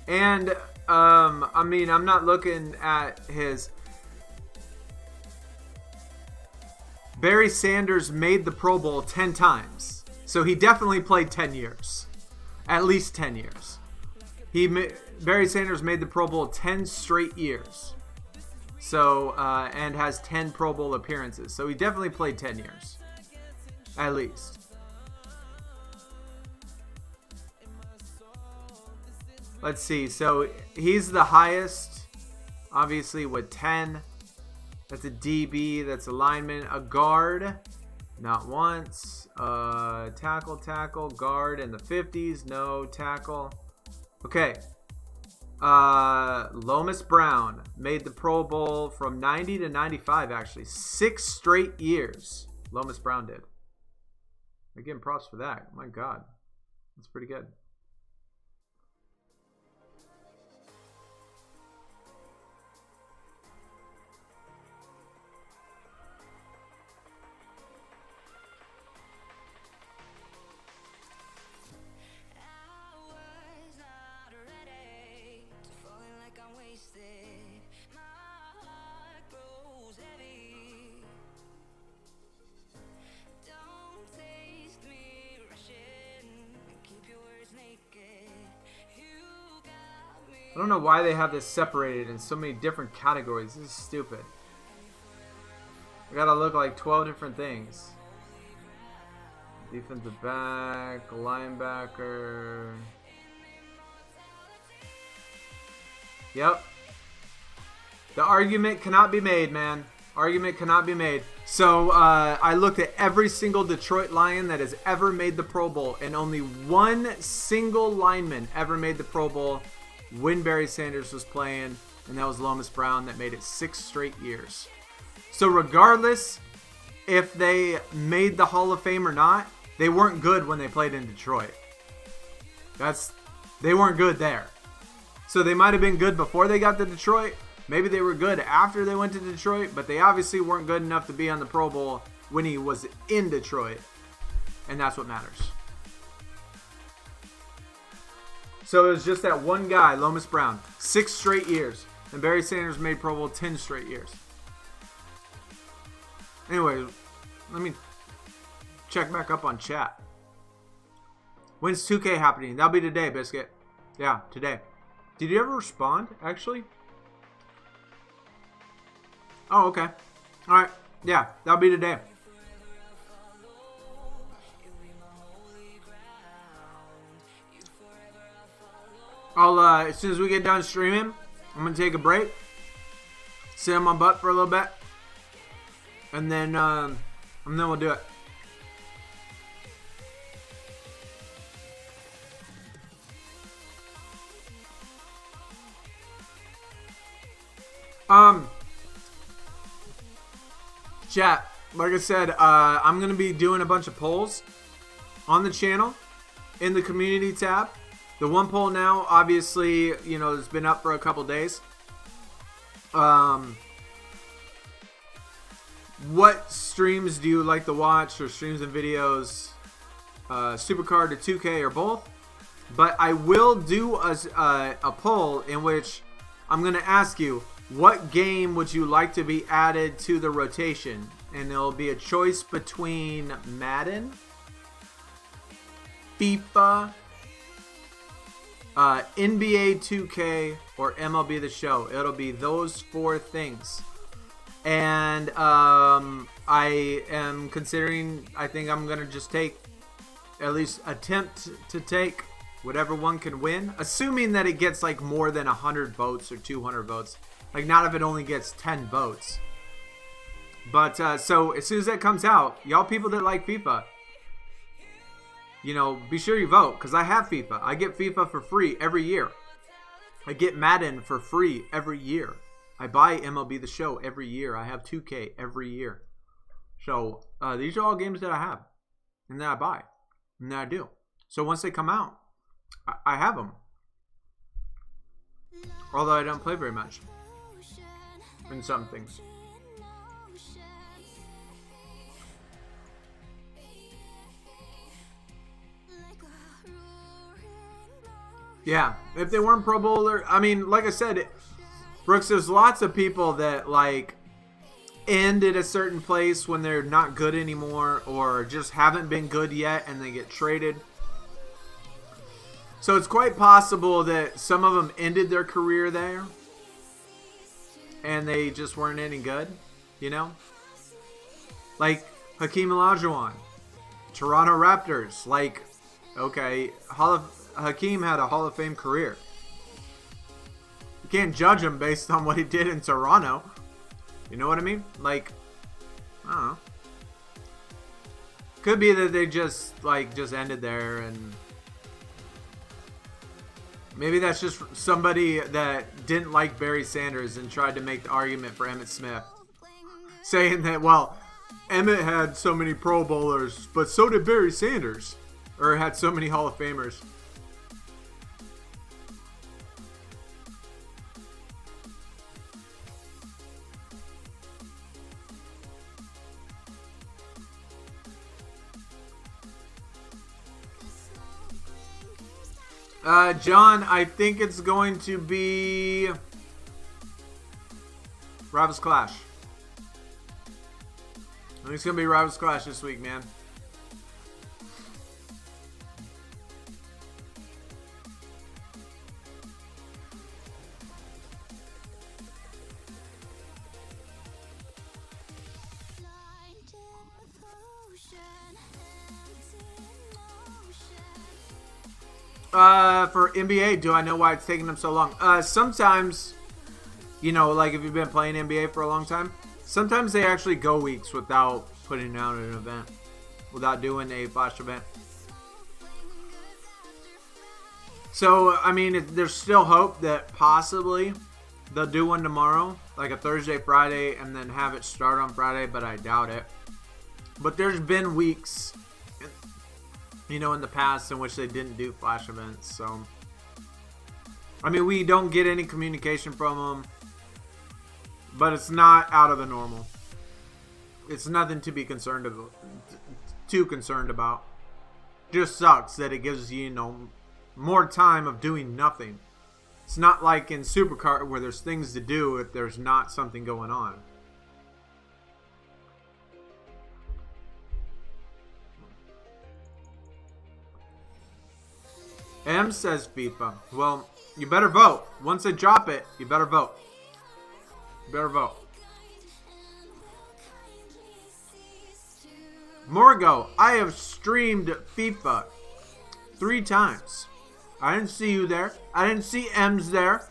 And, I mean, I'm not looking at his... Barry Sanders made the Pro Bowl 10 times. So he definitely played 10 years. At least 10 years. Barry Sanders made the Pro Bowl 10 straight years. So, and has 10 Pro Bowl appearances. So he definitely played 10 years. At least. Let's see. So he's the highest, obviously, with 10. That's a DB. That's a lineman. A guard, not once. Tackle, guard in the 50s. No tackle. Okay. Lomas Brown made the Pro Bowl from 90 to 95, actually. 6 straight years. Lomas Brown did. Again, props for that. My God. That's pretty good. I don't know why they have this separated in so many different categories. This is stupid. I gotta look like 12 different things. Defensive back, linebacker. Yep. The argument cannot be made, man. Argument cannot be made. So I looked at every single Detroit Lion that has ever made the Pro Bowl, and only one single lineman ever made the Pro Bowl when Barry Sanders was playing, and that was Lomas Brown, that made it 6 straight years. So regardless if they made the Hall of Fame or not, they weren't good when they played in Detroit. They weren't good there. So they might have been good before they got to Detroit. Maybe they were good after they went to Detroit, but they obviously weren't good enough to be on the Pro Bowl when he was in Detroit. And that's what matters. So it was just that one guy, Lomas Brown, 6 straight years. And Barry Sanders made Pro Bowl 10 straight years. Anyway, let me check back up on chat. When's 2K happening? That'll be today, Biscuit. Yeah, today. Did you ever respond, actually? Oh, okay. Alright. Yeah, that'll be today. As soon as we get done streaming, I'm going to take a break. Sit on my butt for a little bit. And then we'll do it. Chat, like I said, I'm going to be doing a bunch of polls on the channel in the community tab. The one poll now, obviously, you know, has been up for a couple days. What streams do you like to watch, or streams and videos? SuperCard or 2K or both? But I will do a poll in which I'm going to ask you, what game would you like to be added to the rotation? And it'll be a choice between Madden, FIFA, NBA 2K, or MLB The Show. It'll be those 4 things. And I am considering, I think I'm going to just take, at least attempt to take whatever one can win. Assuming that it gets like more than 100 votes or 200 votes. Like not if it only gets 10 votes. But so as soon as that comes out, y'all people that like FIFA, you know, be sure you vote. Because I have FIFA. I get FIFA for free every year. I get Madden for free every year. I buy MLB The Show every year. I have 2K every year. So these are all games that I have. And that I buy. And that I do. So once they come out, I have them. Although I don't play very much. In some things. Yeah, if they weren't Pro Bowler, I mean, like I said, Brooks, there's lots of people that like end at a certain place when they're not good anymore or just haven't been good yet and they get traded. So it's quite possible that some of them ended their career there and they just weren't any good, you know? Like Hakeem Olajuwon, Toronto Raptors, like, okay, Hakeem had a Hall of Fame career. You can't judge him based on what he did in Toronto. You know what I mean? Like, I don't know. Could be that they just ended there, and maybe that's just somebody that didn't like Barry Sanders and tried to make the argument for Emmitt Smith, saying that, well, Emmitt had so many Pro Bowlers, but so did Barry Sanders, or had so many Hall of Famers. John, I think it's going to be Rivals Clash. I think it's going to be Rivals Clash this week, man. For NBA, do I know why it's taking them so long? Sometimes, you know, like if you've been playing NBA for a long time, sometimes they actually go weeks without putting out an event, without doing a flash event. So, I mean, there's still hope that possibly they'll do one tomorrow, like a Thursday, Friday, and then have it start on Friday, but I doubt it. But there's been weeks, you know, in the past in which they didn't do flash events. So, I mean, we don't get any communication from them, but it's not out of the normal. It's nothing to be concerned about. Just sucks that it gives you, you know, more time of doing nothing. It's not like in SuperCard where there's things to do if there's not something going on. M says FIFA. Well, you better vote. Once they drop it, you better vote. You better vote. Morgo, I have streamed FIFA 3 times. I didn't see you there. I didn't see M's there.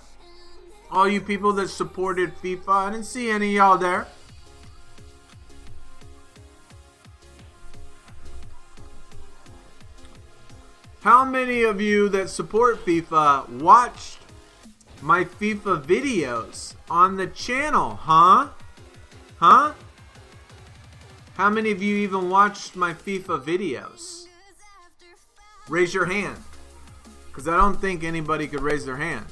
All you people that supported FIFA, I didn't see any of y'all there. How many of you that support FIFA watched my FIFA videos on the channel, huh? Huh? How many of you even watched my FIFA videos? Raise your hand. Because I don't think anybody could raise their hand.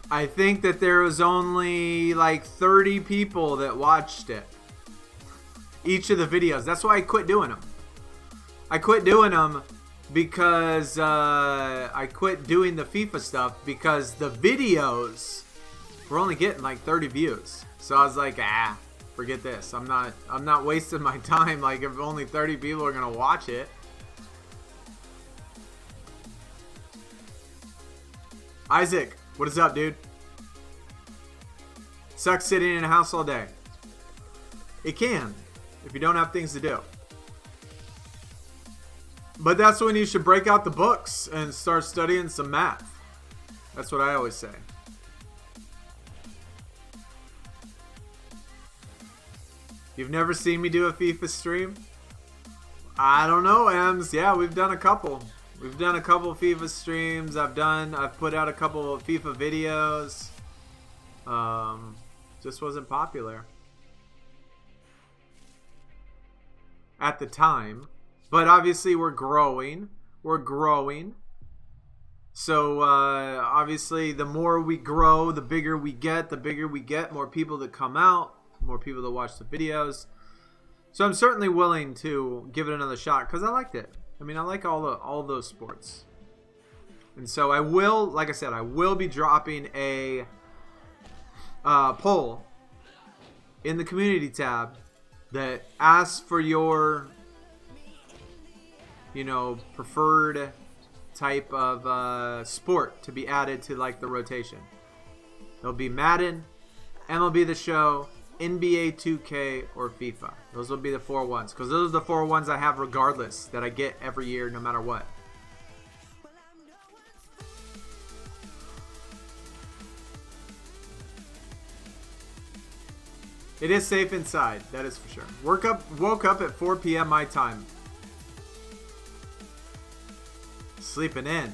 I think that there was only like 30 people that watched it. Each of the videos. That's why I quit doing them. I quit doing them because I quit doing the FIFA stuff because the videos were only getting like 30 views. So I was like, forget this. I'm not wasting my time. Like if only 30 people are gonna watch it, Isaac, what is up, dude? Sucks sitting in a house all day. It can, if you don't have things to do. But that's when you should break out the books and start studying some math. That's what I always say. You've never seen me do a FIFA stream? I don't know, Ems. Yeah, we've done a couple. We've done a couple FIFA streams. I've put out a couple of FIFA videos. Just wasn't popular at the time. But obviously we're growing. We're growing. So obviously the more we grow, the bigger we get. The bigger we get, more people that come out, more people that watch the videos. So I'm certainly willing to give it another shot because I liked it. I mean, I like all those sports. And so I will, like I said, I will be dropping a poll in the community tab that asks for your, preferred type of sport to be added to like the rotation. There'll be Madden, MLB The Show, NBA 2K, or FIFA. Those will be the 4 ones because those are the 4 ones I have regardless that I get every year no matter what. It is safe inside, that is for sure. Woke up at 4 p.m. my time. Sleeping in.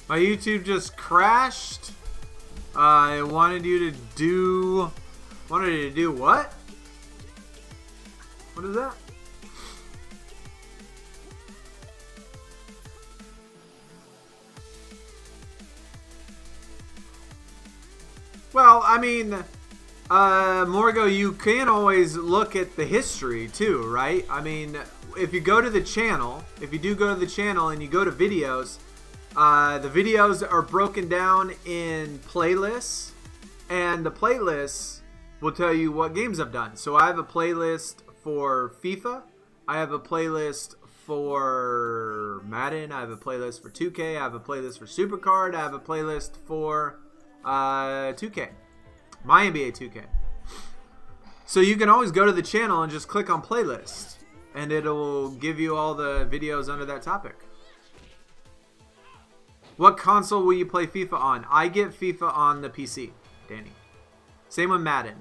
My YouTube just crashed. I wanted you to do what? What is that? Well, I mean, Morgo, you can always look at the history too, right? I mean, if you go to the channel, and you go to videos, the videos are broken down in playlists, and the playlists will tell you what games I've done. So I have a playlist for FIFA, I have a playlist for Madden, I have a playlist for 2K, I have a playlist for SuperCard, I have a playlist for 2K, my NBA 2K. So you can always go to the channel and just click on playlist, and it'll give you all the videos under that topic. What console will you play FIFA on? I get FIFA on the PC, Danny. Same with Madden.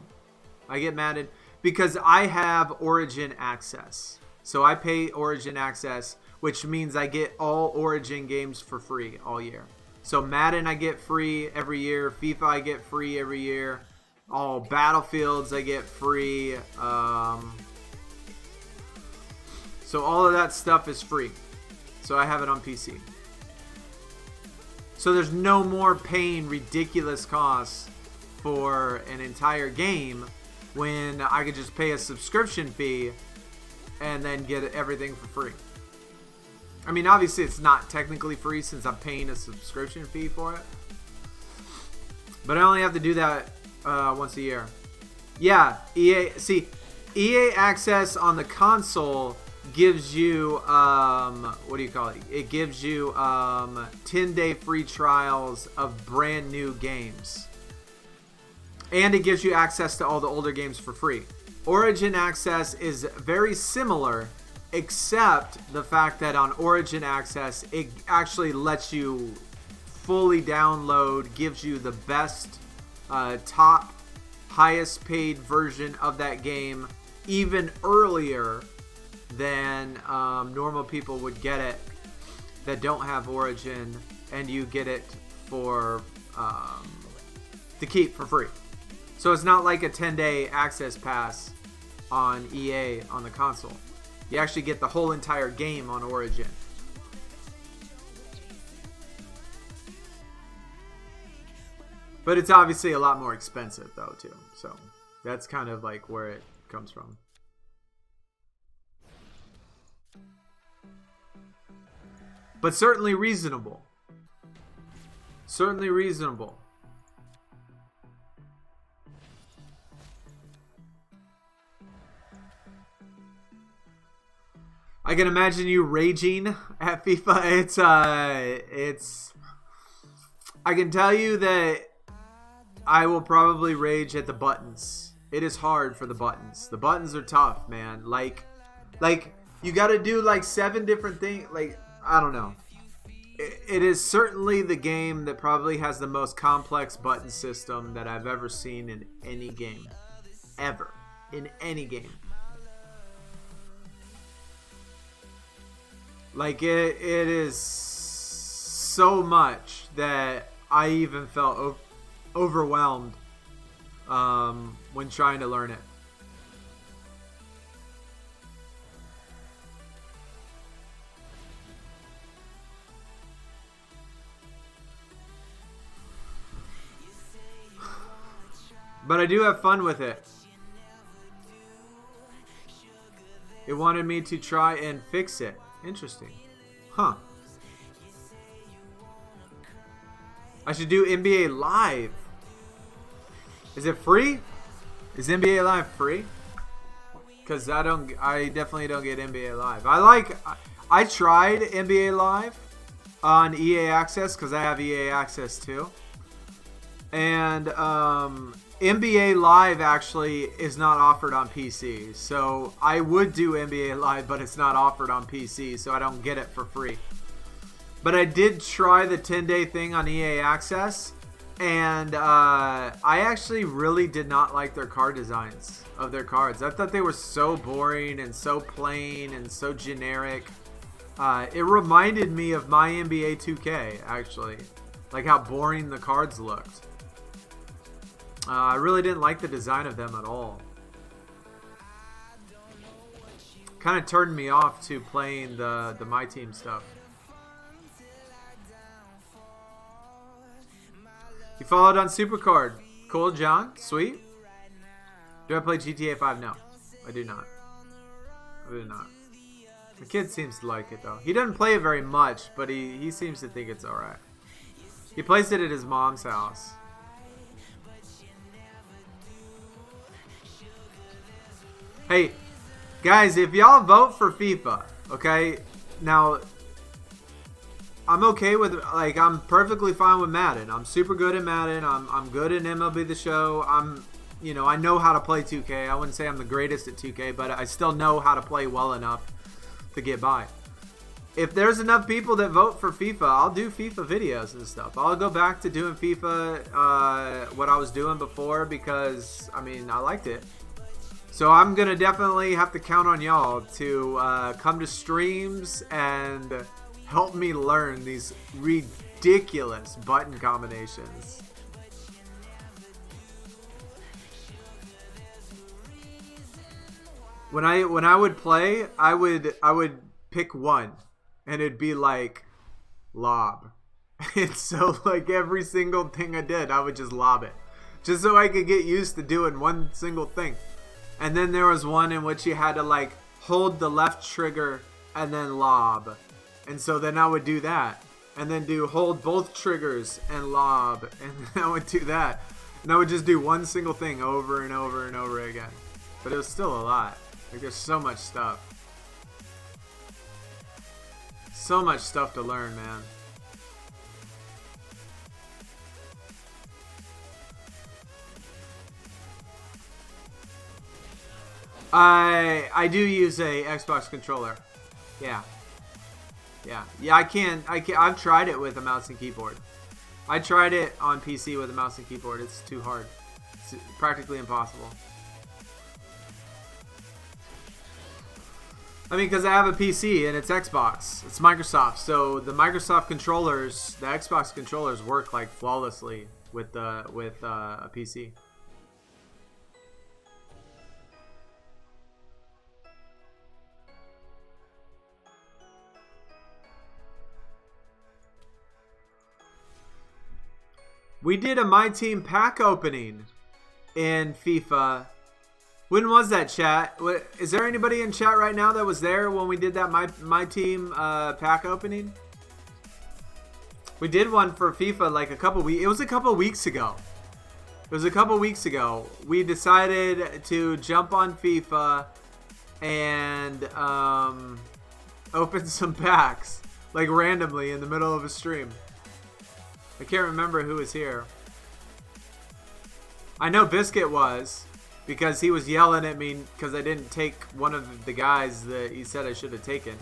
I get Madden because I have Origin access. So I pay Origin access, which means I get all Origin games for free all year. So Madden I get free every year. FIFA I get free every year. All Battlefields I get free. So all of that stuff is free. So I have it on PC. So there's no more paying ridiculous costs for an entire game when I could just pay a subscription fee and then get everything for free. I mean, obviously it's not technically free since I'm paying a subscription fee for it. But I only have to do that once a year. Yeah, EA access on the console gives you, what do you call it? It gives you 10-day free trials of brand new games. And it gives you access to all the older games for free. Origin access is very similar, except the fact that on Origin access, it actually lets you fully download, gives you the best, top, highest paid version of that game even earlier than normal people would get it that don't have Origin, and you get it for to keep for free. So it's not like a 10-day access pass on EA on the console. You actually get the whole entire game on Origin. But it's obviously a lot more expensive though too. So that's kind of like where it comes from. But certainly reasonable. Certainly reasonable. I can imagine you raging at FIFA. It's. I can tell you that I will probably rage at the buttons. It is hard for the buttons. The buttons are tough, man. Like you got to do like 7 different things. Like, I don't know. It is certainly the game that probably has the most complex button system that I've ever seen in any game. Ever. In any game. Like, it is so much that I even felt overwhelmed when trying to learn it. But I do have fun with it. It wanted me to try and fix it. Interesting. Huh. I should do NBA Live. Is it free? Is NBA Live free? Because I definitely don't get NBA Live. I tried NBA Live on EA Access because I have EA Access too. And NBA Live actually is not offered on PC. So I would do NBA Live, but it's not offered on PC, so I don't get it for free. But I did try the 10-day thing on EA Access, and I actually really did not like their card designs of their cards. I thought they were so boring and so plain and so generic. It reminded me of my NBA 2K, actually. Like how boring the cards looked. I really didn't like the design of them at all. Kind of turned me off to playing the My Team stuff. You followed on SuperCard. Cool, John. Sweet. Do I play GTA 5? No. I do not. I do not. The kid seems to like it, though. He doesn't play it very much, but he seems to think it's alright. He plays it at his mom's house. Hey, guys, if y'all vote for FIFA, okay? Now, I'm okay with, like, I'm perfectly fine with Madden. I'm super good at Madden. I'm good at MLB The Show. You know, I know how to play 2K. I wouldn't say I'm the greatest at 2K, but I still know how to play well enough to get by. If there's enough people that vote for FIFA, I'll do FIFA videos and stuff. I'll go back to doing FIFA, what I was doing before, because, I mean, I liked it. So I'm going to definitely have to count on y'all to come to streams and help me learn these ridiculous button combinations. When I would play, I would pick one, and it'd be like lob. And so like every single thing I did, I would just lob it, just so I could get used to doing one single thing. And then there was one in which you had to like hold the left trigger and then lob. And so then I would do that. And then hold both triggers and lob. And then I would do that. And I would just do one single thing over and over and over again. But it was still a lot. Like, there's so much stuff. So much stuff to learn, man. I do use a Xbox controller. Yeah. I've tried it with a mouse and keyboard. I tried it on PC with a mouse and keyboard. It's too hard. It's practically impossible. I mean, because I have a PC and it's Xbox. It's Microsoft. So the Microsoft controllers, the Xbox controllers work like flawlessly with a PC. We did a My Team pack opening in FIFA. When was that, chat? Is there anybody in chat right now that was there when we did that My Team pack opening? We did one for FIFA like a couple weeks. It was a couple weeks ago. We decided to jump on FIFA and opened some packs, like randomly in the middle of a stream. I can't remember who was here. I know Biscuit was, because he was yelling at me because I didn't take one of the guys that he said I should have taken.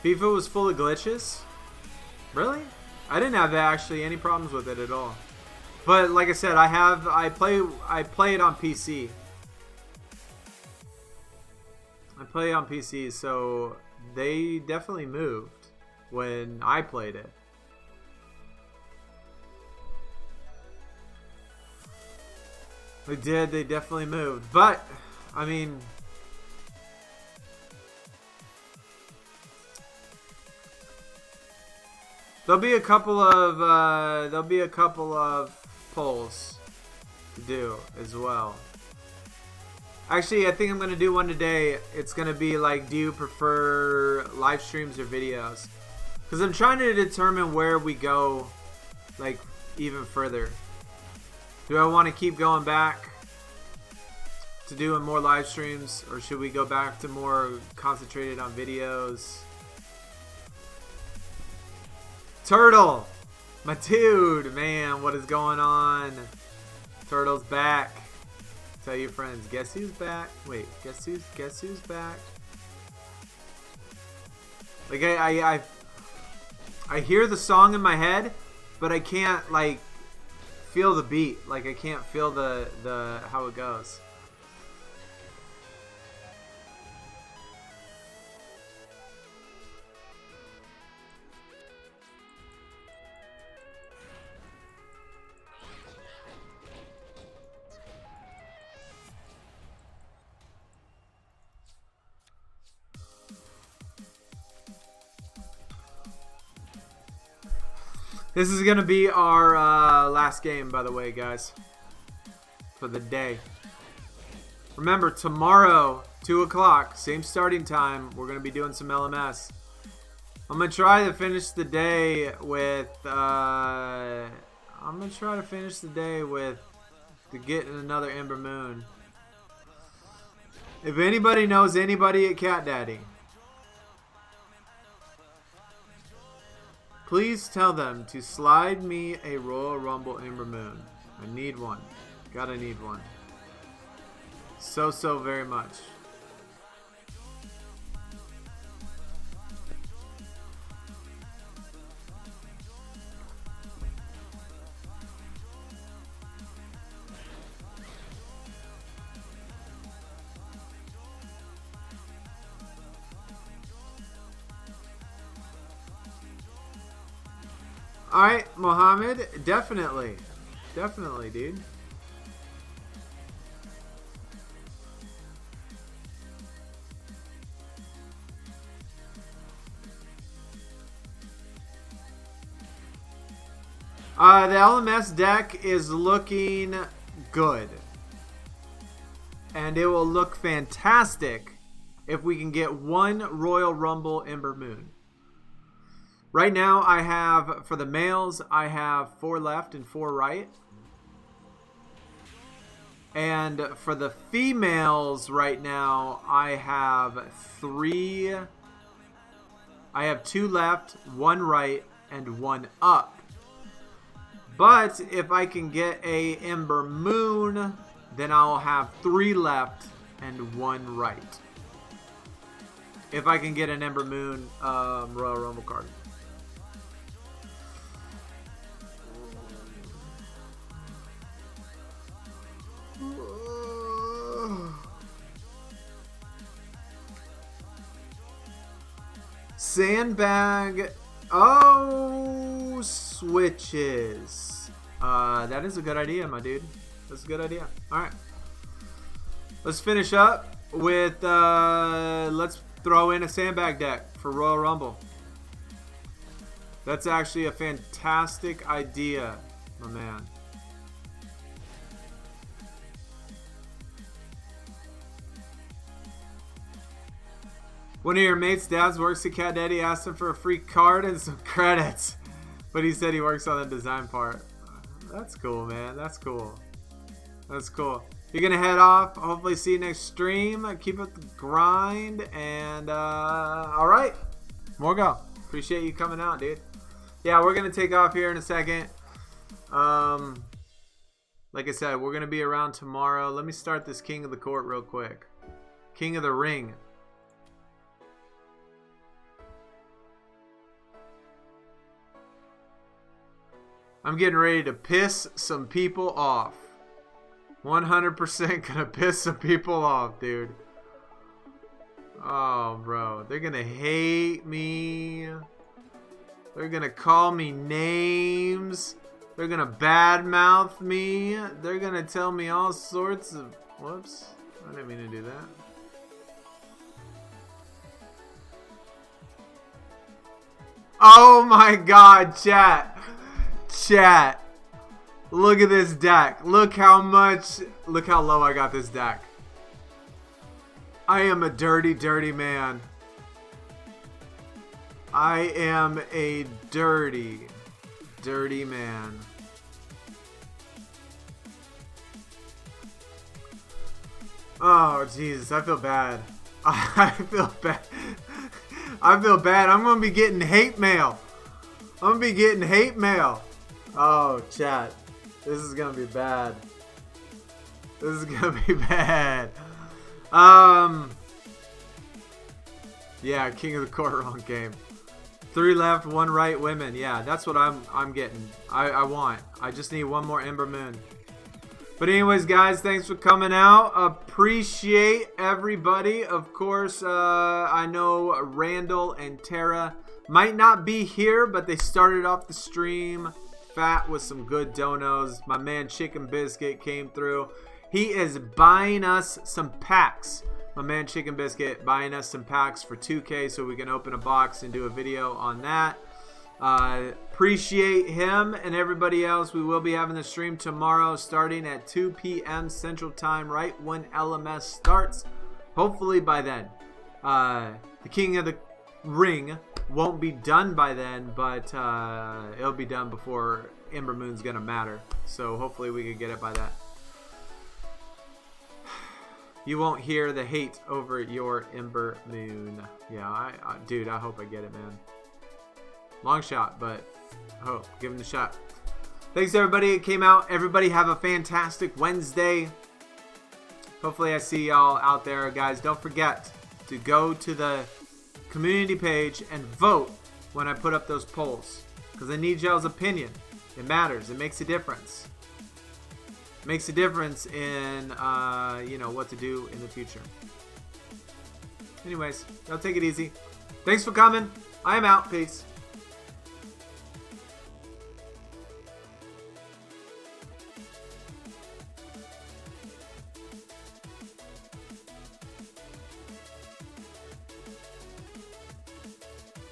FIFA was full of glitches? Really? I didn't have actually any problems with it at all. But like I said, I play it on PC. I play on PC, so they definitely moved when I played it. They did, they definitely moved. But I mean, there'll be a couple of polls to do as well. Actually, I think I'm gonna do one today. It's gonna be like, do you prefer live streams or videos? Because I'm trying to determine where we go, like even further. Do I want to keep going back to doing more live streams, or should we go back to more concentrated on videos? Turtle, my dude, man, what is going on? Turtle's back. Tell your friends, guess who's back? Wait, guess who's back? Like I hear the song in my head, but I can't like feel the beat. Like I can't feel the how it goes. This is going to be our last game, by the way, guys, for the day. Remember, tomorrow, 2 o'clock, same starting time, we're going to be doing some LMS. I'm going to try to finish the day with, getting another Ember Moon. If anybody knows anybody at Cat Daddy, please tell them to slide me a Royal Rumble Ember Moon. I need one. Gotta need one. So very much. Alright, Mohammed, definitely. Definitely, dude. The LMS deck is looking good. And it will look fantastic if we can get one Royal Rumble Ember Moon. Right now, I have, for the males, I have 4 left and 4 right. And for the females right now, I have 3. I have 2 left, 1 right, and 1 up. But if I can get a Ember Moon, then I'll have 3 left and 1 right. If I can get an Ember Moon Royal Rumble card. Sandbag. Oh, switches. That is a good idea, my dude. That's a good idea. Alright. Let's finish up with, let's throw in a sandbag deck for Royal Rumble. That's actually a fantastic idea, my man. One of your mates' dads works at Cat Daddy, asked him for a free card and some credits. But he said he works on the design part. That's cool, man. That's cool. That's cool. You're going to head off. Hopefully see you next stream. Keep up the grind. And, alright. More go. Appreciate you coming out, dude. Yeah, we're going to take off here in a second. Like I said, we're going to be around tomorrow. Let me start this King of the Court real quick. King of the Ring. I'm getting ready to piss some people off. 100% gonna piss some people off, dude. Oh, bro. They're gonna hate me. They're gonna call me names. They're gonna badmouth me. They're gonna tell me all sorts of... Whoops. I didn't mean to do that. Oh my god, chat. Chat. Look at this deck. Look how low I got this deck. I am a dirty, dirty man. I am a dirty, dirty man. Oh, Jesus. I feel bad. I feel bad. I feel bad. I'm going to be getting hate mail. I'm going to be getting hate mail. Oh, chat. This is going to be bad. This is going to be bad. Yeah, King of the Court, wrong game. 3 left, 1 right, women. Yeah, that's what I'm getting. I want. I just need 1 more Ember Moon. But anyways, guys, thanks for coming out. Appreciate everybody. Of course, I know Randall and Tara might not be here, but they started off the stream fat with some good donos. My man Chicken Biscuit came through. He is buying us some packs. My man Chicken Biscuit buying us some packs for 2K so we can open a box and do a video on that. Appreciate him and everybody else. We will be having the stream tomorrow starting at 2 p.m. Central Time, right when LMS starts. Hopefully by then. The King of the Ring won't be done by then, but it'll be done before Ember Moon's gonna matter. So hopefully we can get it by that. You won't hear the hate over your Ember Moon. Yeah, dude, I hope I get it, man. Long shot, but oh, give him the shot. Thanks everybody that came out. Everybody have a fantastic Wednesday. Hopefully I see y'all out there, guys. Don't forget to go to the community page and vote when I put up those polls, because I need y'all's opinion. It matters. It makes a difference. It makes a difference in you know, what to do in the future. Anyways, y'all take it easy. Thanks for coming. I am out. Peace.